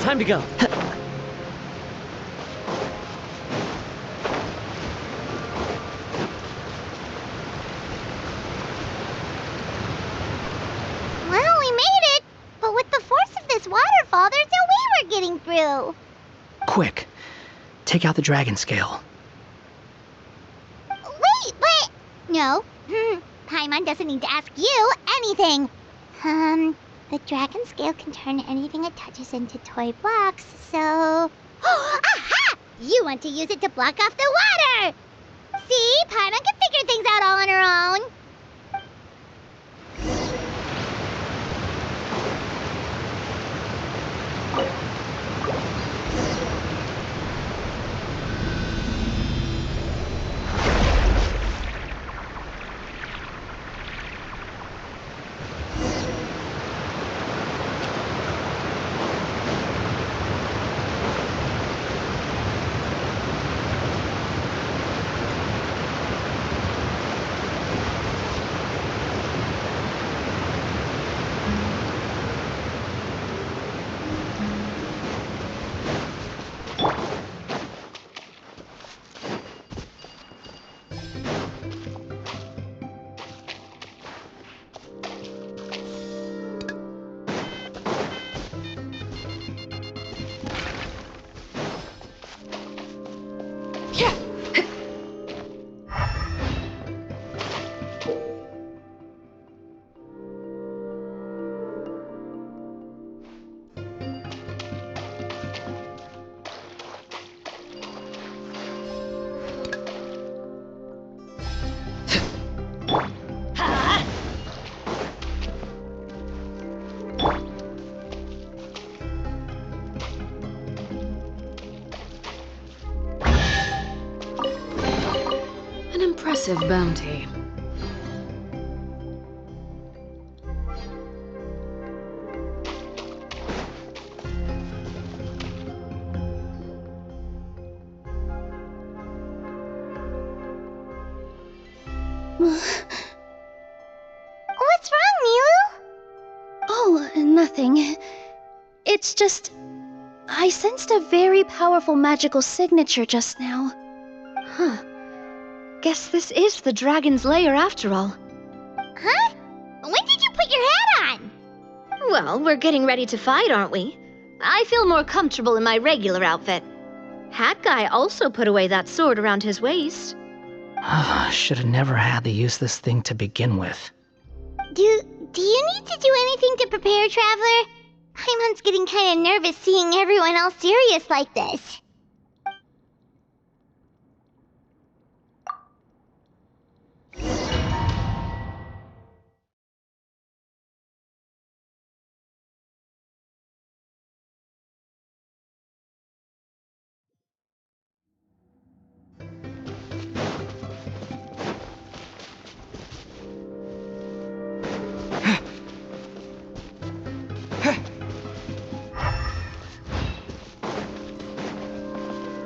Time to go. through. Quick, take out the dragon scale. Wait, but... No. Paimon doesn't need to ask you anything. The dragon scale can turn anything it touches into toy blocks, so... Aha! You want to use it to block off the water! See? Paimon can figure things out all on her own. Impressive bounty. What's wrong, Milu? Oh, nothing. It's just... I sensed a very powerful magical signature just now. Huh. Guess this is the dragon's lair after all. Huh? When did you put your hat on? Well, we're getting ready to fight, aren't we? I feel more comfortable in my regular outfit. Hat Guy also put away that sword around his waist. Should have never had to use this thing to begin with. Do you need to do anything to prepare, Traveler? Paimon's getting kind of nervous seeing everyone else serious like this.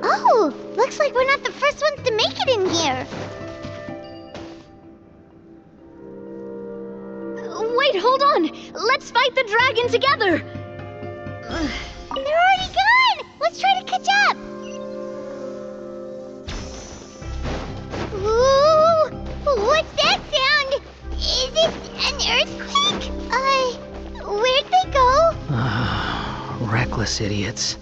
Oh, looks like we're not the first ones to make it in here. Wait, hold on! Let's fight the dragon together! They're already gone! Let's try to catch up! Ooh! What's that sound? Is it an earthquake? Where'd they go? Reckless idiots.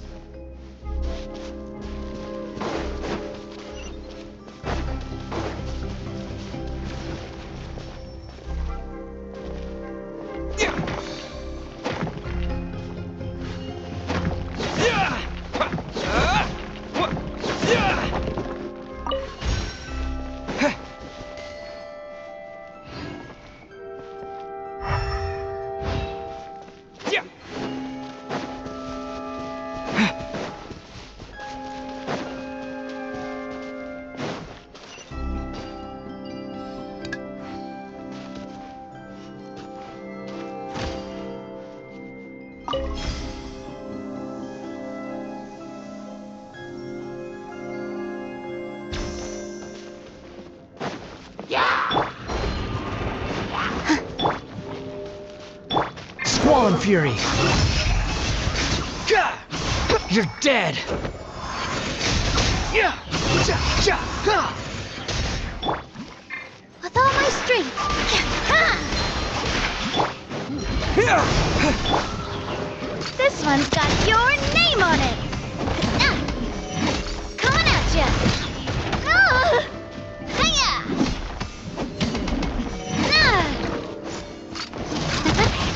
Squall Fury! You're dead! With all my strength! This one's got your name on it! Coming at ya! Hiya!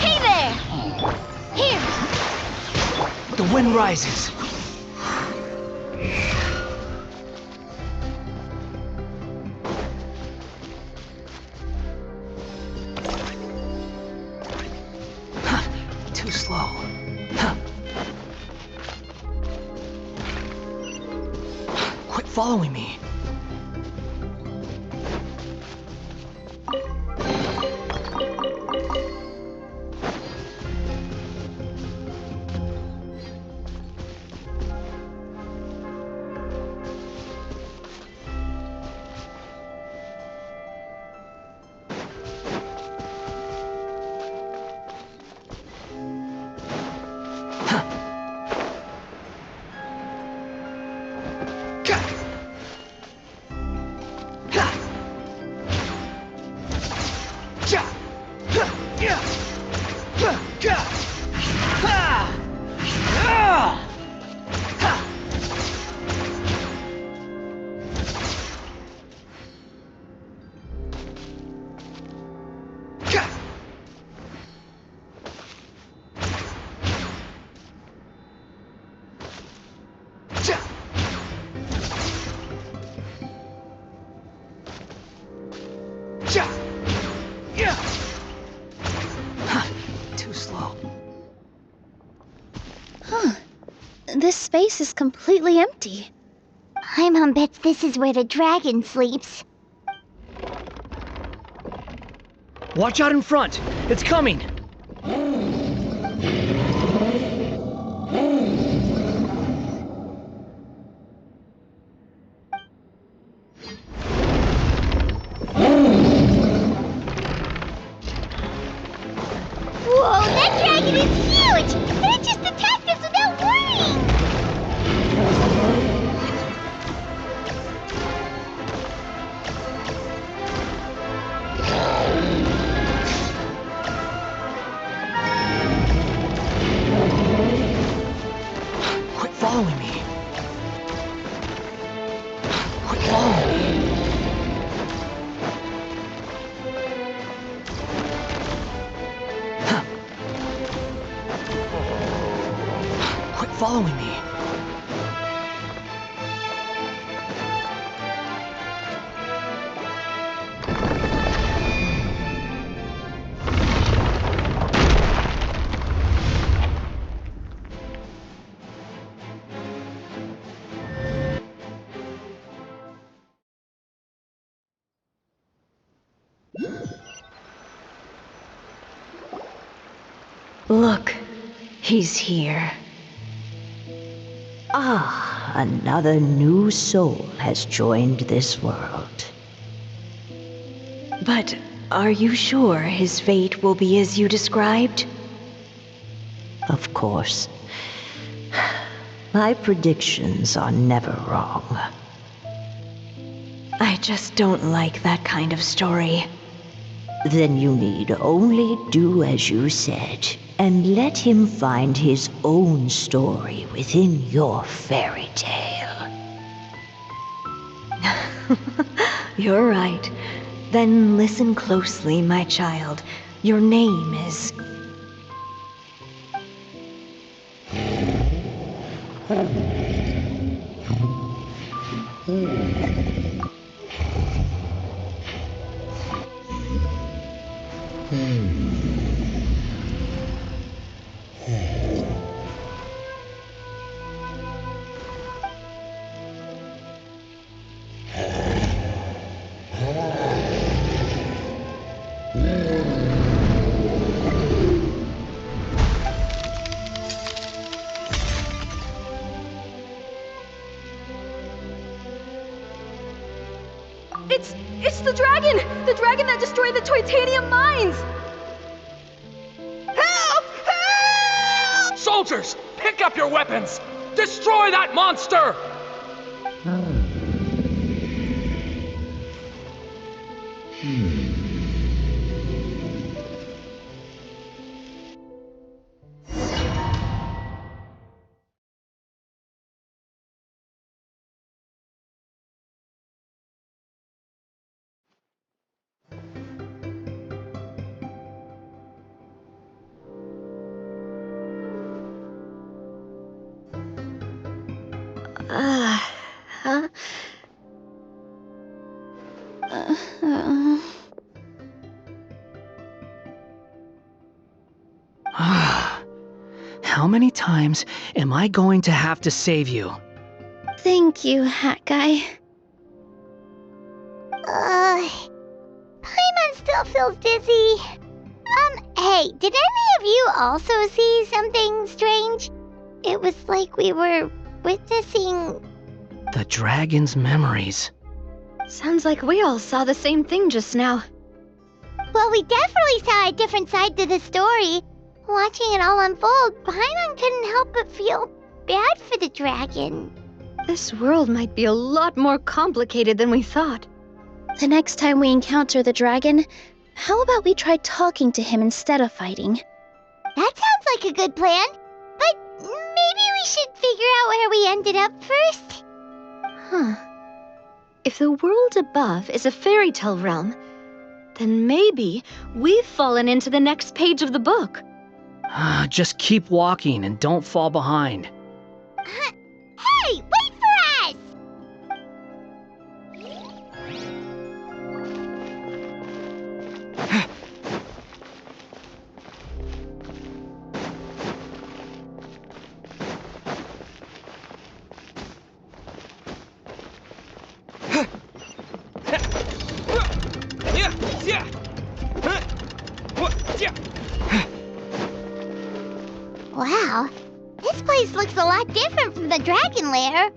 Hey there! Here! The wind rises. Too slow. Quit following me. Too slow. Huh. This space is completely empty. My mom bets this is where the dragon sleeps. Watch out in front! It's coming! Whoa, that dragon is huge! And it just attacked us without warning! Quit following me. Quit following me. Quit following me. Look, he's here. Ah, another new soul has joined this world. But are you sure his fate will be as you described? Of course. My predictions are never wrong. I just don't like that kind of story. Then you need only do as you said, and let him find his own story within your fairy tale. You're right. Then listen closely, my child. Your name is... It's the dragon! The dragon that destroyed the titanium mines! Help! Help! Soldiers, pick up your weapons! Destroy that monster! Huh? How many times am I going to have to save you? Thank you, Hat Guy. Paimon still feels dizzy. Hey, did any of you also see something strange? It was like we were witnessing... The dragon's memories. Sounds like we all saw the same thing just now. Well, we definitely saw a different side to the story. Watching it all unfold, Paimon couldn't help but feel bad for the dragon. This world might be a lot more complicated than we thought. The next time we encounter the dragon, how about we try talking to him instead of fighting? That sounds like a good plan. But maybe we should figure out where we ended up first. Huh. If the world above is a fairy tale realm, then maybe we've fallen into the next page of the book. Just keep walking and don't fall behind. Hey, wait for us! Wow, this place looks a lot different from the dragon lair.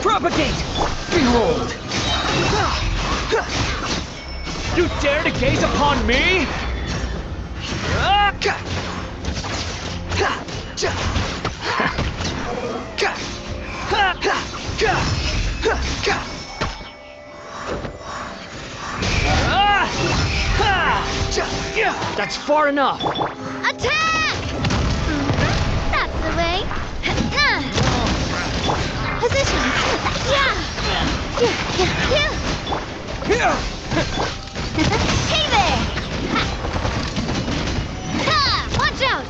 Propagate! Behold! You dare to gaze upon me? That's far enough! Attack! That's the way. Position. Hey there! Watch out!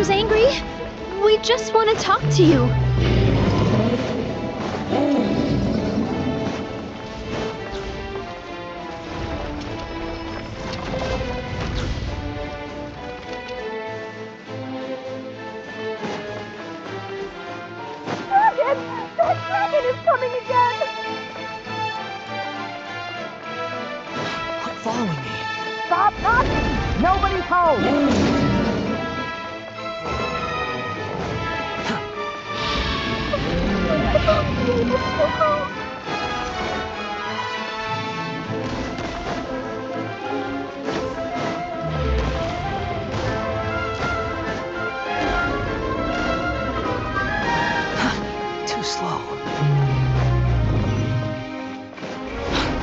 seems angry. We just want to talk to you. That dragon is coming again! Quit following me. Stop knocking! Nobody's home! Too slow.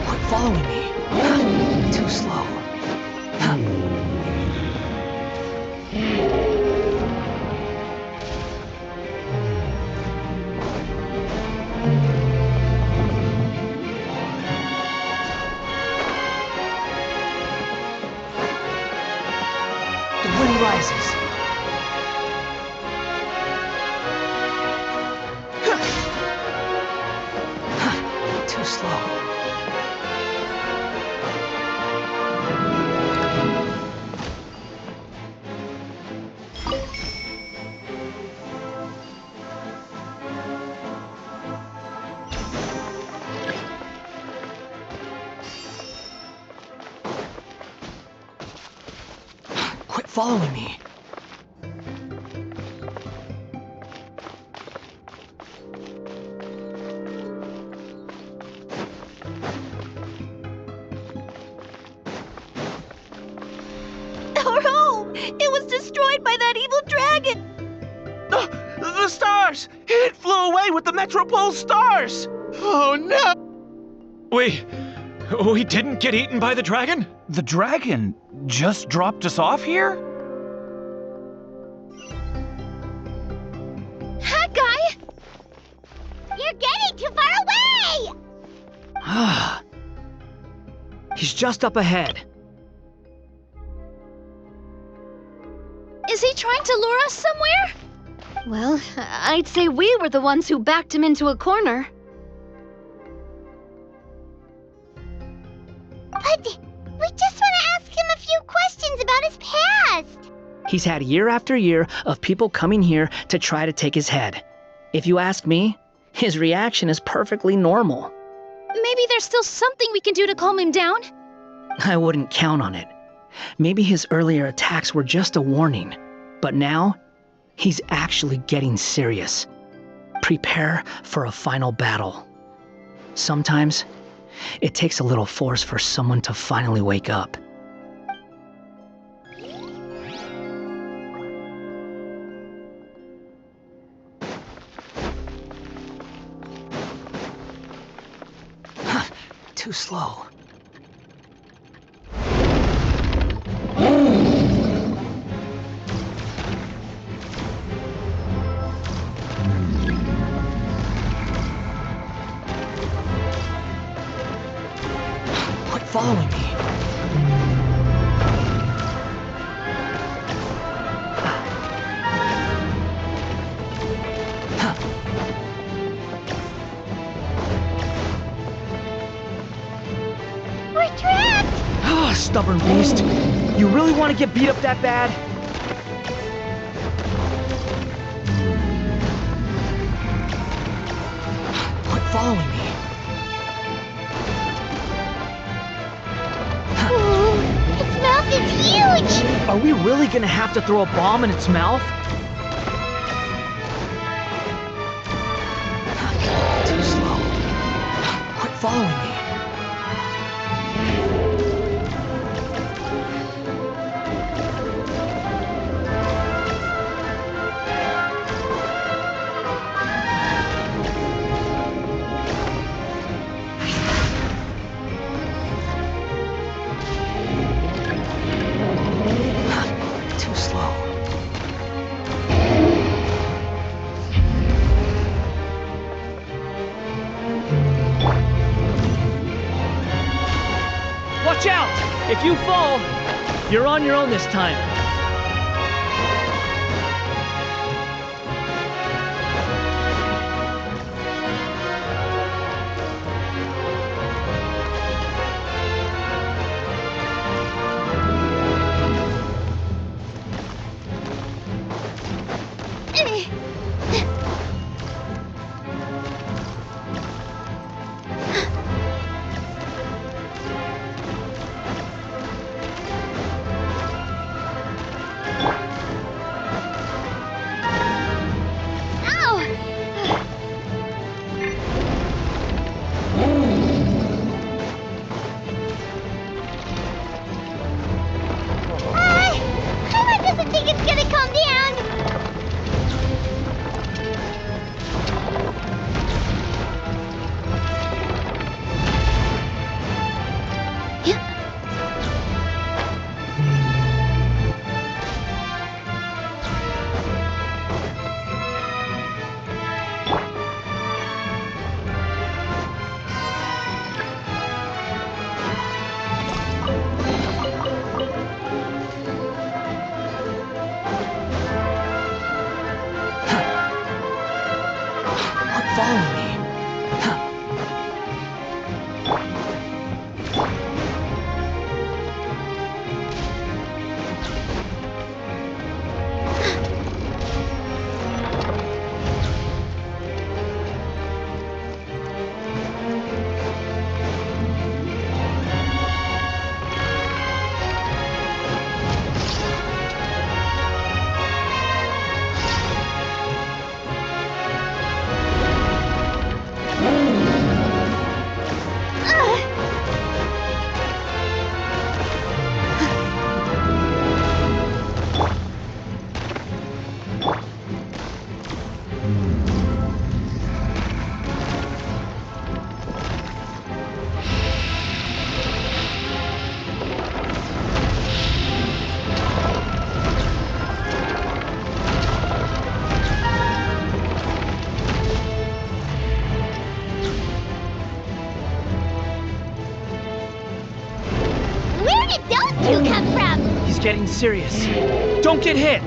Quit following me. Too slow. The wind rises. Too slow. Quit following me. Our home! It was destroyed by that evil dragon! The stars! It flew away with the Metropole stars! Oh no! We didn't get eaten by the dragon? The dragon just dropped us off here? Hi, guy! You're getting too far away! Ah. He's just up ahead. Is he trying to lure us somewhere? Well, I'd say we were the ones who backed him into a corner. But we just want to ask him a few questions about his past. He's had year after year of people coming here to try to take his head. If you ask me, his reaction is perfectly normal. Maybe there's still something we can do to calm him down? I wouldn't count on it. Maybe his earlier attacks were just a warning, but now he's actually getting serious. Prepare for a final battle. Sometimes it takes a little force for someone to finally wake up. Too slow. Quit following me. We're trapped! Ah, stubborn beast. You really want to get beat up that bad? Quit following me. Ooh, its mouth is huge! Are we really gonna have to throw a bomb in its mouth? Too slow. Quit following me. Too slow. Watch out! If you fall, you're on your own this time. Follow me. Where did those two come from? He's getting serious. Don't get hit!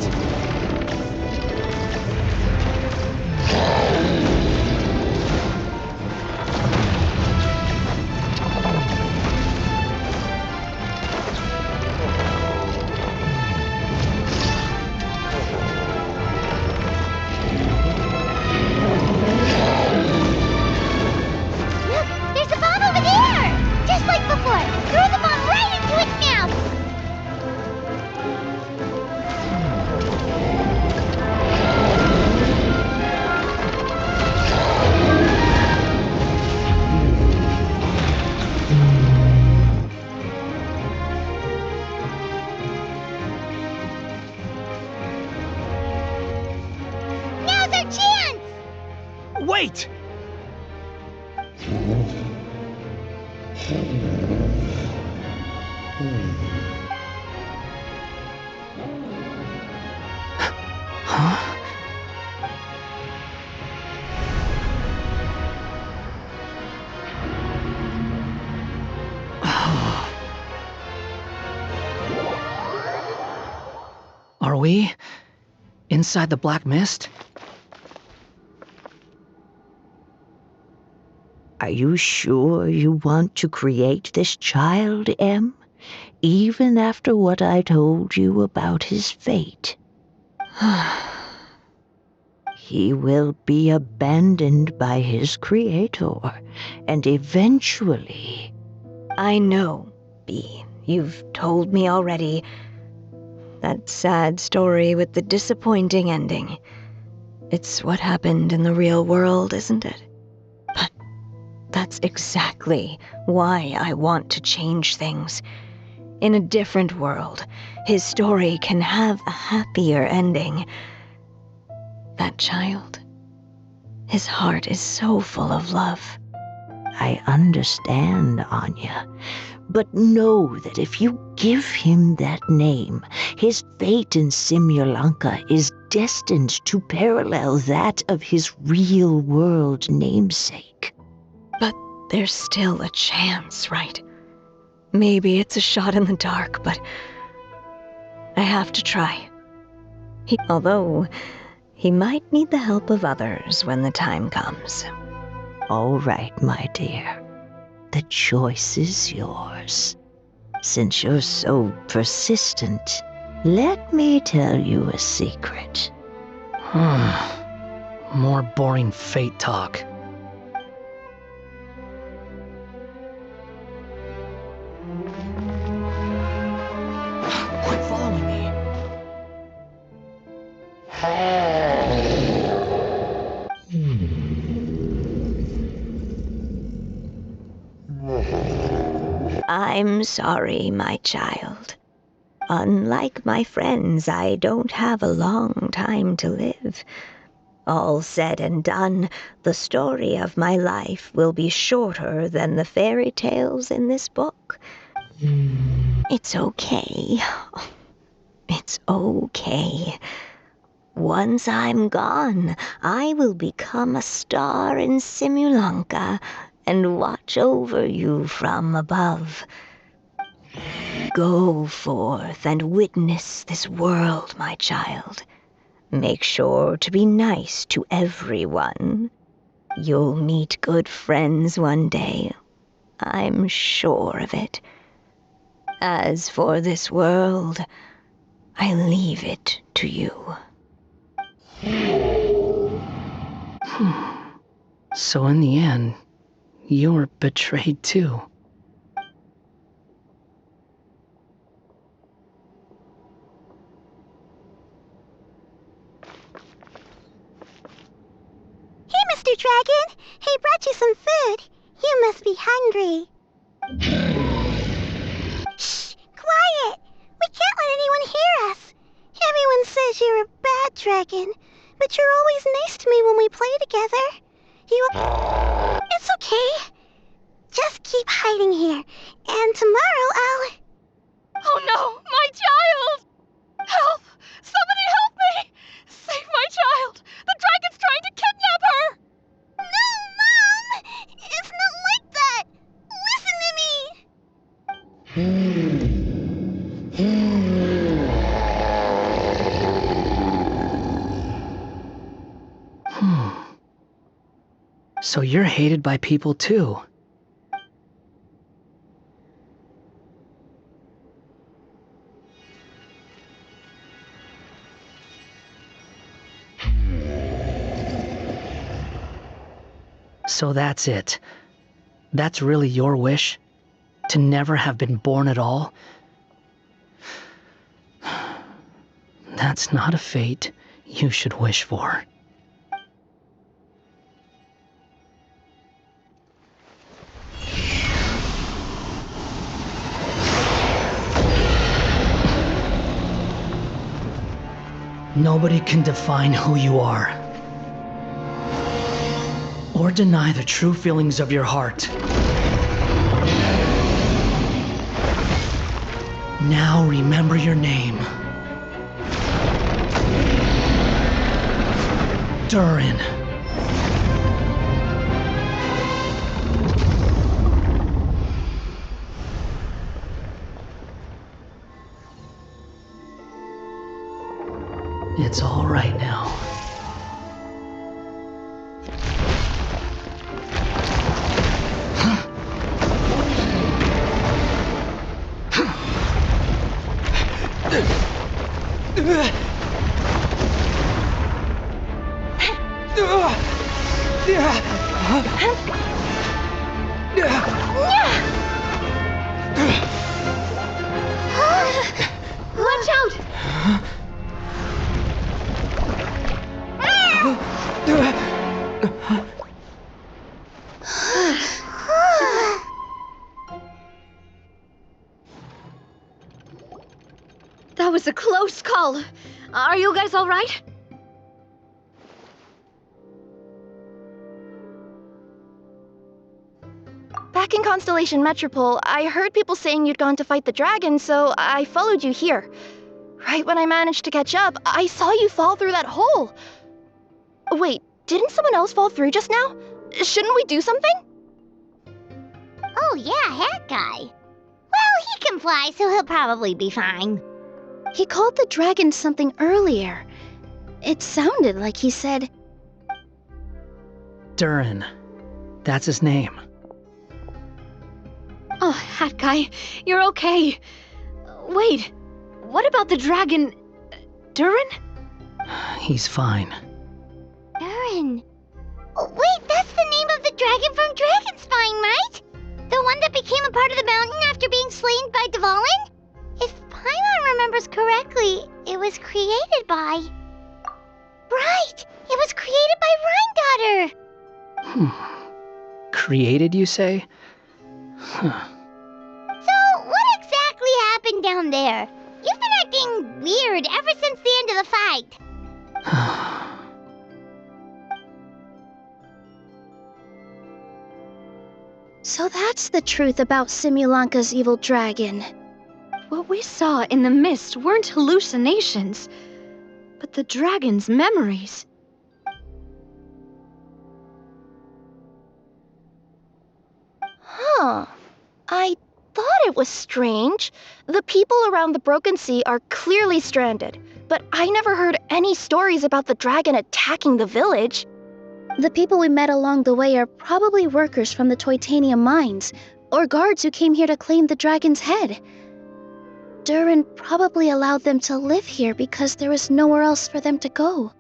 Look, there's a bomb over there! Just like before. Throw the bomb right into its mouth! Now's our chance! Wait! Huh? Are we inside the black mist? Are you sure you want to create this child, Em? Even after what I told you about his fate? He will be abandoned by his creator, and eventually... I know, Bee. You've told me already. That sad story with the disappointing ending. It's what happened in the real world, isn't it? But that's exactly why I want to change things. In a different world, his story can have a happier ending. That child, his heart is so full of love. I understand, Anya. But know that if you give him that name, his fate in Simulanka is destined to parallel that of his real-world namesake. But there's still a chance, right? Maybe it's a shot in the dark, but I have to try. Although, he might need the help of others when the time comes. All right, my dear. The choice is yours. Since you're so persistent, let me tell you a secret. More boring fate talk. Quit following me. I'm sorry, my child. Unlike my friends, I don't have a long time to live. All said and done, the story of my life will be shorter than the fairy tales in this book. It's okay. It's okay. Once I'm gone, I will become a star in Simulanka and watch over you from above. Go forth and witness this world, my child. Make sure to be nice to everyone. You'll meet good friends one day. I'm sure of it. As for this world, I leave it to you. So in the end, you were betrayed too. Hey, Mr. Dragon! I brought you some food. You must be hungry. Shh! Quiet! We can't let anyone hear us. Everyone says you're a bad dragon, but you're always nice to me when we play together. It's okay. Just keep hiding here, and tomorrow I'll... Oh no, my child! Help! Somebody help me! Save my child! The dragon's trying to kidnap her! No, Mom! It's not like that! Listen to me! So you're hated by people too. So that's it. That's really your wish? To never have been born at all? That's not a fate you should wish for. Nobody can define who you are, or deny the true feelings of your heart. Now remember your name. Durin. It's all right now. Watch out! That was a close call. Are you guys all right? Back in Constellation Metropole, I heard people saying you'd gone to fight the dragon, so I followed you here. Right when I managed to catch up, I saw you fall through that hole. Wait, didn't someone else fall through just now? Shouldn't we do something? Oh yeah, Hat Guy. Well, he can fly, so he'll probably be fine. He called the dragon something earlier. It sounded like he said... Durin. That's his name. Oh, Hat Guy, you're okay. Wait, what about the dragon... Durin? He's fine. Durin. Oh, wait, that's the name of the dragon from Dragonspine, right? The one that became a part of the mountain after being slain by Dvalin? If Paimon remembers correctly, it was created by... Right! It was created by Rhine Daughter! Created, you say? Huh. So, what exactly happened down there? You've been acting weird ever since the end of the fight. So that's the truth about Simulanka's evil dragon. What we saw in the mist weren't hallucinations, but the dragon's memories. Huh. I thought it was strange. The people around the Broken Sea are clearly stranded. but I never heard any stories about the dragon attacking the village. The people we met along the way are probably workers from the Titanium mines, or guards who came here to claim the dragon's head. Durin probably allowed them to live here because there was nowhere else for them to go.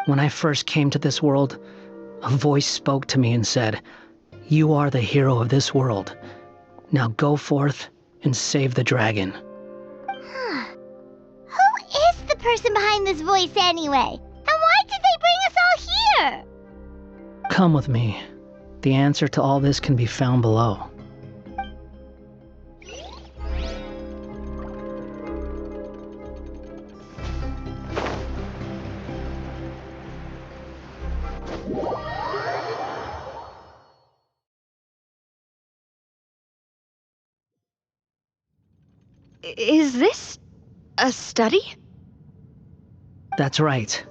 When I first came to this world, a voice spoke to me and said, "You are the hero of this world. Now go forth and save the dragon." Who is the person behind this voice anyway? And why did they bring us all here? Come with me. The answer to all this can be found below. Is this a study? That's right.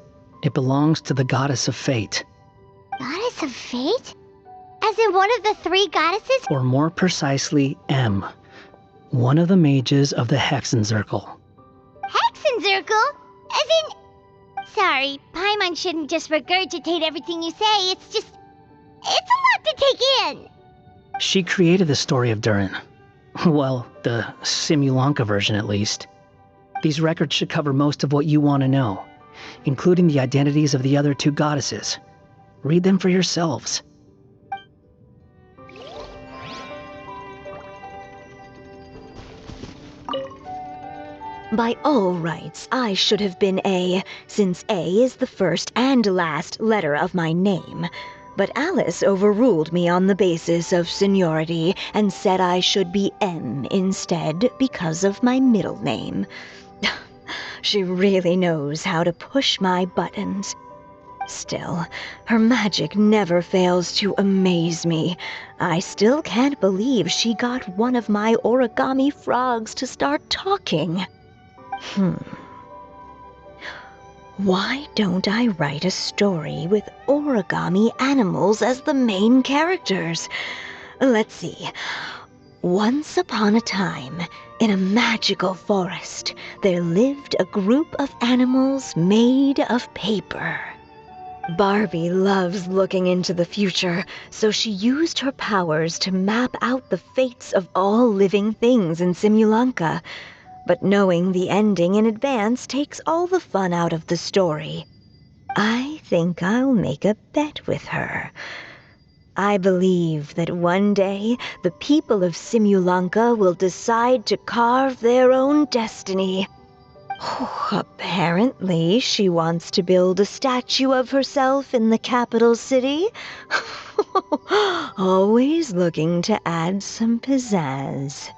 It belongs to the goddess of fate. Goddess of fate? As in one of the 3 goddesses? Or more precisely, M. One of the mages of the Hexenzirkel. Hexenzirkel? As in... Sorry, Paimon shouldn't just regurgitate everything you say. It's a lot to take in. She created the story of Durin. Well, the Simulanka version at least. These records should cover most of what you want to know, including the identities of the other 2 goddesses. Read them for yourselves. By all rights, I should have been A, since A is the first and last letter of my name. But Alice overruled me on the basis of seniority and said I should be M instead because of my middle name. She really knows how to push my buttons. Still, her magic never fails to amaze me. I still can't believe she got one of my origami frogs to start talking. Why don't I write a story with origami animals as the main characters? Let's see. Once upon a time, in a magical forest, there lived a group of animals made of paper. Barbie loves looking into the future, so she used her powers to map out the fates of all living things in Simulanka. But knowing the ending in advance takes all the fun out of the story. I think I'll make a bet with her. I believe that one day the people of Simulanka will decide to carve their own destiny. Apparently, she wants to build a statue of herself in the capital city. Always looking to add some pizzazz.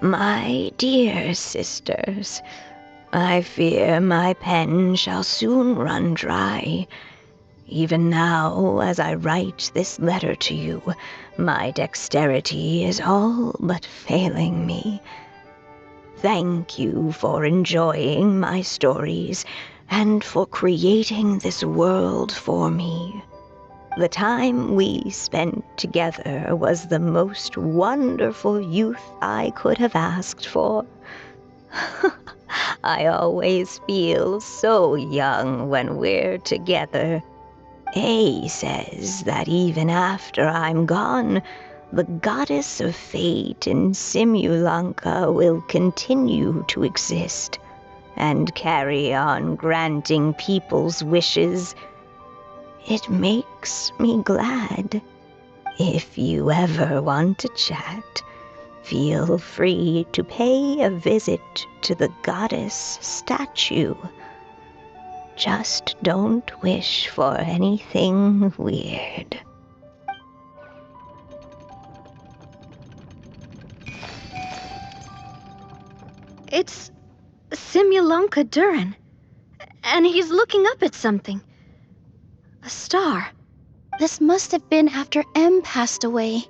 My dear sisters, I fear my pen shall soon run dry. Even now, as I write this letter to you, my dexterity is all but failing me. Thank you for enjoying my stories and for creating this world for me. The time we spent together was the most wonderful youth I could have asked for. I always feel so young when we're together. A says that even after I'm gone, the goddess of fate in Simulanka will continue to exist and carry on granting people's wishes. It makes me glad. If you ever want to chat, feel free to pay a visit to the goddess statue. Just don't wish for anything weird. It's Simulanka Durin, and he's looking up at something. A star. This must have been after M passed away.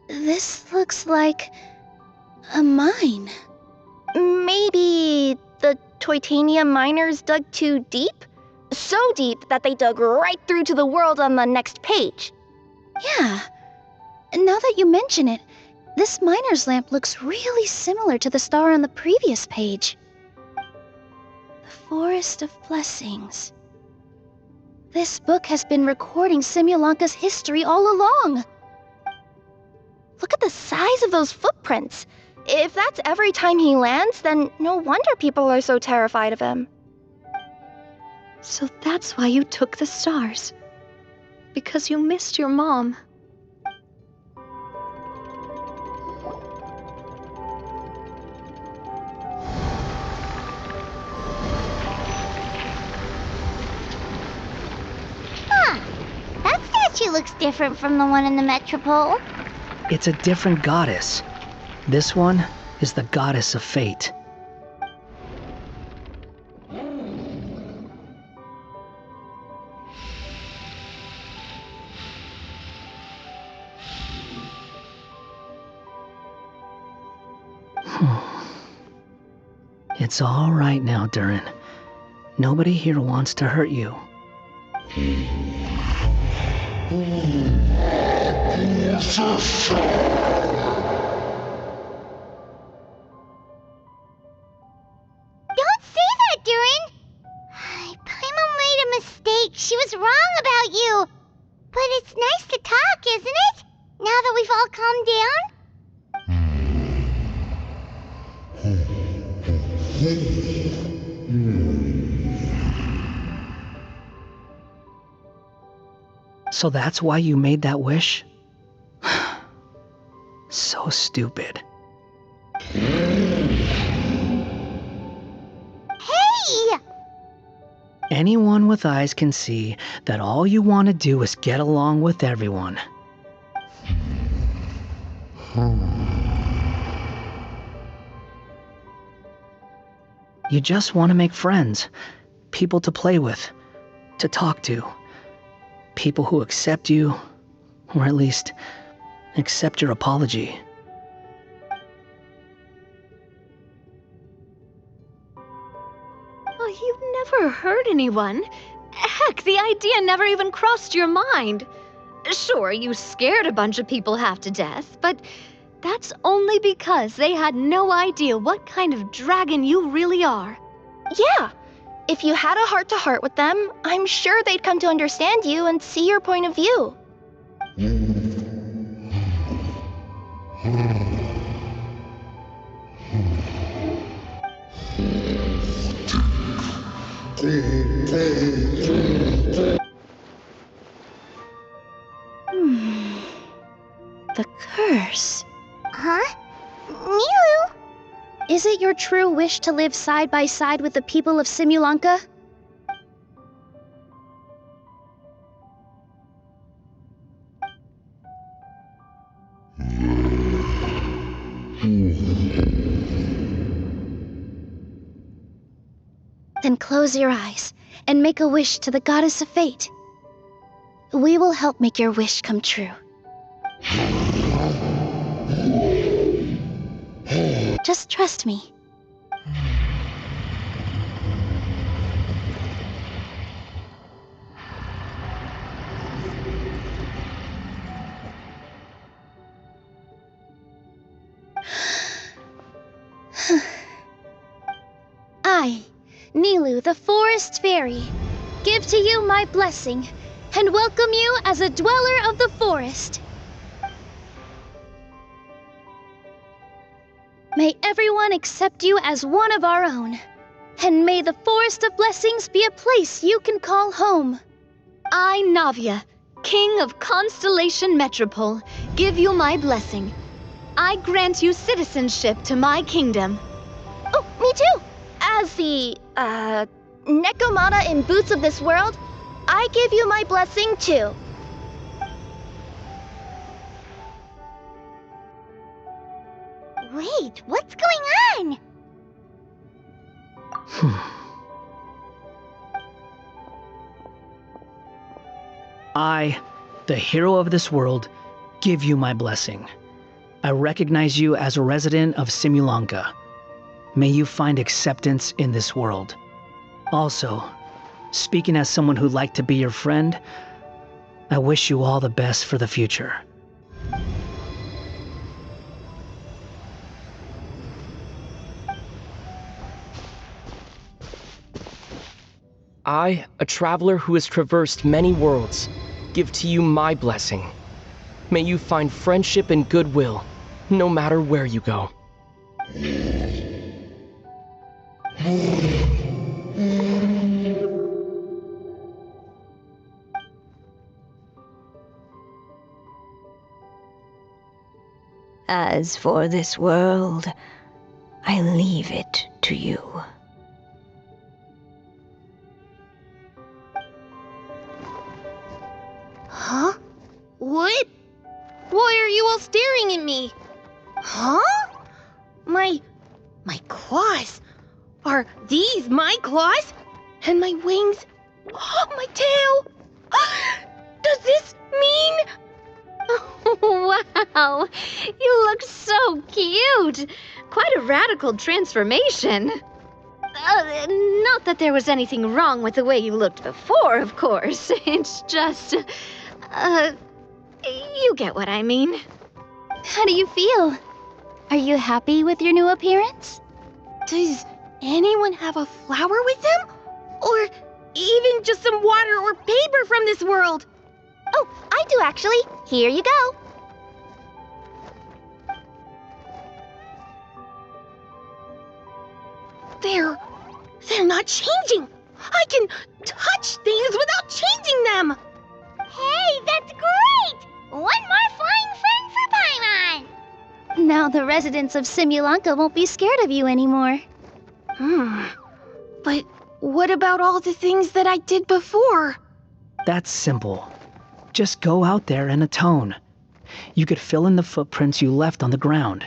This looks like a mine. Maybe the Titanium miners dug too deep? So deep that they dug right through to the world on the next page. Yeah. And now that you mention it, this miner's lamp looks really similar to the star on the previous page. The Forest of Blessings. This book has been recording Simulanka's history all along. Look at the size of those footprints. If that's every time he lands, then no wonder people are so terrified of him. So that's why you took the stars. Because you missed your mom. That statue looks different from the one in the Metropole. It's a different goddess. This one is the goddess of fate. It's all right now, Durin. Nobody here wants to hurt you. Don't say that, Durin! Paimon made a mistake. She was wrong about you. But it's nice to talk, isn't it? Now that we've all calmed down? So that's why you made that wish? So stupid. Hey! Anyone with eyes can see that all you want to do is get along with everyone. You just want to make friends, people to play with, to talk to, people who accept you, or at least accept your apology. Oh, you've never hurt anyone. Heck, the idea never even crossed your mind. Sure, you scared a bunch of people half to death, but that's only because they had no idea what kind of dragon you really are. Yeah. If you had a heart-to-heart with them, I'm sure they'd come to understand you and see your point of view. The curse. Huh? Milu? Is it your true wish to live side by side with the people of Simulanka? Then close your eyes and make a wish to the goddess of fate. We will help make your wish come true. Just trust me. I, Nilu, the Forest Fairy, give to you my blessing and welcome you as a dweller of the forest. May everyone accept you as one of our own, and may the Forest of Blessings be a place you can call home. I, Navia, King of Constellation Metropole, give you my blessing. I grant you citizenship to my kingdom. Oh, me too! As the, Nekomata in Boots of this world, I give you my blessing too. Wait, what's going on? I, the hero of this world, give you my blessing. I recognize you as a resident of Simulanka. May you find acceptance in this world. Also, speaking as someone who'd like to be your friend, I wish you all the best for the future. I, a traveler who has traversed many worlds, give to you my blessing. May you find friendship and goodwill, no matter where you go. As for this world, I leave it to you. Huh? What? Why are you all staring at me? Huh? My claws? Are these my claws? And my wings? Oh, my tail? Does this mean... Wow, you look so cute. Quite a radical transformation. Not that there was anything wrong with the way you looked before, of course. It's just, you get what I mean. How do you feel? Are you happy with your new appearance? Does anyone have a flower with them? Or even just some water or paper from this world? Oh, I do actually. Here you go. They're not changing. I can touch things without changing them. Hey, that's great! One more flying friend for Paimon. Now the residents of Simulanka won't be scared of you anymore. But what about all the things that I did before? That's simple. Just go out there and atone. You could fill in the footprints you left on the ground,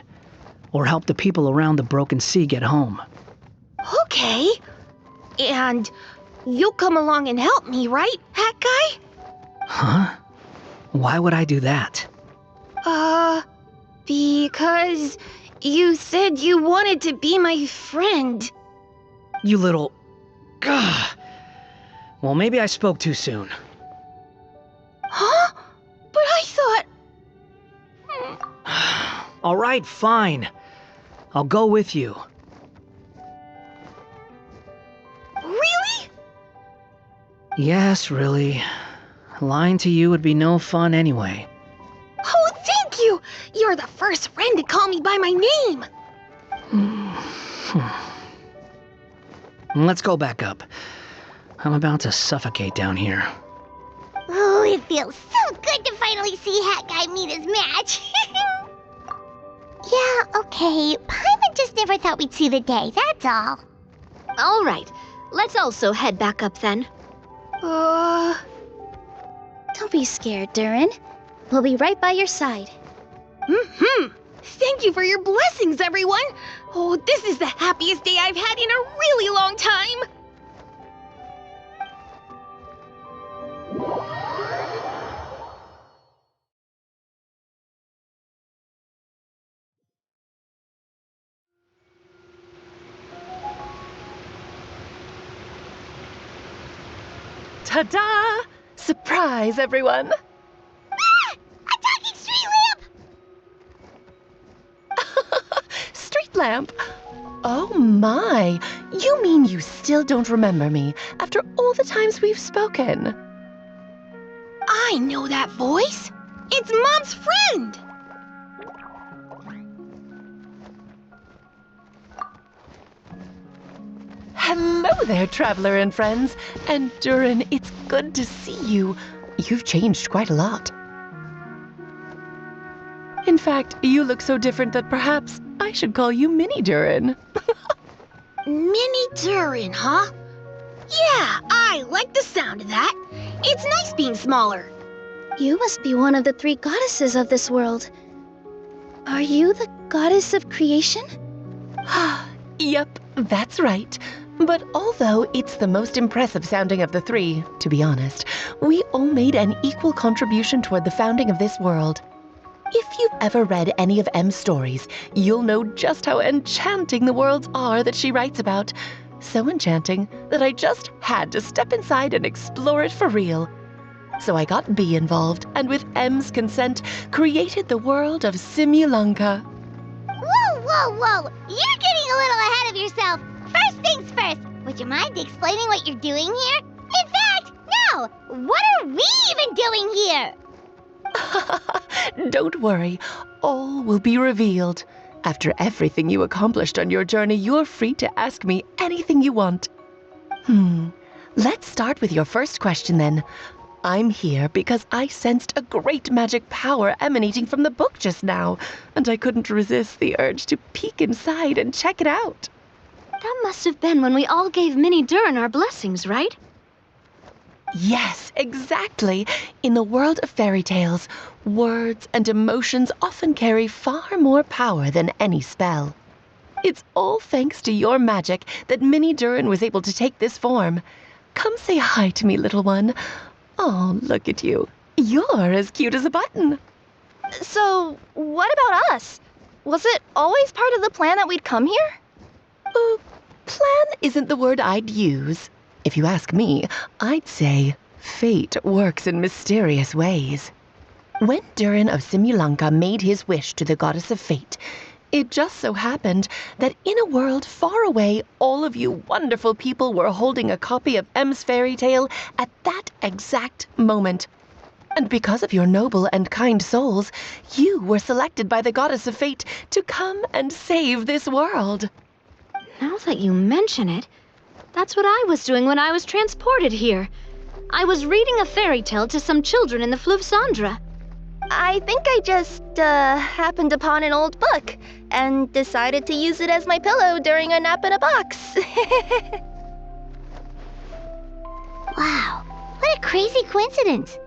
or help the people around the broken sea get home. Okay. And you'll come along and help me, right, Hat Guy? Huh? Why would I do that? Because you said you wanted to be my friend. You little... Gah. Well, maybe I spoke too soon. Huh? But I thought... All right, fine. I'll go with you. Really? Yes, really. Lying to you would be no fun anyway. Oh, thank you! You're the first friend to call me by my name! Let's go back up. I'm about to suffocate down here. Oh, it feels so good to finally see Hat Guy meet his match. Yeah, okay. Paimon just never thought we'd see the day, that's all. All right, let's also head back up then. Don't be scared, Durin. We'll be right by your side. Thank you for your blessings, everyone! Oh, this is the happiest day I've had in a really long time! Ta-da! Surprise, everyone! Ah! A talking street lamp! Street lamp? Oh my! You mean you still don't remember me after all the times we've spoken? I know that voice! It's Mom's friend! Hello there, traveler and friends. And Durin, it's good to see you. You've changed quite a lot. In fact, you look so different that perhaps I should call you Mini Durin. Mini Durin, huh? Yeah, I like the sound of that. It's nice being smaller. You must be one of the 3 goddesses of this world. Are you the goddess of creation? Yep, that's right. But although it's the most impressive sounding of the 3, to be honest, we all made an equal contribution toward the founding of this world. If you've ever read any of M's stories, you'll know just how enchanting the worlds are that she writes about. So enchanting that I just had to step inside and explore it for real. So I got B involved, and with M's consent, created the world of Simulanka. Whoa, whoa, whoa! You're getting a little ahead of yourself. First things first, would you mind explaining what you're doing here? In fact, no! What are we even doing here? Don't worry, all will be revealed. After everything you accomplished on your journey, you're free to ask me anything you want. Let's start with your first question then. I'm here because I sensed a great magic power emanating from the book just now, and I couldn't resist the urge to peek inside and check it out. That must have been when we all gave Minnie Durin our blessings, right? Yes, exactly. In the world of fairy tales, words and emotions often carry far more power than any spell. It's all thanks to your magic that Minnie Durin was able to take this form. Come say hi to me, little one. Oh, look at you. You're as cute as a button. So, what about us? Was it always part of the plan that we'd come here? Plan isn't the word I'd use. If you ask me, I'd say fate works in mysterious ways. When Durin of Simulanka made his wish to the goddess of fate, it just so happened that in a world far away, all of you wonderful people were holding a copy of M's fairy tale at that exact moment. And because of your noble and kind souls, you were selected by the goddess of fate to come and save this world. Now that you mention it, that's what I was doing when I was transported here. I was reading a fairy tale to some children in the Fleuve Cendre. I think I just, happened upon an old book and decided to use it as my pillow during a nap in a box. Wow, what a crazy coincidence.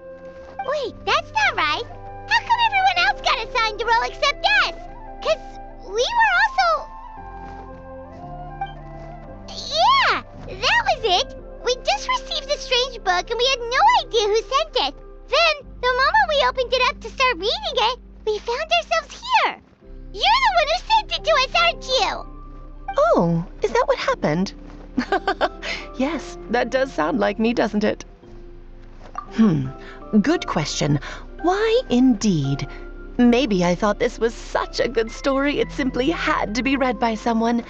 Wait, that's not right. How come everyone else got assigned a role except us? 'Cause we were also... Yeah, that was it. We just received a strange book and we had no idea who sent it. Then, the moment we opened it up to start reading it, we found ourselves here. You're the one who sent it to us, aren't you? Oh, is that what happened? Yes, that does sound like me, doesn't it? Good question. Why indeed? Maybe I thought this was such a good story it simply had to be read by someone.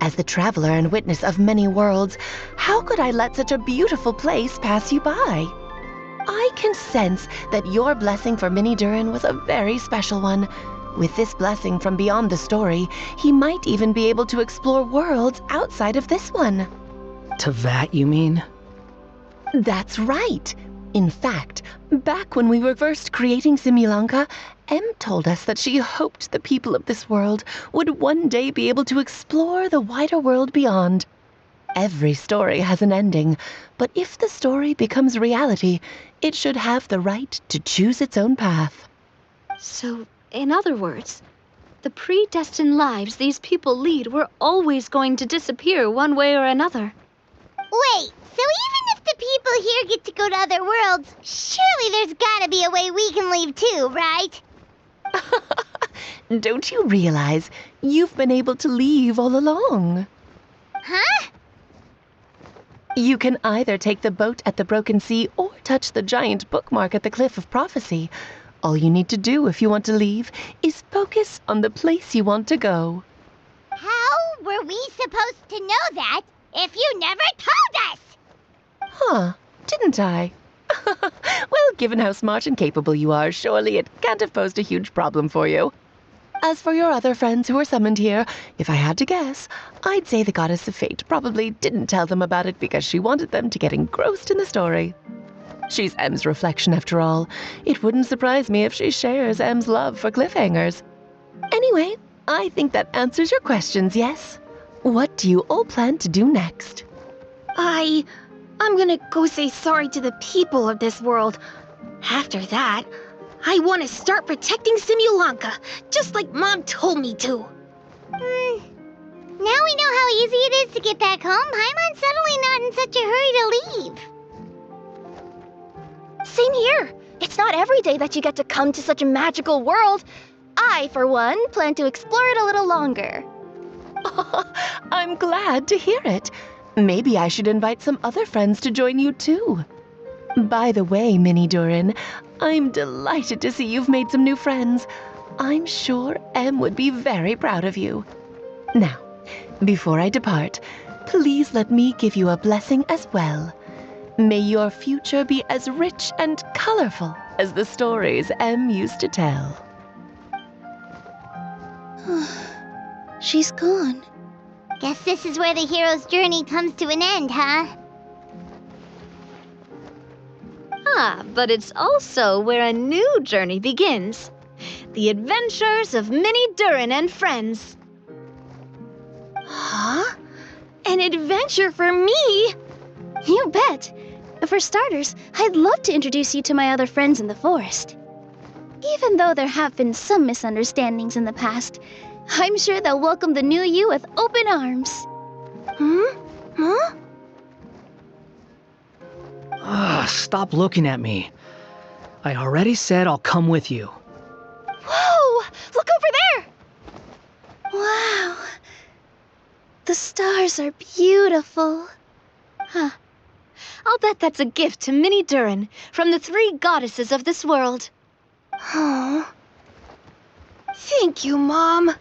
As the traveler and witness of many worlds, how could I let such a beautiful place pass you by? I can sense that your blessing for Minnie Durin was a very special one. With this blessing from beyond the story, he might even be able to explore worlds outside of this one. Teyvat, you mean? That's right. In fact, back when we were first creating Simulanka, Em told us that she hoped the people of this world would one day be able to explore the wider world beyond. Every story has an ending, but if the story becomes reality, it should have the right to choose its own path. So, in other words, the predestined lives these people lead were always going to disappear one way or another. Wait, so even if the people here get to go to other worlds, surely there's gotta be a way we can leave too, right? Don't you realize you've been able to leave all along? Huh? You can either take the boat at the Broken Sea or touch the giant bookmark at the Cliff of Prophecy. All you need to do if you want to leave is focus on the place you want to go. How were we supposed to know that if you never told us? Huh, didn't I? Well, given how smart and capable you are, surely it can't have posed a huge problem for you. As for your other friends who were summoned here, if I had to guess, I'd say the Goddess of Fate probably didn't tell them about it because she wanted them to get engrossed in the story. She's M's reflection, after all. It wouldn't surprise me if she shares M's love for cliffhangers. Anyway, I think that answers your questions, yes? What do you all plan to do next? I'm gonna go say sorry to the people of this world. After that, I want to start protecting Simulanka, just like Mom told me to. Now we know how easy it is to get back home. Paimon's suddenly not in such a hurry to leave. Same here. It's not every day that you get to come to such a magical world. I, for one, plan to explore it a little longer. I'm glad to hear it. Maybe I should invite some other friends to join you too. By the way, Minnie Durin, I'm delighted to see you've made some new friends. I'm sure Em would be very proud of you. Now, before I depart, please let me give you a blessing as well. May your future be as rich and colorful as the stories Em used to tell. She's gone. Guess this is where the hero's journey comes to an end, huh? Ah, but it's also where a new journey begins. The adventures of Minnie Durin and friends. Huh? An adventure for me? You bet. For starters, I'd love to introduce you to my other friends in the forest. Even though there have been some misunderstandings in the past, I'm sure they'll welcome the new you with open arms. Huh? Stop looking at me. I already said I'll come with you. Whoa! Look over there! Wow. The stars are beautiful. Huh. I'll bet that's a gift to Minnie Durin from the 3 goddesses of this world. Oh. Thank you, Mom.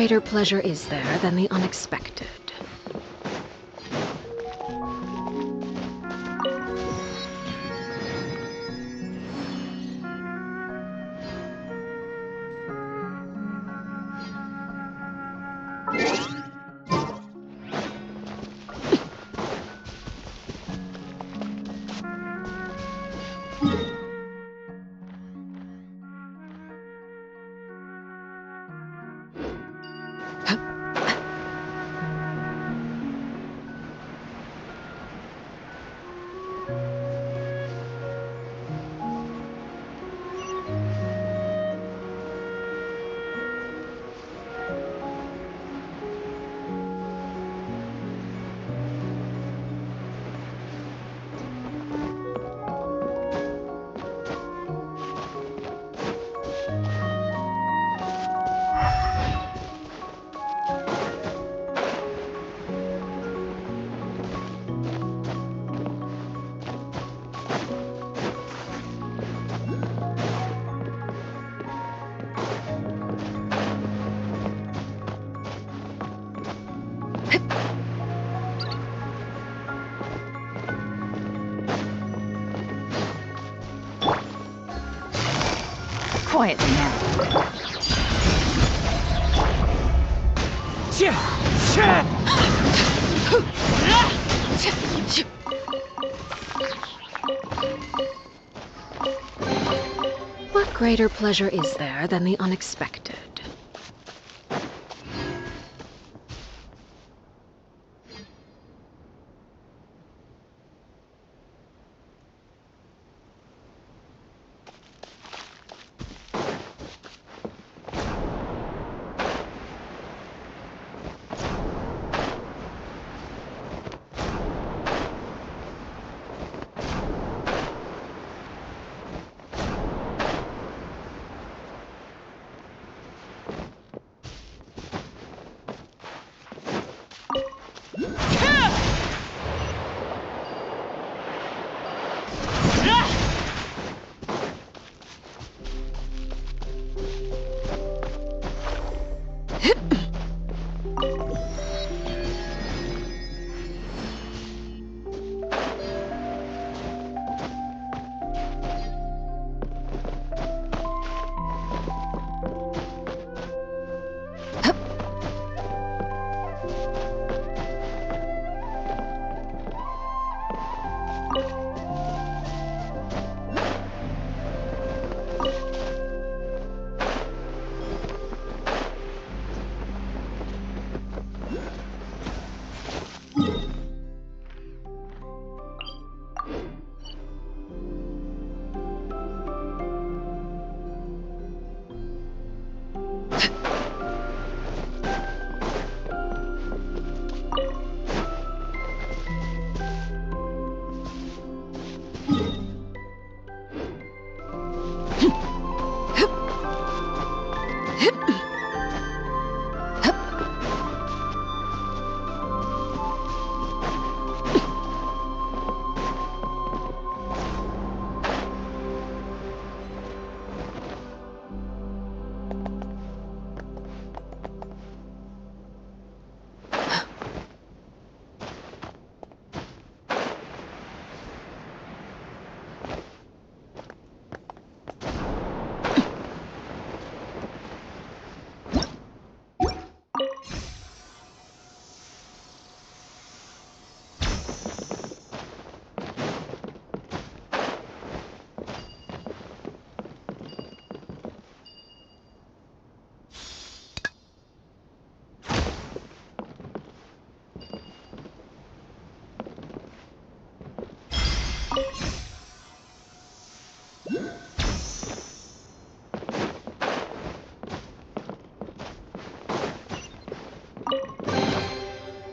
greater pleasure is there than the unexpected? Quietly now. What greater pleasure is there than the unexpected?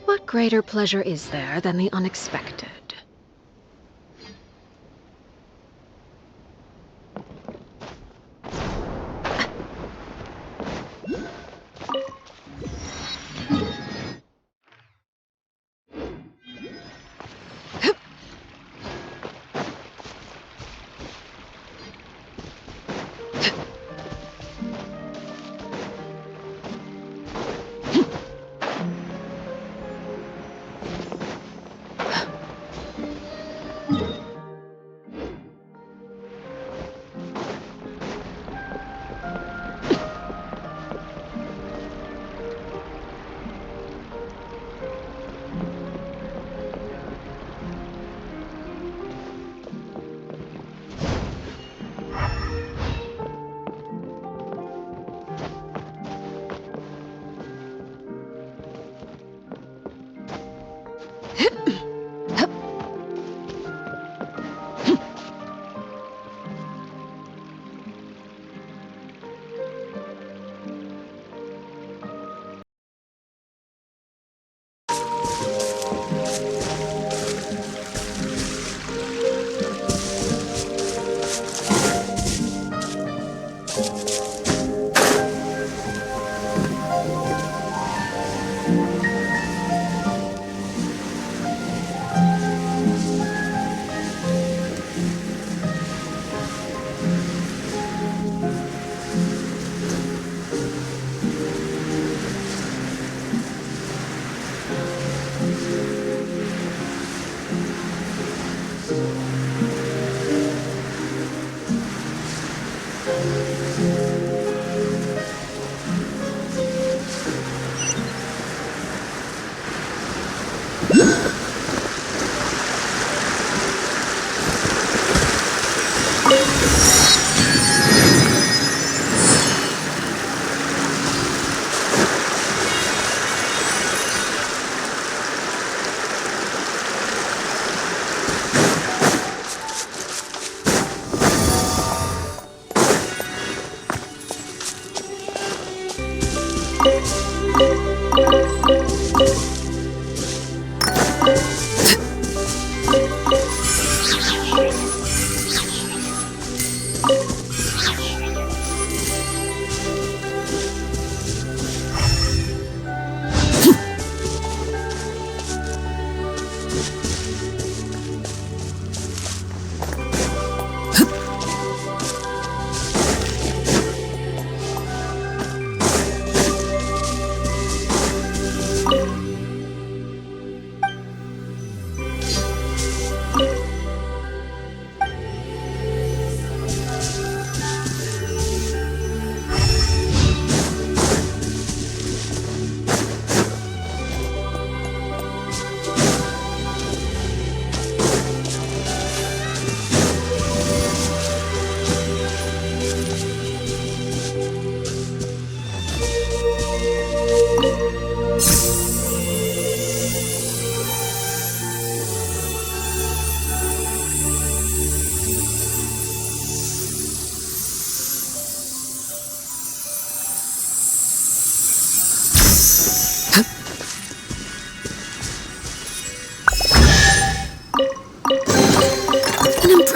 What greater pleasure is there than the unexpected?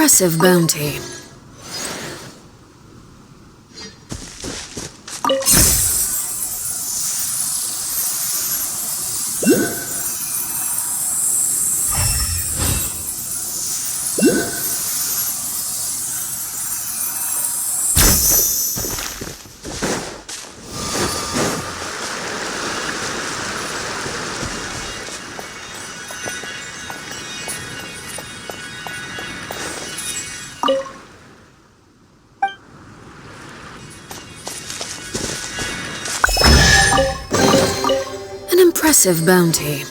impressive bounty. An impressive bounty.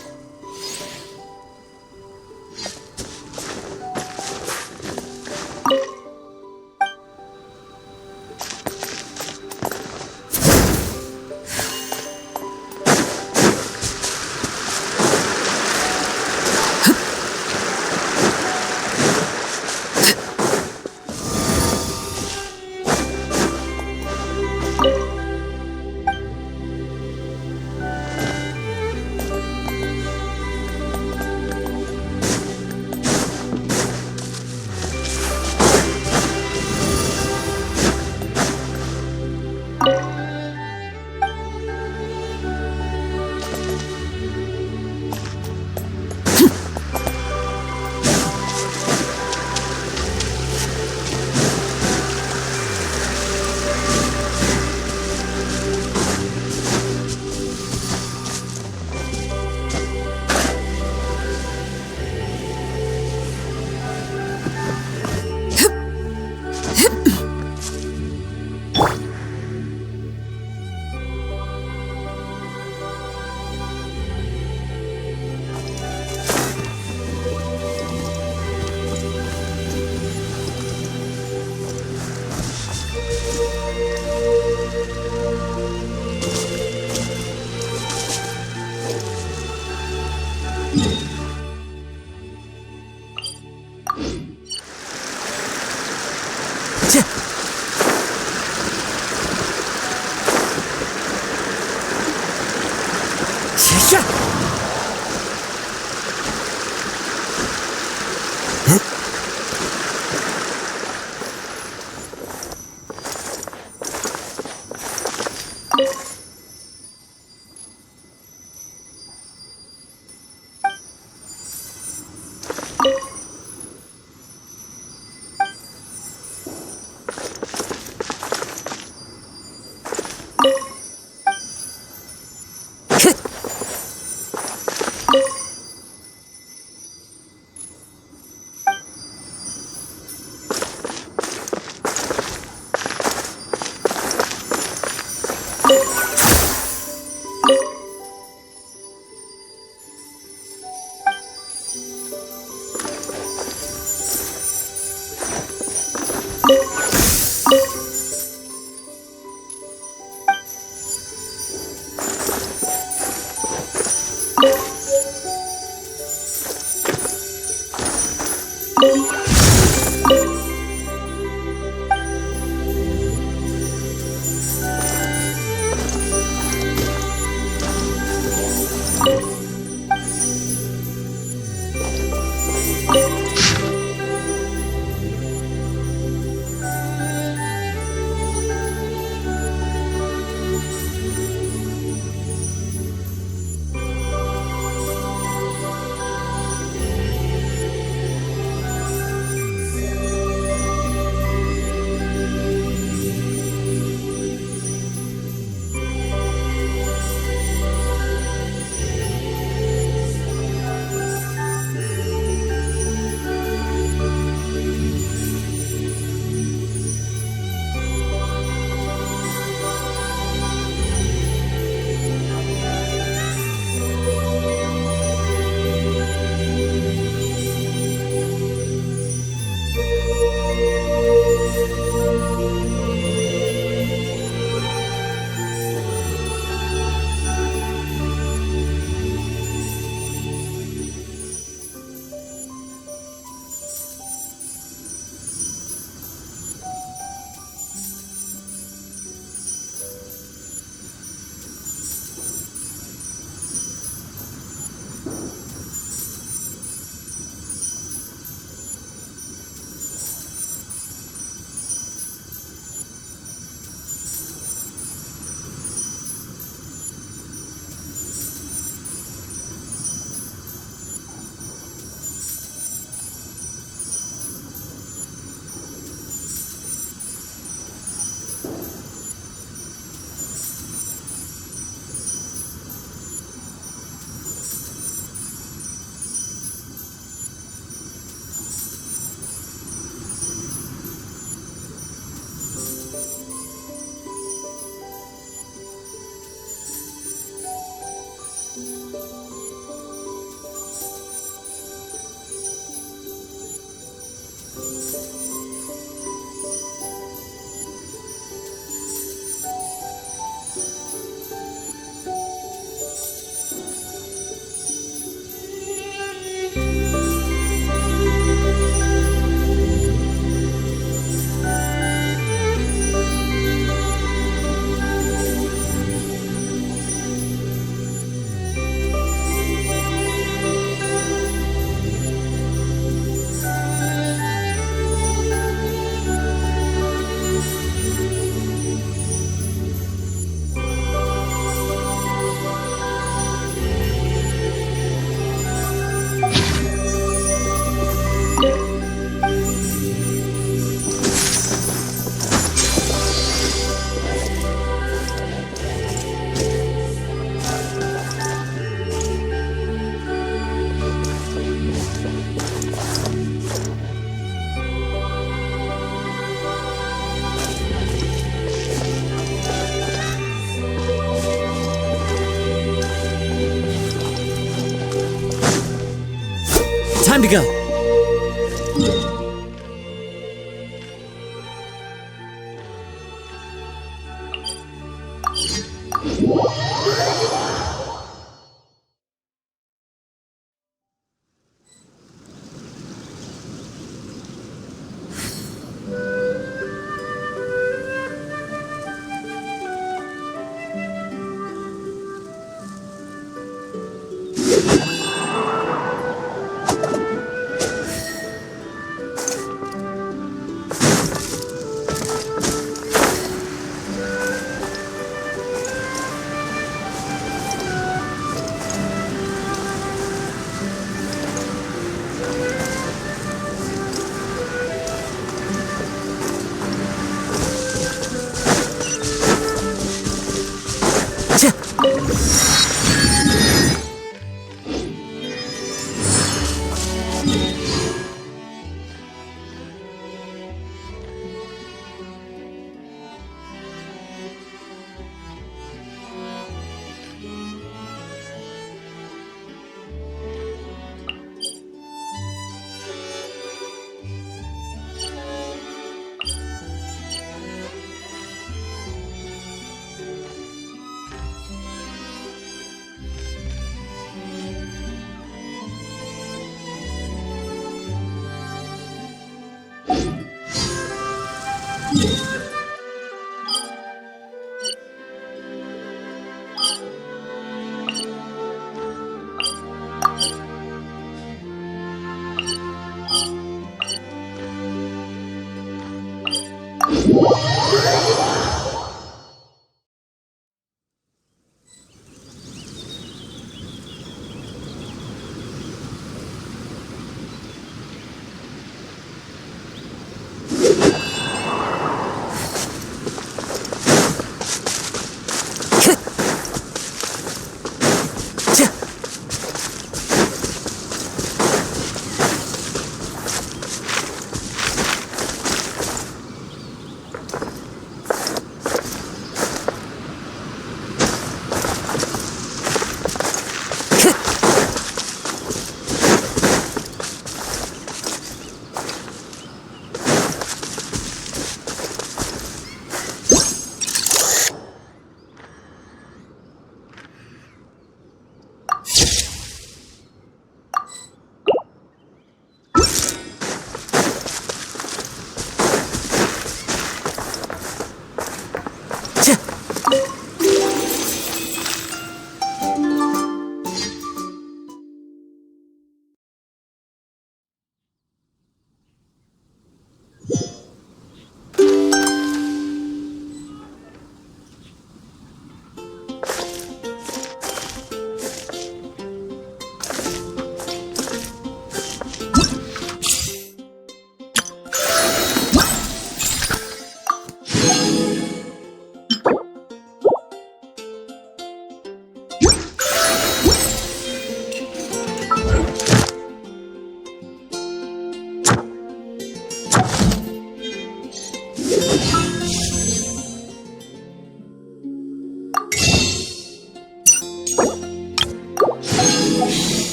Time to go.